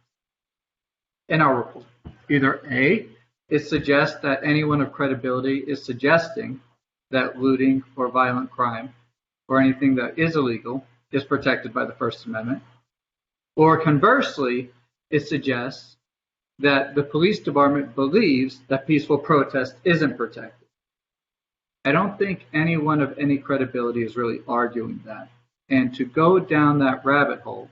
in our report. Either A, it suggests that anyone of credibility is suggesting that looting or violent crime or anything that is illegal is protected by the First Amendment. Or conversely, it suggests that the police department believes that peaceful protest isn't protected. I don't think anyone of any credibility is really arguing that. And to go down that rabbit hole,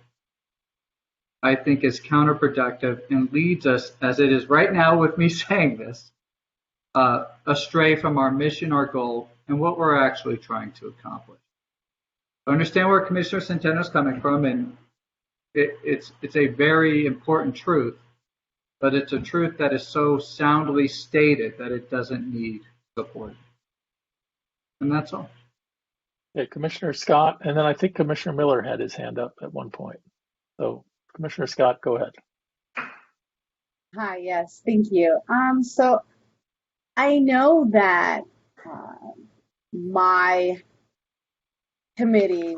I think is counterproductive and leads us, as it is right now with me saying this, astray from our mission, our goal, and what we're actually trying to accomplish. I understand where Commissioner Centeno is coming from, and it's a very important truth, but it's a truth that is so soundly stated that it doesn't need support. And that's all. Okay, Commissioner Scott, and then I think Commissioner Miller had his hand up at one point. So, Commissioner Scott, go ahead. Hi, yes, thank you. So I know that my committee,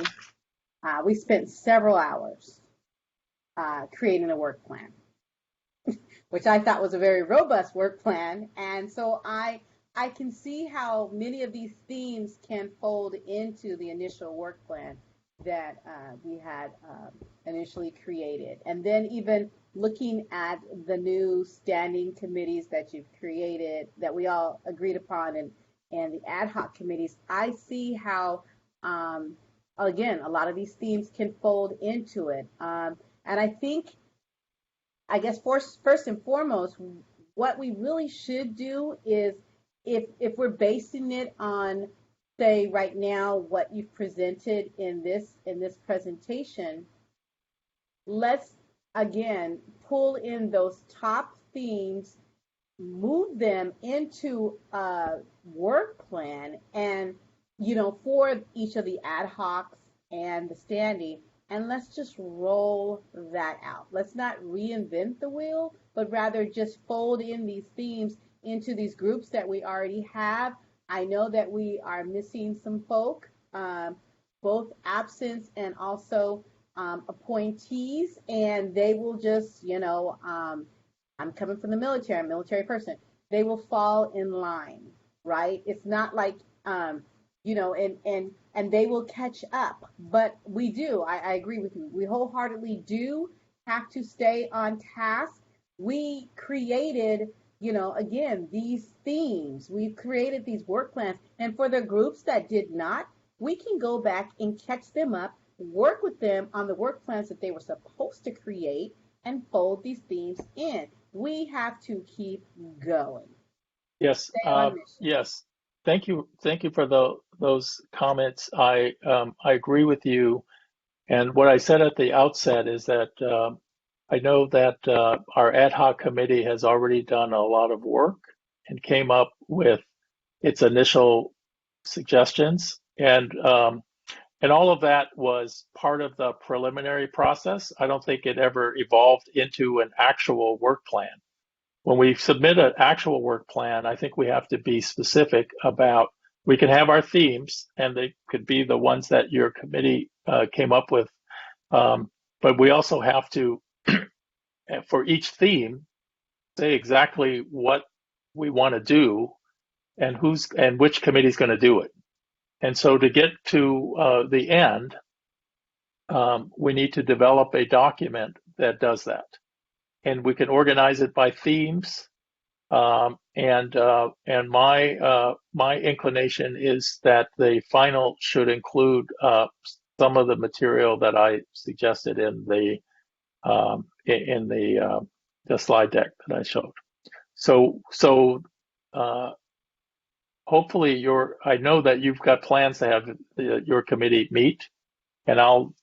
we spent several hours creating a work plan, which I thought was a very robust work plan. And so I can see how many of these themes can fold into the initial work plan that we had initially created. And then even looking at the new standing committees that you've created that we all agreed upon and the ad hoc committees, I see how, again, a lot of these themes can fold into it. And I think, I guess first and foremost, what we really should do is if we're basing it on, say, right now, what you've presented in this presentation, let's again pull in those top themes, move them into a work plan, and for each of the ad hocs and the standing, and let's just roll that out. Let's not reinvent the wheel, but rather just fold in these themes into these groups that we already have. I know that we are missing some folk, both absence and also appointees, and they will just, I'm coming from the military, I'm a military person. They will fall in line, right? It's not like, and they will catch up. But we do, I agree with you. We wholeheartedly do have to stay on task. We created, again, these themes. We've created these work plans. And for the groups that did not, we can go back and catch them up, work with them on the work plans that they were supposed to create, and fold these themes in. We have to keep going. Yes. Yes. Thank you. Thank you for those comments. I agree with you. And what I said at the outset is that I know that our ad hoc committee has already done a lot of work and came up with its initial suggestions. and all of that was part of the preliminary process. I don't think it ever evolved into an actual work plan. When we submit an actual work plan, I think we have to be specific about, we can have our themes, and they could be the ones that your committee came up with. But we also have to, for each theme, say exactly what we want to do and which committee is going to do it. And so to get to the end, we need to develop a document that does that. And we can organize it by themes. And my inclination is that the final should include some of the material that I suggested in the slide deck that I showed. So hopefully I know that you've got plans to have your committee meet, and I'll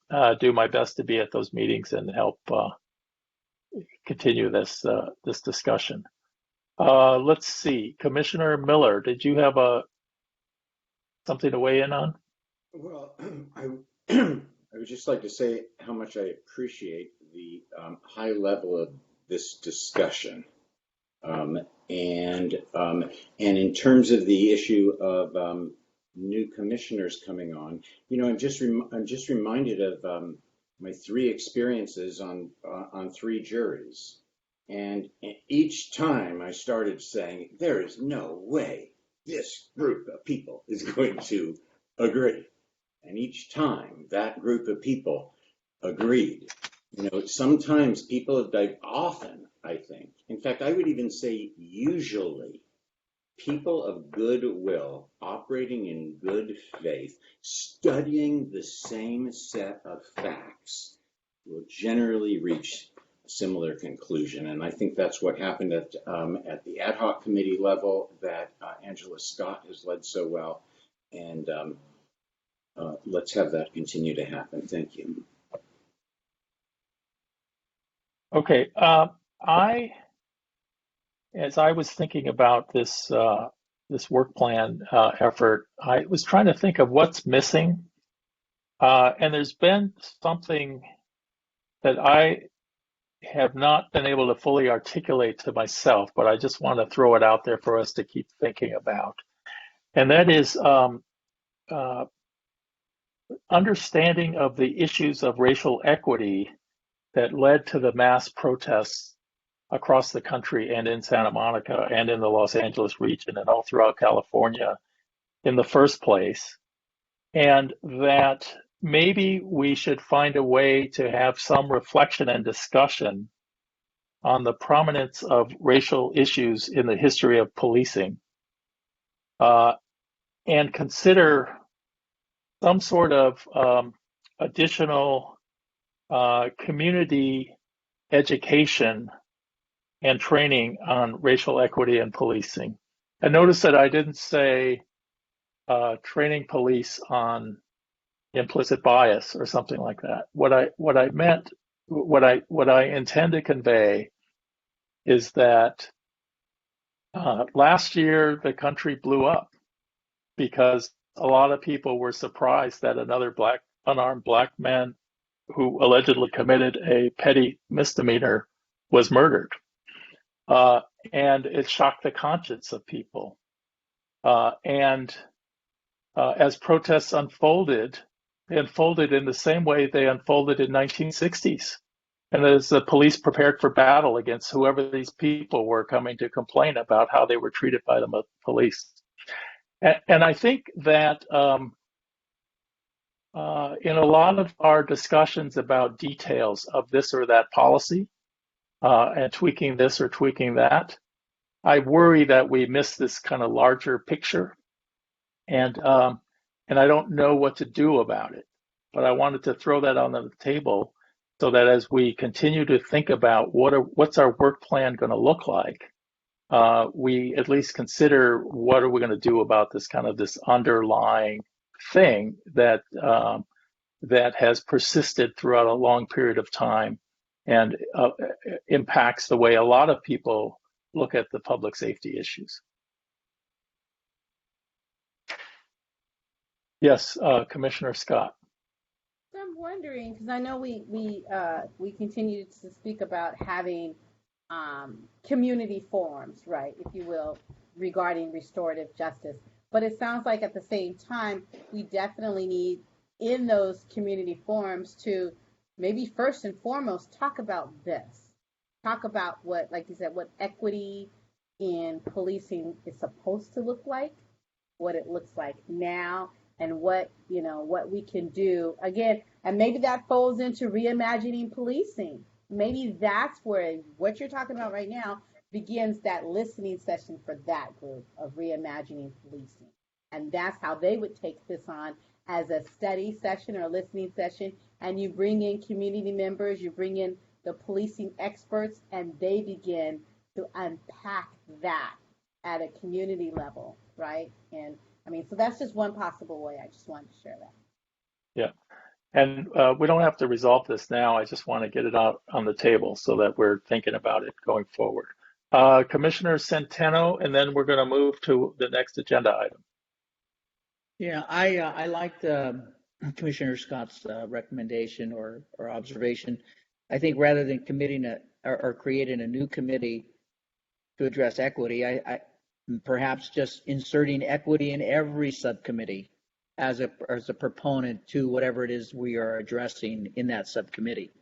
do my best to be at those meetings and help continue this discussion. Let's see, Commissioner Miller, did you have something to weigh in on? Well, I would just like to say how much I appreciate the high level of this discussion. And in terms of the issue of new commissioners coming on, I'm just reminded of my 3 experiences on 3 juries, and each time I started saying, there is no way this group of people is going to agree, and each time that group of people agreed. Sometimes people have often, I think, in fact, I would even say usually, people of goodwill, operating in good faith, studying the same set of facts, will generally reach a similar conclusion. And I think that's what happened at the ad hoc committee level that Angela Scott has led so well. And let's have that continue to happen. Thank you. Okay, as I was thinking about this work plan effort, I was trying to think of what's missing, and there's been something that I have not been able to fully articulate to myself, but I just want to throw it out there for us to keep thinking about, and that is understanding of the issues of racial equity that led to the mass protests across the country and in Santa Monica and in the Los Angeles region and all throughout California in the first place. And that maybe we should find a way to have some reflection and discussion on the prominence of racial issues in the history of policing, and consider some sort of additional community education and training on racial equity and policing. And notice that I didn't say training police on implicit bias or something like that. What I meant, what I intend to convey is that last year the country blew up because a lot of people were surprised that another unarmed black man who allegedly committed a petty misdemeanor was murdered. And it shocked the conscience of people. And as protests unfolded, they unfolded in the same way they unfolded in 1960s. And as the police prepared for battle against whoever these people were coming to complain about how they were treated by the police. And I think that in a lot of our discussions about details of this or that policy, and tweaking this or tweaking that, I worry that we miss this kind of larger picture, and I don't know what to do about it. But I wanted to throw that on the table so that as we continue to think about what's our work plan going to look like, we at least consider what are we going to do about this underlying thing that has persisted throughout a long period of time and impacts the way a lot of people look at the public safety issues. Yes, Commissioner Scott. So I'm wondering, because I know we continue to speak about having community forums, right, if you will, regarding restorative justice. But it sounds like at the same time, we definitely need in those community forums to maybe first and foremost talk about this. Talk about what, like you said, what equity in policing is supposed to look like, what it looks like now, and what, what we can do again. And maybe that folds into reimagining policing. Maybe that's where what you're talking about right now begins that listening session for that group of reimagining policing. And that's how they would take this on as a study session or a listening session. And you bring in community members, you bring in the policing experts, and they begin to unpack that at a community level, right? And I mean, so that's just one possible way. I just wanted to share that. Yeah. And we don't have to resolve this now. I just want to get it out on the table so that we're thinking about it going forward. Commissioner Centeno, and then we're going to move to the next agenda item. Yeah, I liked Commissioner Scott's recommendation or observation. I think rather than committing or creating a new committee to address equity, I perhaps just inserting equity in every subcommittee as a proponent to whatever it is we are addressing in that subcommittee.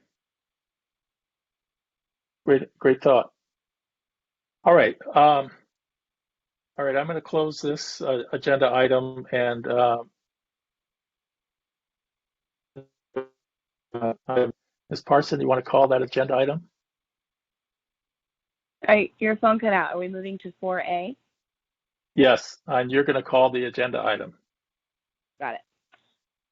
Great thought. All right. I'm going to close this agenda item, and Ms. Parson, you want to call that agenda item? All right, your phone cut out. Are we moving to 4A? Yes, and you're going to call the agenda item. Got it.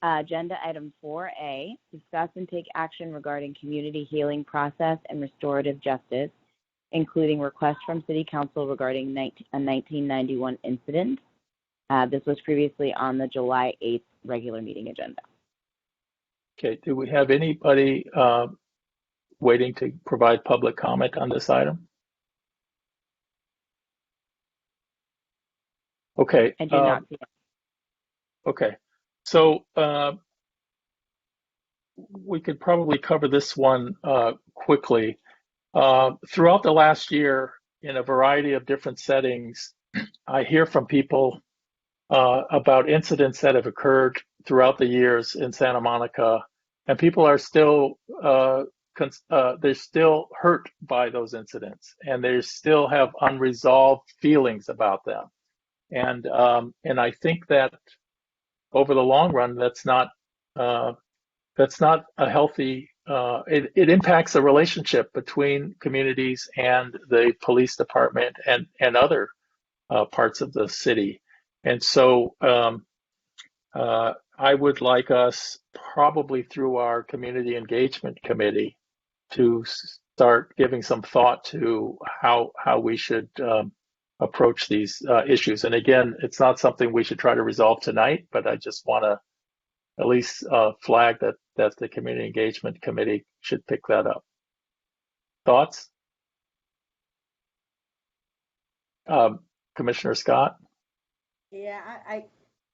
Agenda item 4A, discuss and take action regarding community healing process and restorative justice, including requests from City Council regarding a 1991 incident. This was previously on the July 8th regular meeting agenda. Okay, do we have anybody waiting to provide public comment on this item? Okay. I do not see it. Okay, so we could probably cover this one quickly. Throughout the last year, in a variety of different settings, I hear from people about incidents that have occurred throughout the years in Santa Monica, and people are still they're still hurt by those incidents, and they still have unresolved feelings about them. And I think that over the long run, that's not a healthy. It impacts the relationship between communities and the police department and other parts of the city. And so I would like us, probably through our community engagement committee, to start giving some thought to how we should approach these issues. And again, it's not something we should try to resolve tonight, but I just want to at least flag that the community engagement committee should pick that up. Thoughts? Commissioner Scott? Yeah,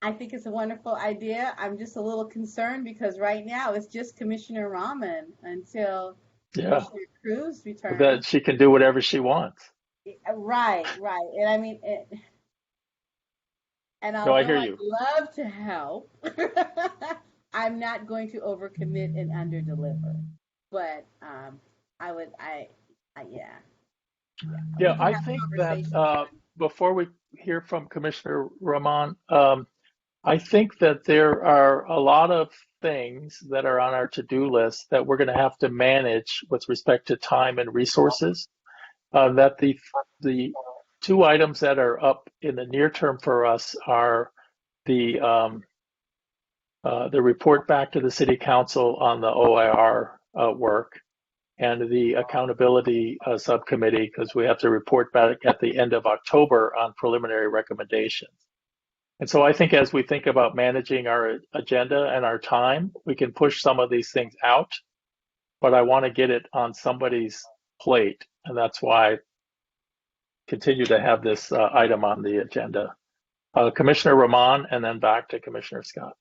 I think it's a wonderful idea. I'm just a little concerned because right now it's just Commissioner Rahman until Commissioner Cruz returns. That she can do whatever she wants. Right. And I mean, and although I hear you. I'd love to help, I'm not going to overcommit and underdeliver. But yeah, I think that before we hear from Commissioner Rahman, I think that there are a lot of things that are on our to-do list that we're going to have to manage with respect to time and resources. That the two items that are up in the near term for us are the report back to the City Council on the OIR work, and the accountability subcommittee, because we have to report back at the end of October on preliminary recommendations. And so I think as we think about managing our agenda and our time, we can push some of these things out, but I want to get it on somebody's plate, and that's why I continue to have this item on the agenda. Commissioner Rahman, and then back to Commissioner Scott.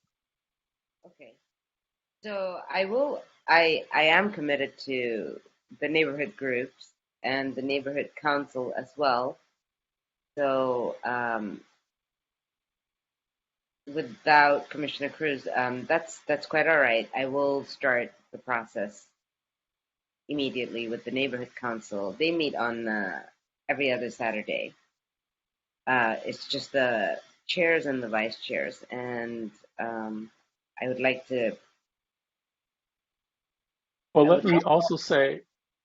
Okay. So I am committed to the neighborhood groups and the neighborhood council as well. So without Commissioner Cruz, that's quite all right. I will start the process immediately with the neighborhood council. They meet on every other Saturday. It's just the chairs and the vice chairs, and I would like to. Well, let me also say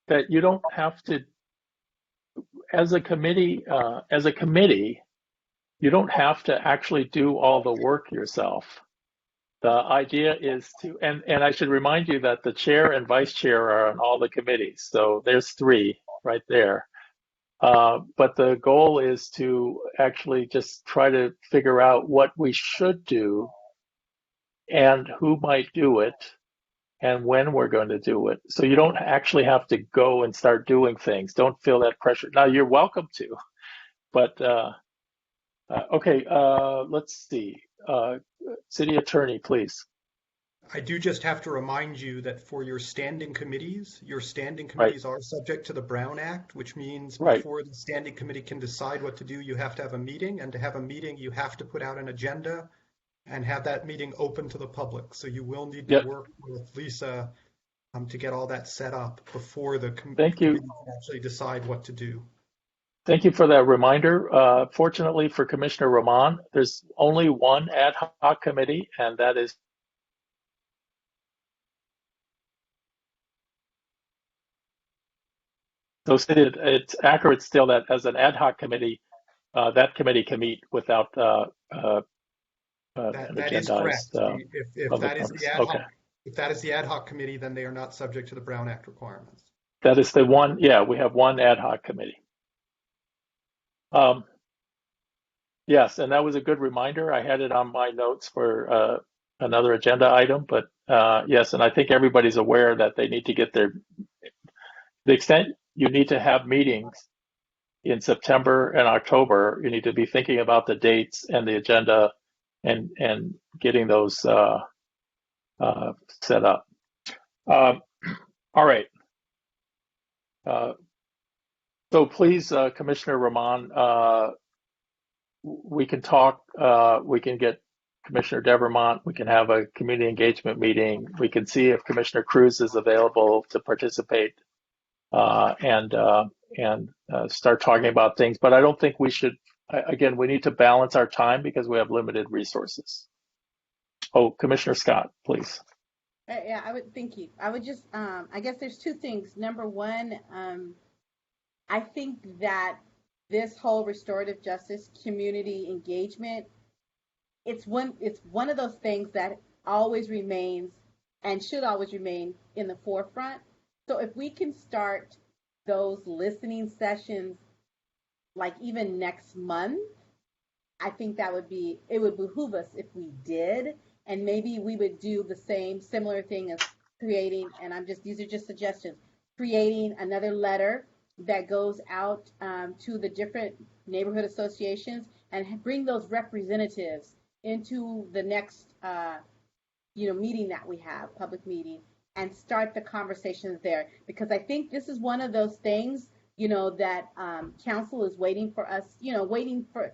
that you don't have to, as a committee, you don't have to actually do all the work yourself. The idea is to, and I should remind you that the chair and vice chair are on all the committees. So there's three right there. But the goal is to actually just try to figure out what we should do and who might do it and when we're going to do it. So you don't actually have to go and start doing things. Don't feel that pressure. Now you're welcome to, but okay, let's see. City Attorney, please. I do just have to remind you that for your standing committees Right. are subject to the Brown Act, which means Right. before the standing committee can decide what to do, you have to have a meeting, and to have a meeting, you have to put out an agenda and have that meeting open to the public. So you will need to Yep. work with Lisa to get all that set up before the Thank you. committee can actually decide what to do. Thank you for that reminder. Fortunately for Commissioner Rahman, there's only one ad hoc committee, and that is so it's accurate still that as an ad hoc committee, that committee can meet without an That is correct. agendized If public that is notice. the ad Okay. hoc, if that is the ad hoc committee, then they are not subject to the Brown Act requirements. That is the one, yeah, we have one ad hoc committee. Yes, and that was a good reminder. I had it on my notes for another agenda item, but yes, and I think everybody's aware that they need to get the extent you need to have meetings in September and October, you need to be thinking about the dates and the agenda and getting those set up. All right. So please, Commissioner Rahman, we can talk, we can get Commissioner Devermont, we can have a community engagement meeting, we can see if Commissioner Cruz is available to participate and start talking about things. But I don't think we should, again, we need to balance our time because we have limited resources. Oh, Commissioner Scott, please. Yeah, thank you. I would just, I guess there's two things. Number one, I think that this whole restorative justice community engagement, it's one of those things that always remains and should always remain in the forefront. So if we can start those listening sessions like even next month, I think it would behoove us if we did, and maybe we would do the similar thing as creating, and these are just suggestions, creating another letter that goes out to the different neighborhood associations and bring those representatives into the next, meeting that we have, public meeting, and start the conversations there. Because I think this is one of those things, that council is waiting for us, waiting for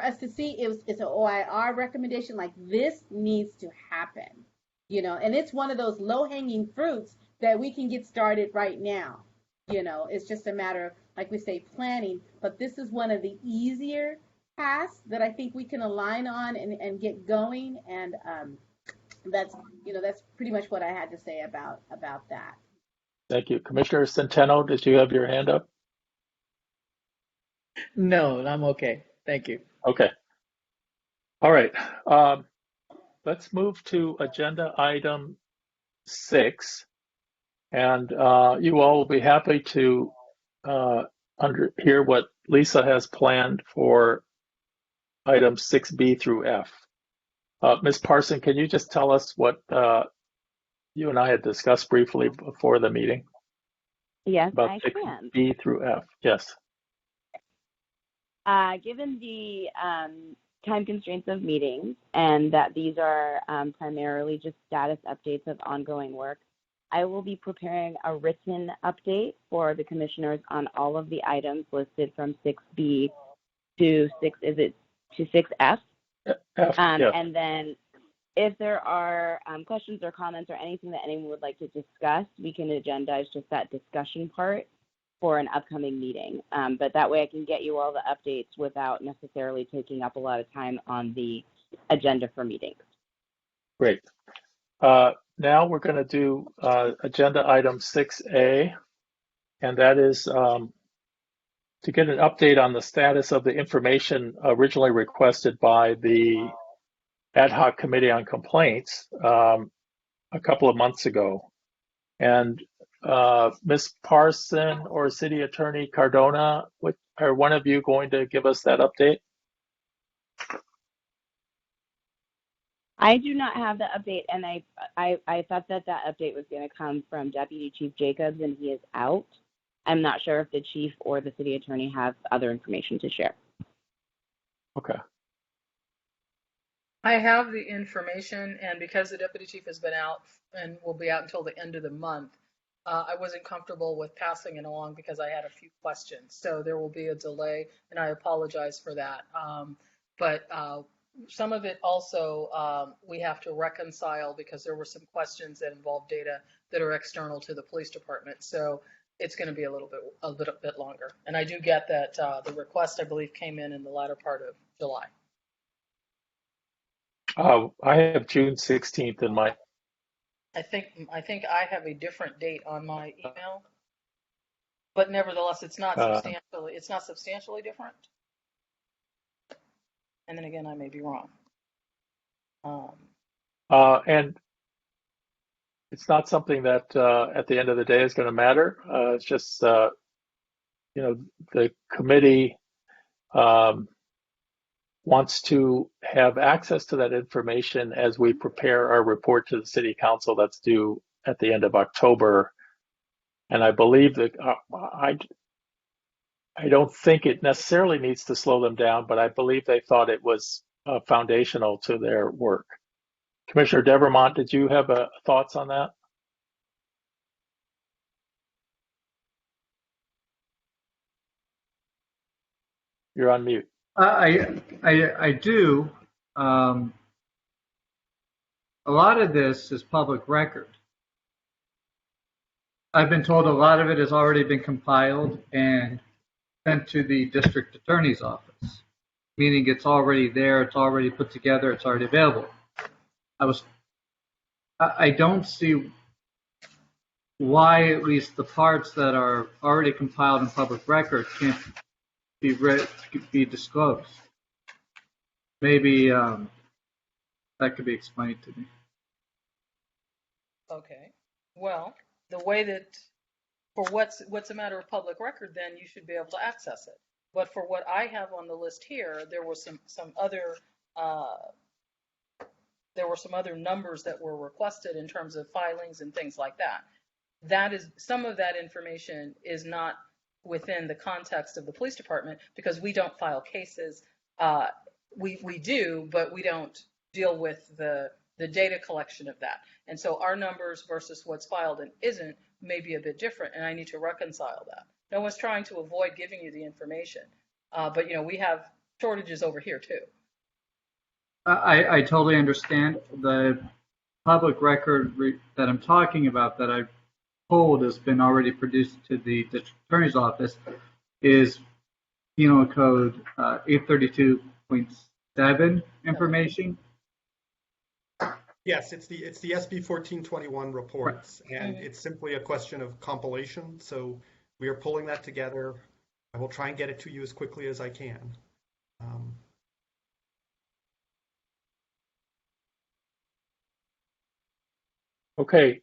us to see. It's an OIR recommendation, like this needs to happen, and it's one of those low-hanging fruits that we can get started right now. It's just a matter of, like we say, planning, but this is one of the easier tasks that I think we can align on and get going. And that's pretty much what I had to say about that. Thank you. Commissioner Centeno, did you have your hand up? No, I'm okay. Thank you. Okay. All right. Let's move to agenda item 6. And you all will be happy to hear what Lisa has planned for items 6B through F. Ms. Parson, can you just tell us what you and I had discussed briefly before the meeting? Yes, about I 6B through F. Yes. Given the time constraints of meetings and that these are primarily just status updates of ongoing work, I will be preparing a written update for the commissioners on all of the items listed from 6B to 6F. Yes. And then if there are questions or comments or anything that anyone would like to discuss, we can agendize just that discussion part for an upcoming meeting. But that way I can get you all the updates without necessarily taking up a lot of time on the agenda for meetings. Great. Now we're going to do agenda item 6A, and that is to get an update on the status of the information originally requested by the Ad hoc Committee on Complaints a couple of months ago. And Ms. Parson or City Attorney Cardona, are one of you going to give us that update? I do not have the update, and I thought that update was going to come from Deputy Chief Jacobs, and he is out. I'm not sure if the chief or the city attorney have other information to share. Okay. I have the information, and because the deputy chief has been out and will be out until the end of the month, I wasn't comfortable with passing it along because I had a few questions. So there will be a delay, and I apologize for that. But some of it also we have to reconcile because there were some questions that involve data that are external to the police department. So it's going to be a little bit longer. And I do get that the request, I believe, came in the latter part of July. I have June 16th in my. I think I have a different date on my email, but nevertheless, it's not substantially different. And then again, I may be wrong. And it's not something that at the end of the day is going to matter. It's just the committee wants to have access to that information as we prepare our report to the city council that's due at the end of October. And I believe that I don't think it necessarily needs to slow them down, but I believe they thought it was foundational to their work. Commissioner Devermont, did you have thoughts on that? You're on mute. I do. A lot of this is public record. I've been told a lot of it has already been compiled and sent to the district attorney's office, meaning it's already there, it's already put together, it's already available. I don't see why at least the parts that are already compiled in public record can't be disclosed. Maybe that could be explained to me. Okay. Well, the way that for what's a matter of public record, then you should be able to access it. But for what I have on the list here, there were some other numbers that were requested in terms of filings and things like that. That is, some of that information is not within the context of the police department because we don't file cases. We do, but we don't deal with the data collection of that. And so our numbers versus what's filed and isn't may be a bit different, and I need to reconcile that. No one's trying to avoid giving you the information, but we have shortages over here too. I totally understand. The public record that I'm talking about that I've told has been already produced to the district attorney's office is Penal Code 832.7 information. Yes, it's the SB 1421 reports, and it's simply a question of compilation. So we are pulling that together. I will try and get it to you as quickly as I can. Okay,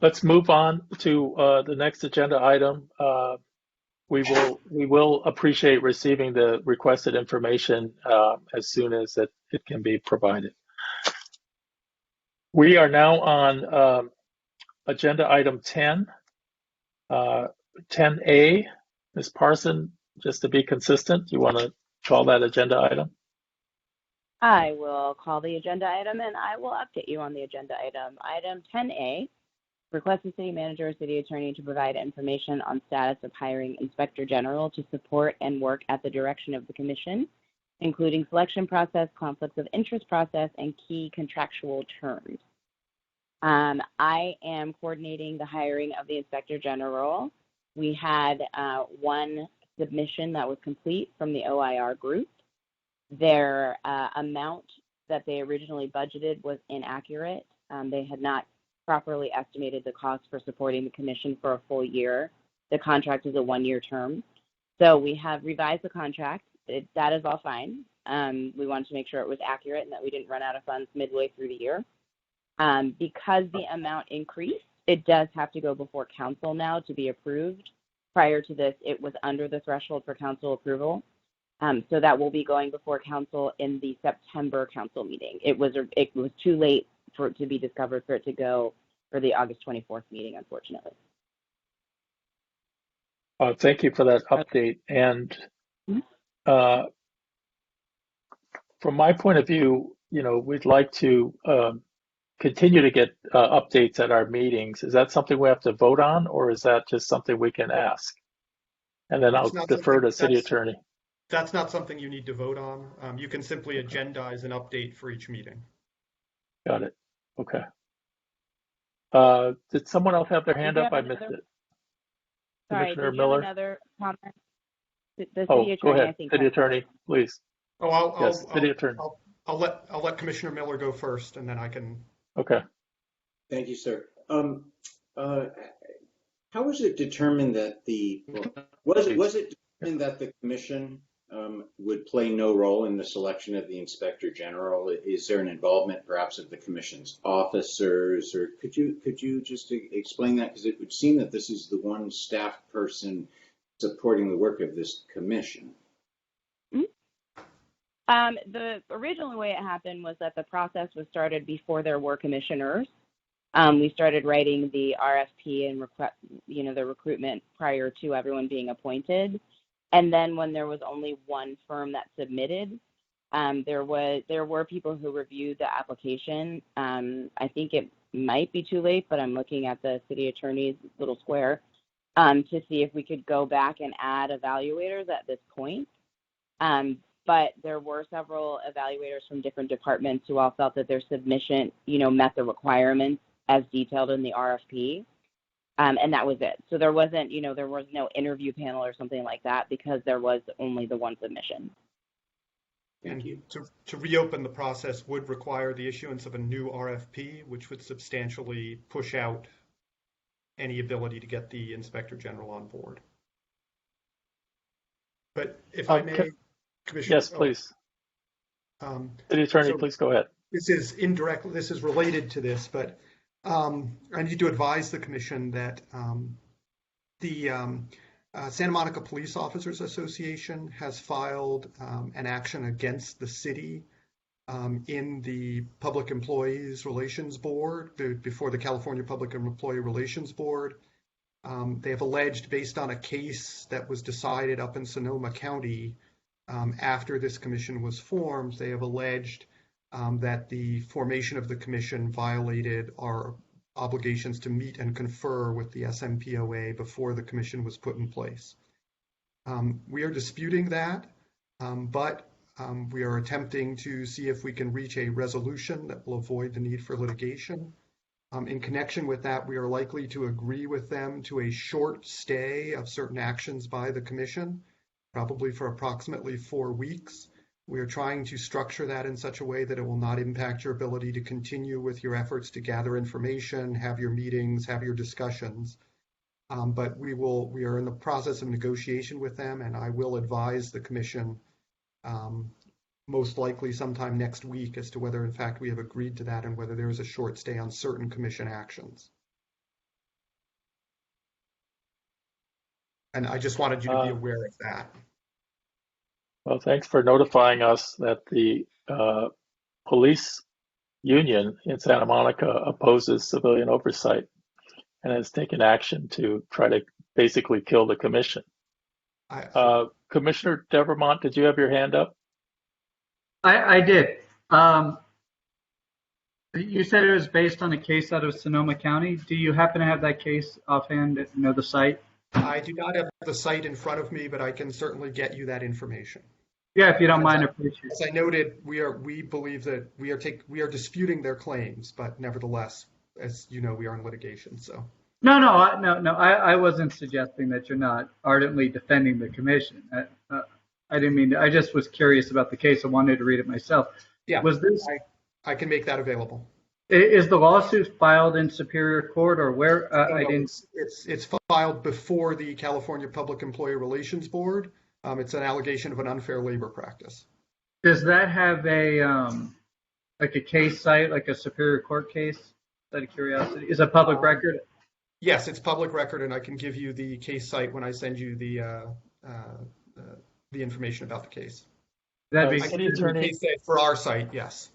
let's move on to the next agenda item. We will appreciate receiving the requested information as soon as it can be provided. We are now on agenda item 10, 10A. Ms. Parson, just to be consistent, do you want to call that agenda item? I will call the agenda item and I will update you on the agenda item. Item 10A, request the city manager or city attorney to provide information on status of hiring inspector general to support and work at the direction of the commission, including selection process, conflicts of interest process, and key contractual terms. I am coordinating the hiring of the inspector general. We had one submission that was complete from the OIR group. Their amount that they originally budgeted was inaccurate. They had not properly estimated the cost for supporting the commission for a full year. The contract is a one-year term. So we have revised the contract. That is all fine. We wanted to make sure it was accurate and that we didn't run out of funds midway through the year. Because the amount increased, it does have to go before council now to be approved. Prior to this, it was under the threshold for council approval. So that will be going before council in the September council meeting. It was too late for it to be discovered for it to go for the August 24th meeting, unfortunately. Thank you for that update. And from my point of view, we'd like to continue to get updates at our meetings. Is that something we have to vote on, or is that just something we can ask? And then I'll defer to city attorney. That's not something you need to vote on. You can simply agendize an update for each meeting. Got it. Okay. Did someone else have their hand up? I missed it. Sorry, Commissioner did you Miller? have another comment? The city attorney, go ahead. I think, City attorney, please. City attorney. I'll let Commissioner Miller go first, and then I can. Okay. Thank you, sir. How was it determined that was it determined that the commission would play no role in the selection of the inspector general? Is there an involvement, perhaps, of the commission's officers, or could you just explain that? Because it would seem that this is the one staff person supporting the work of this commission. The original way it happened was that the process was started before there were commissioners. We started writing the RFP and the recruitment prior to everyone being appointed. And then when there was only one firm that submitted, there were people who reviewed the application. I think it might be too late, but I'm looking at the city attorney's little square to see if we could go back and add evaluators at this point. But there were several evaluators from different departments who all felt that their submission, met the requirements as detailed in the RFP. And that was it. So there wasn't, there was no interview panel or something like that because there was only the one submission. Thank you. To reopen the process would require the issuance of a new RFP, which would substantially push out any ability to get the inspector general on board. But if I may, Commissioner. Yes, please. City attorney, please go ahead. This is related to this, but I need to advise the commission that the Santa Monica Police Officers Association has filed an action against the city in the Public Employees Relations Board, before the California Public Employee Relations Board. They have alleged, based on a case that was decided up in Sonoma County after this commission was formed, they have alleged that the formation of the commission violated our obligations to meet and confer with the SMPOA before the commission was put in place. We are disputing that, but we are attempting to see if we can reach a resolution that will avoid the need for litigation. In connection with that, we are likely to agree with them to a short stay of certain actions by the commission, probably for approximately 4 weeks. We are trying to structure that in such a way that it will not impact your ability to continue with your efforts to gather information, have your meetings, have your discussions. But we are in the process of negotiation with them, and I will advise the commission most likely sometime next week as to whether in fact we have agreed to that and whether there is a short stay on certain commission actions. And I just wanted you to be aware of that. Well, thanks for notifying us that the police union in Santa Monica opposes civilian oversight and has taken action to try to basically kill the commission. Commissioner Devermont, did you have your hand up? I did. You said it was based on a case out of Sonoma County. Do you happen to have that case offhand, the site? I do not have the site in front of me, but I can certainly get you that information. Yeah, if you don't mind, I appreciate it. As I noted, we believe that we are disputing their claims, but nevertheless, as you know, we are in litigation. So. No. I wasn't suggesting that you're not ardently defending the commission. I didn't mean to. I just was curious about the case. I wanted to read it myself. Yeah. Was this? I can make that available. Is the lawsuit filed in Superior Court or where? I didn't. It's filed before the California Public Employee Relations Board. It's an allegation of an unfair labor practice. Does that have a like a case site, like a Superior Court case? Out of curiosity, is it public record? Yes, it's public record, and I can give you the case site when I send you the information about the case. That'd be city attorney for our site. Yes.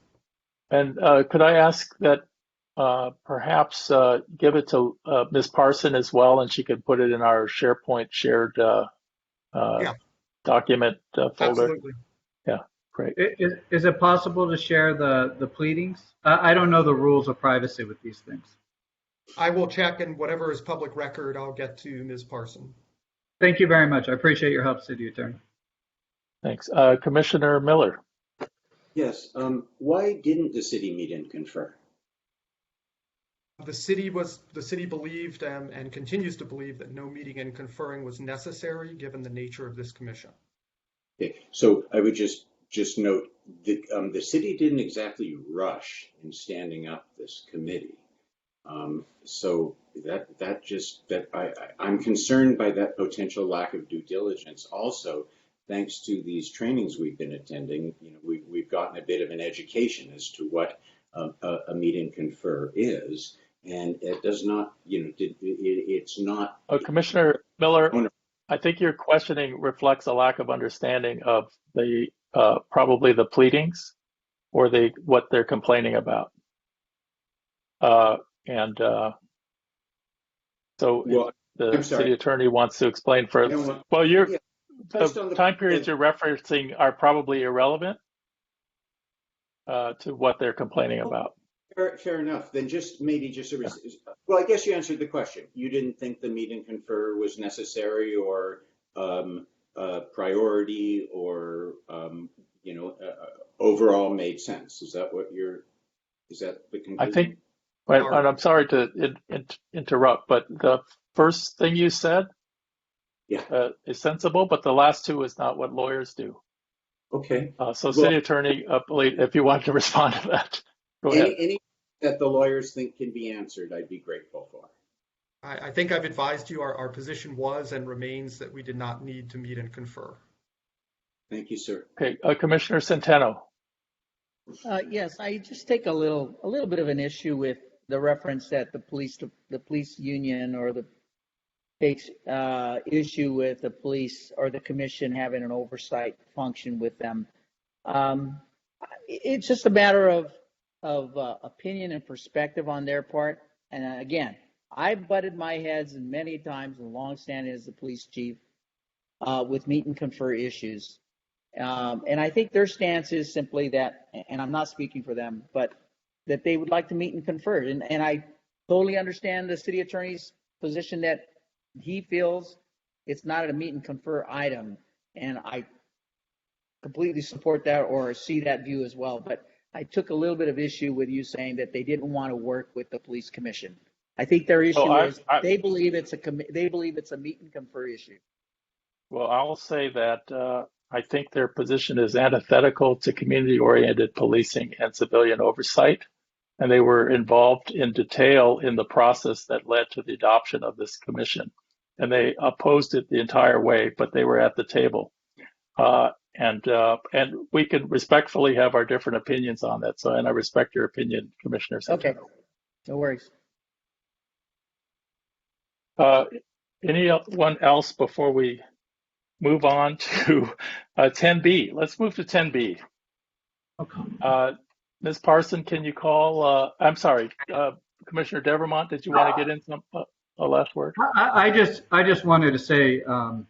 And could I ask that perhaps give it to Ms. Parson as well, and she could put it in our SharePoint shared document folder? Absolutely. Yeah, great. Is it possible to share the pleadings? I don't know the rules of privacy with these things. I will check, and whatever is public record, I'll get to Ms. Parson. Thank you very much. I appreciate your help, City Attorney. Thanks. Commissioner Miller. Yes. Why didn't the city meet and confer? The city believed and continues to believe that no meeting and conferring was necessary given the nature of this commission. Okay. So I would just note that the city didn't exactly rush in standing up this committee. So I'm concerned by that potential lack of due diligence. Also, thanks to these trainings we've been attending, we've gotten a bit of an education as to what a meet and confer is, and it does not, it's not. Commissioner Miller, I think your questioning reflects a lack of understanding of the probably the pleadings or what they're complaining about. So the city attorney wants to explain further. Well, the time periods you're referencing are probably irrelevant to what they're complaining about. Fair enough. Then well, I guess you answered the question. You didn't think the meet and confer was necessary or priority or overall made sense. Is that the conclusion? I think. And I'm sorry to interrupt, but the first thing you said is sensible, but the last two is not what lawyers do. Okay. City attorney, if you want to respond to that, go ahead. Any that the lawyers think can be answered, I'd be grateful for. I think I've advised you our position was and remains that we did not need to meet and confer. Thank you, sir. Okay, Commissioner Centeno. Yes, I just take a little bit of an issue with the reference that the police union or the takes issue with the police or the commission having an oversight function with them. It's just a matter of opinion and perspective on their part. And again, I've butted my heads many times, and longstanding as the police chief, with meet and confer issues. And I think their stance is simply that, and I'm not speaking for them, but that they would like to meet and confer. And I totally understand the city attorney's position that he feels it's not a meet and confer item. And I completely support that or see that view as well. But I took a little bit of issue with you saying that they didn't want to work with the police commission. I think their issue is they believe it's a meet and confer issue. Well, I'll say that I think their position is antithetical to community-oriented policing and civilian oversight, and they were involved in detail in the process that led to the adoption of this commission. And they opposed it the entire way, but they were at the table. And we can respectfully have our different opinions on that. And I respect your opinion, Commissioner Centeno. Okay, no worries. Anyone else before we move on to 10B? Let's move to 10B. Okay. Ms. Parson, can you call? I'm sorry, Commissioner Devermont, did you want to get in a last word? I just wanted to say, kind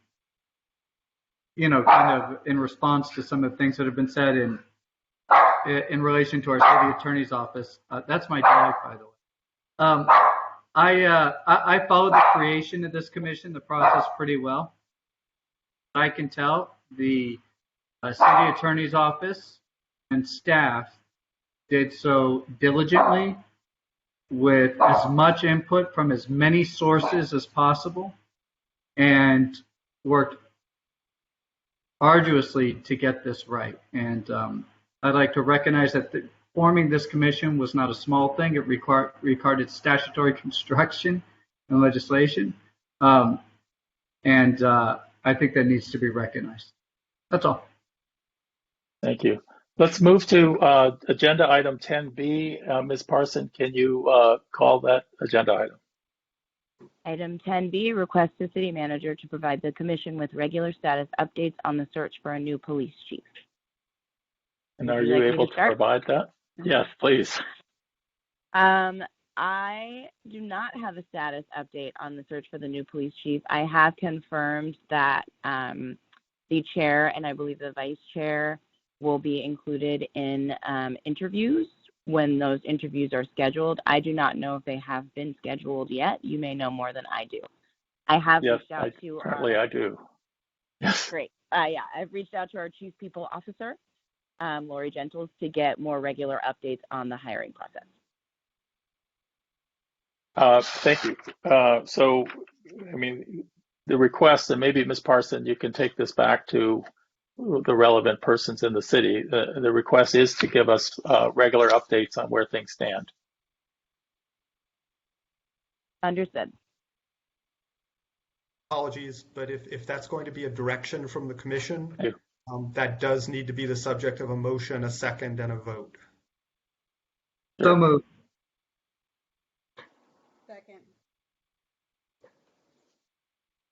of in response to some of the things that have been said, and in relation to our city attorney's office. That's my dog, by the way. I followed the creation of this commission, the process pretty well. I can tell the city attorney's office and staff did so diligently with as much input from as many sources as possible and worked arduously to get this right. And I'd like to recognize that forming this commission was not a small thing. It required statutory construction and legislation. And I think that needs to be recognized. That's all. Thank you. Let's move to agenda item 10B. Ms. Parson, can you call that agenda item? Item 10B, request the city manager to provide the commission with regular status updates on the search for a new police chief. And are you able to provide that? Yes, please. I do not have a status update on the search for the new police chief. I have confirmed that the chair and I believe the vice chair will be included in interviews when those interviews are scheduled. I do not know if they have been scheduled yet. You may know more than I do. I have reached out to. Apparently, I do. Yes. Great. Yeah, I've reached out to our chief people officer, Lori Gentles, to get more regular updates on the hiring process. Thank you. So, I mean, the request, and maybe Ms. Parson, you can take this back to the relevant persons in the city. The request is to give us regular updates on where things stand. Understood. Apologies, but if that's going to be a direction from the commission, that does need to be the subject of a motion, a second, and a vote. So moved. Second.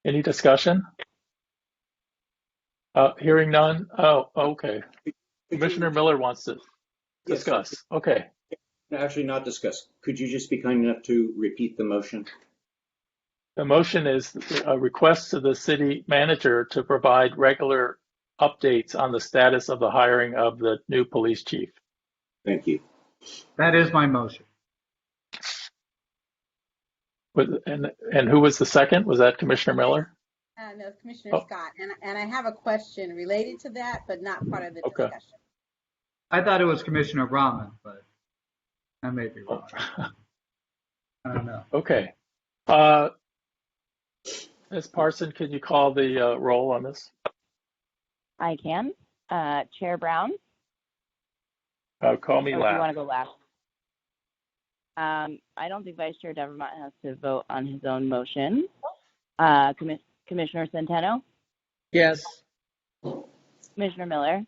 Any discussion? Hearing none. Oh, okay. Commissioner Miller wants to discuss. Yes, okay. Actually, not discuss. Could you just be kind enough to repeat the motion? The motion is a request to the city manager to provide regular updates on the status of the hiring of the new police chief. Thank you. That is my motion. And who was the second? Was that Commissioner Miller? No, Commissioner Scott. And I have a question related to that, but not part of the discussion. I thought it was Commissioner Rahman, but I may be wrong. I don't know. Okay. Ms. Parson, can you call the roll on this? I can. Chair Brown? Call me last. You want to go last? I don't think Vice Chair Devermont has to vote on his own motion. Commissioner Centeno? Yes. Commissioner Miller?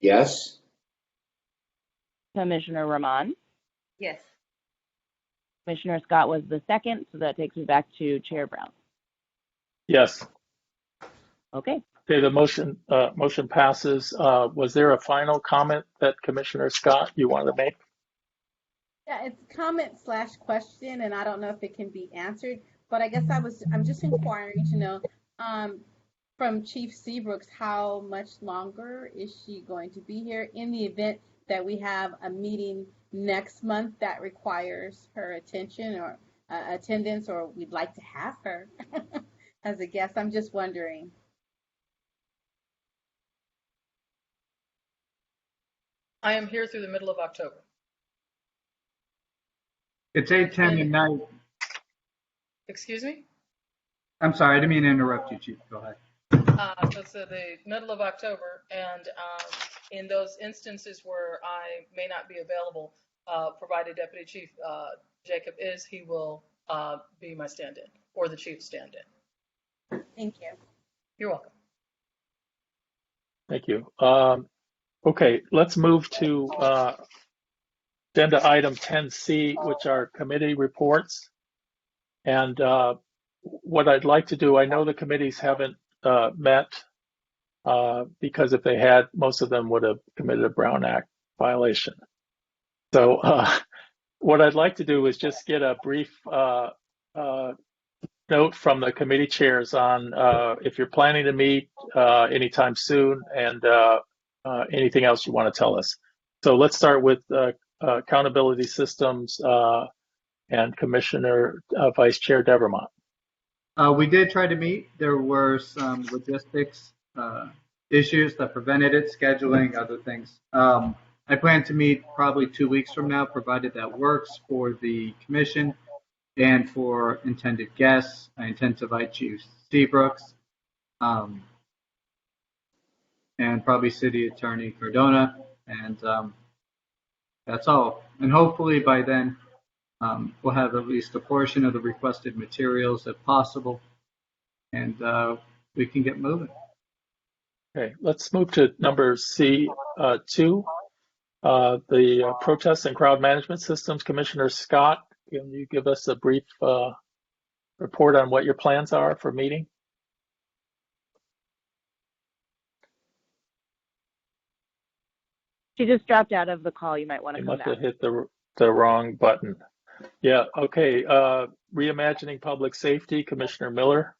Yes. Commissioner Rahman? Yes. Commissioner Scott was the second, so that takes me back to Chair Brown. Yes. Okay. Okay, the motion passes. Was there a final comment that Commissioner Scott you wanted to make? Yeah, it's comment/question, and I don't know if it can be answered, but I guess I'm just inquiring to know from Chief Seabrooks, how much longer is she going to be here in the event that we have a meeting next month that requires her attention or attendance, or we'd like to have her as a guest? I'm just wondering. I am here through the middle of October. It's 8:10 at night. Excuse me? I'm sorry, I didn't mean to interrupt you, Chief. Go ahead. It's the middle of October, and in those instances where I may not be available, provided Deputy Chief Jacob is, he will be my stand-in, or the chief stand-in. Thank you. You're welcome. Thank you. Okay, let's move to agenda item 10C, which are committee reports. And what I'd like to do, I know the committees haven't met because if they had, most of them would have committed a Brown Act violation. So what I'd like to do is just get a brief note from the committee chairs on if you're planning to meet anytime soon and anything else you want to tell us. So let's start with accountability systems and Commissioner Vice Chair Devermont. We did try to meet. There were some logistics issues that prevented it, scheduling, other things. I plan to meet probably 2 weeks from now, provided that works for the commission and for intended guests. I intend to invite Chief Seabrooks and probably City Attorney Cardona, and that's all. And hopefully by then, we'll have at least a portion of the requested materials if possible, and we can get moving. Okay, let's move to number C2, the protest and crowd management systems. Commissioner Scott, can you give us a brief report on what your plans are for meeting? She just dropped out of the call. You might want to You come must back. have hit the wrong button. Yeah, okay. Reimagining public safety, Commissioner Miller.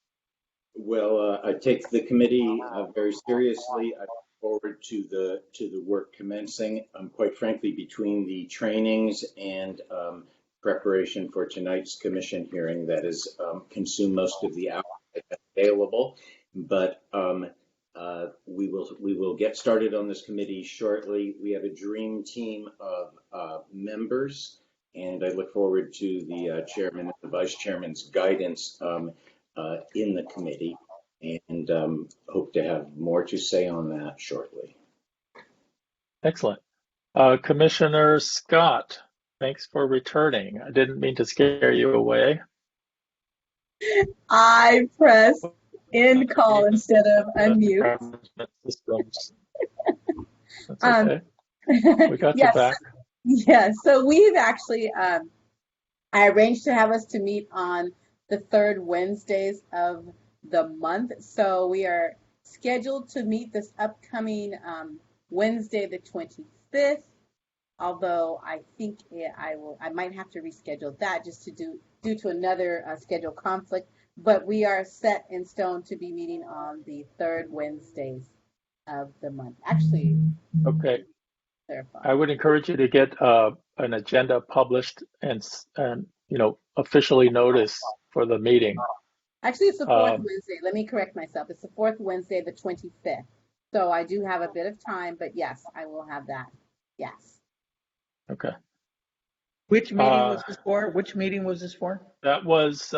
Well, I take the committee very seriously. I look forward to the work commencing. Quite frankly, between the trainings and preparation for tonight's commission hearing, that has consumed most of the hours available. But we will get started on this committee shortly. We have a dream team of members, and I look forward to the chairman and the vice chairman's guidance in the committee, and hope to have more to say on that shortly. Excellent. Commissioner Scott, thanks for returning. I didn't mean to scare you away. I pressed end call instead of unmute. Systems. That's okay. We got yes, you back. Yes, so we've actually, I arranged to have us to meet on the third Wednesdays of the month. So we are scheduled to meet this upcoming Wednesday, the 25th. Although I think I might have to reschedule that just due to another schedule conflict. But we are set in stone to be meeting on the third Wednesdays of the month. Actually, okay. Clarify. I would encourage you to get an agenda published and officially noticed for the meeting. Actually, it's the fourth Wednesday. Let me correct myself. It's the fourth Wednesday, the 25th. So I do have a bit of time, but yes, I will have that. Yes. Okay. Which meeting was this for? Which meeting was this for? That was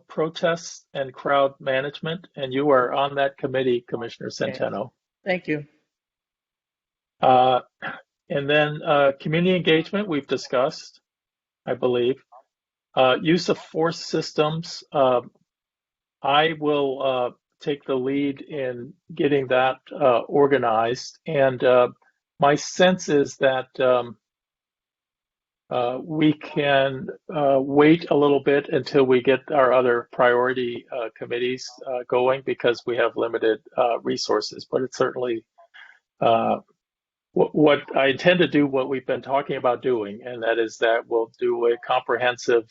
protests and crowd management, and you are on that committee, Commissioner Centeno. Okay. Thank you. And then community engagement, we've discussed, I believe. Use of force systems, I will take the lead in getting that organized. And my sense is that we can wait a little bit until we get our other priority committees going, because we have limited resources. But it's certainly what I intend to do, what we've been talking about doing, and that is that we'll do a comprehensive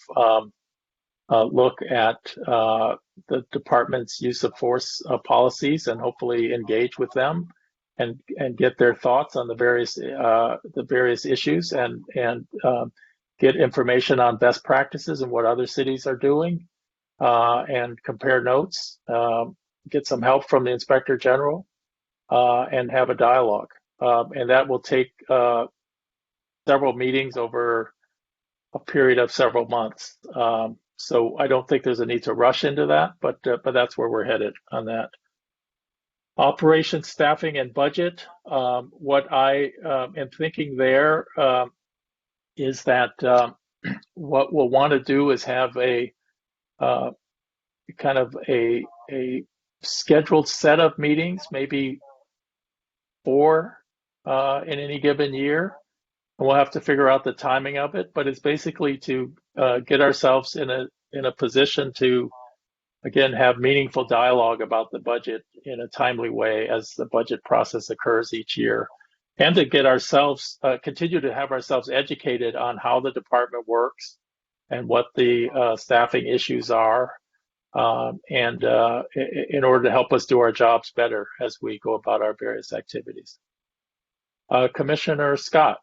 look at the department's use of force policies, and hopefully engage with them and get their thoughts on the various issues, and get information on best practices and what other cities are doing, and compare notes, get some help from the Inspector General, and have a dialogue. And that will take several meetings over a period of several months. So I don't think there's a need to rush into that, but that's where we're headed on that. Operations, staffing, and budget. What I am thinking there is that what we'll want to do is have a kind of a scheduled set of meetings, maybe 4 in any given year. And we'll have to figure out the timing of it, but it's basically to get ourselves in a position to, again, have meaningful dialogue about the budget in a timely way as the budget process occurs each year, and to get ourselves, continue to have ourselves educated on how the department works and what the staffing issues are, and in order to help us do our jobs better as we go about our various activities. Commissioner Scott.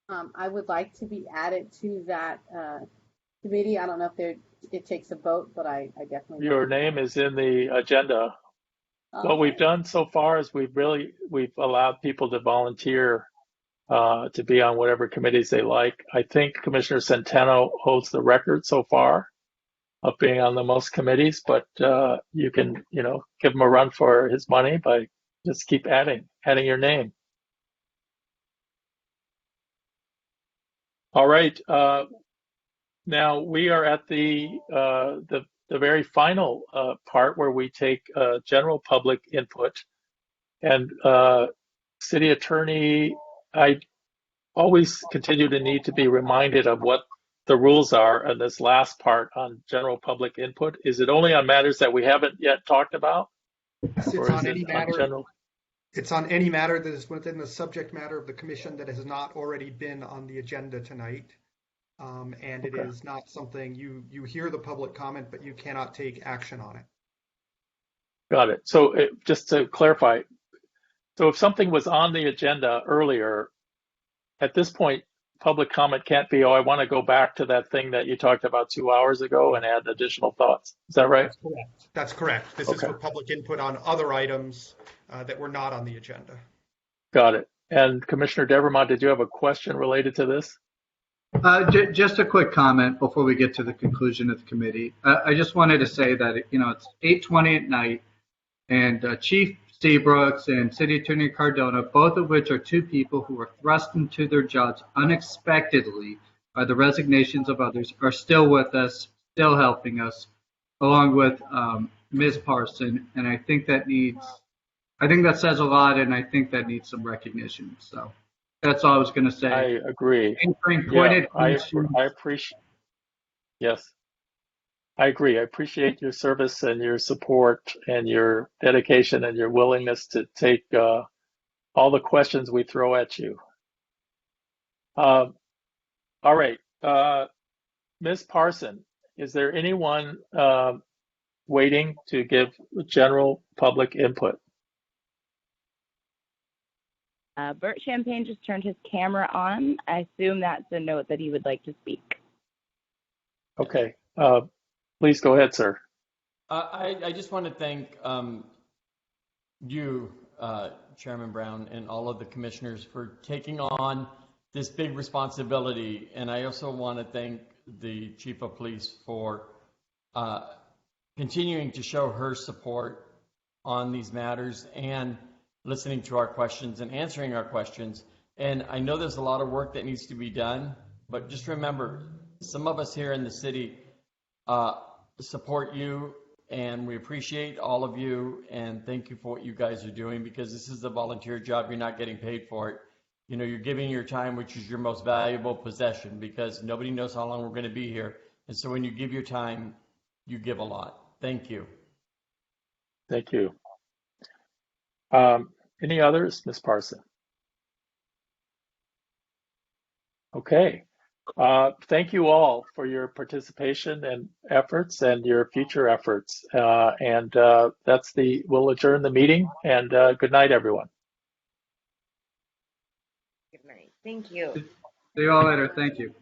I would like to be added to that committee. I don't know if it takes a vote, but I definitely Your want to. name is in the agenda. What we've Okay. done so far is we've allowed people to volunteer to be on whatever committees they like. I think Commissioner Centeno holds the record so far of being on the most committees, but you can, give him a run for his money by just keep adding your name. All right. Now we are at the very final part where we take general public input. And City Attorney, I always continue to need to be reminded of what the rules are in this last part on general public input. Is it only on matters that we haven't yet talked about, It's or is on it any on matter. general? It's on any matter that is within the subject matter of the commission that has not already been on the agenda tonight. And it Okay. is not something you hear the public comment, but you cannot take action on it. Got it. So just to clarify, so if something was on the agenda earlier, at this point, public comment can't be, oh, I want to go back to that thing that you talked about 2 hours ago and add additional thoughts. Is that right? That's correct. That's correct. This is Okay. for public input on other items that were not on the agenda. Got it. And Commissioner Devermont, did you have a question related to this? Just a quick comment before we get to the conclusion of the committee. I just wanted to say that, it's 8:20 at night, and Chief Seabrooks and City Attorney Cardona, both of which are two people who were thrust into their jobs unexpectedly by the resignations of others, are still with us, still helping us, along with Ms. Parson. And I think that says a lot, and I think that needs some recognition. So that's all I was going to say. I agree. Pointed I appreciate. Yes, I agree. I appreciate your service and your support and your dedication and your willingness to take all the questions we throw at you. All right, Ms. Parson, is there anyone waiting to give general public input? Bert Champagne just turned his camera on. I assume that's a note that he would like to speak. Okay, please go ahead, sir. I just want to thank you, Chairman Brown, and all of the commissioners for taking on this big responsibility. And I also want to thank the Chief of Police for continuing to show her support on these matters and listening to our questions and answering our questions. And I know there's a lot of work that needs to be done, but just remember, some of us here in the city support you, and we appreciate all of you, and thank you for what you guys are doing, because this is a volunteer job. You're not getting paid for it. You're giving your time, which is your most valuable possession, because nobody knows how long we're going to be here. And so when you give your time, you give a lot. Thank you. Thank you. Any others, Ms. Parson? Okay. Thank you all for your participation and efforts and your future efforts. We'll adjourn the meeting, and good night, everyone. Good night. Thank you. See you all later. Thank you.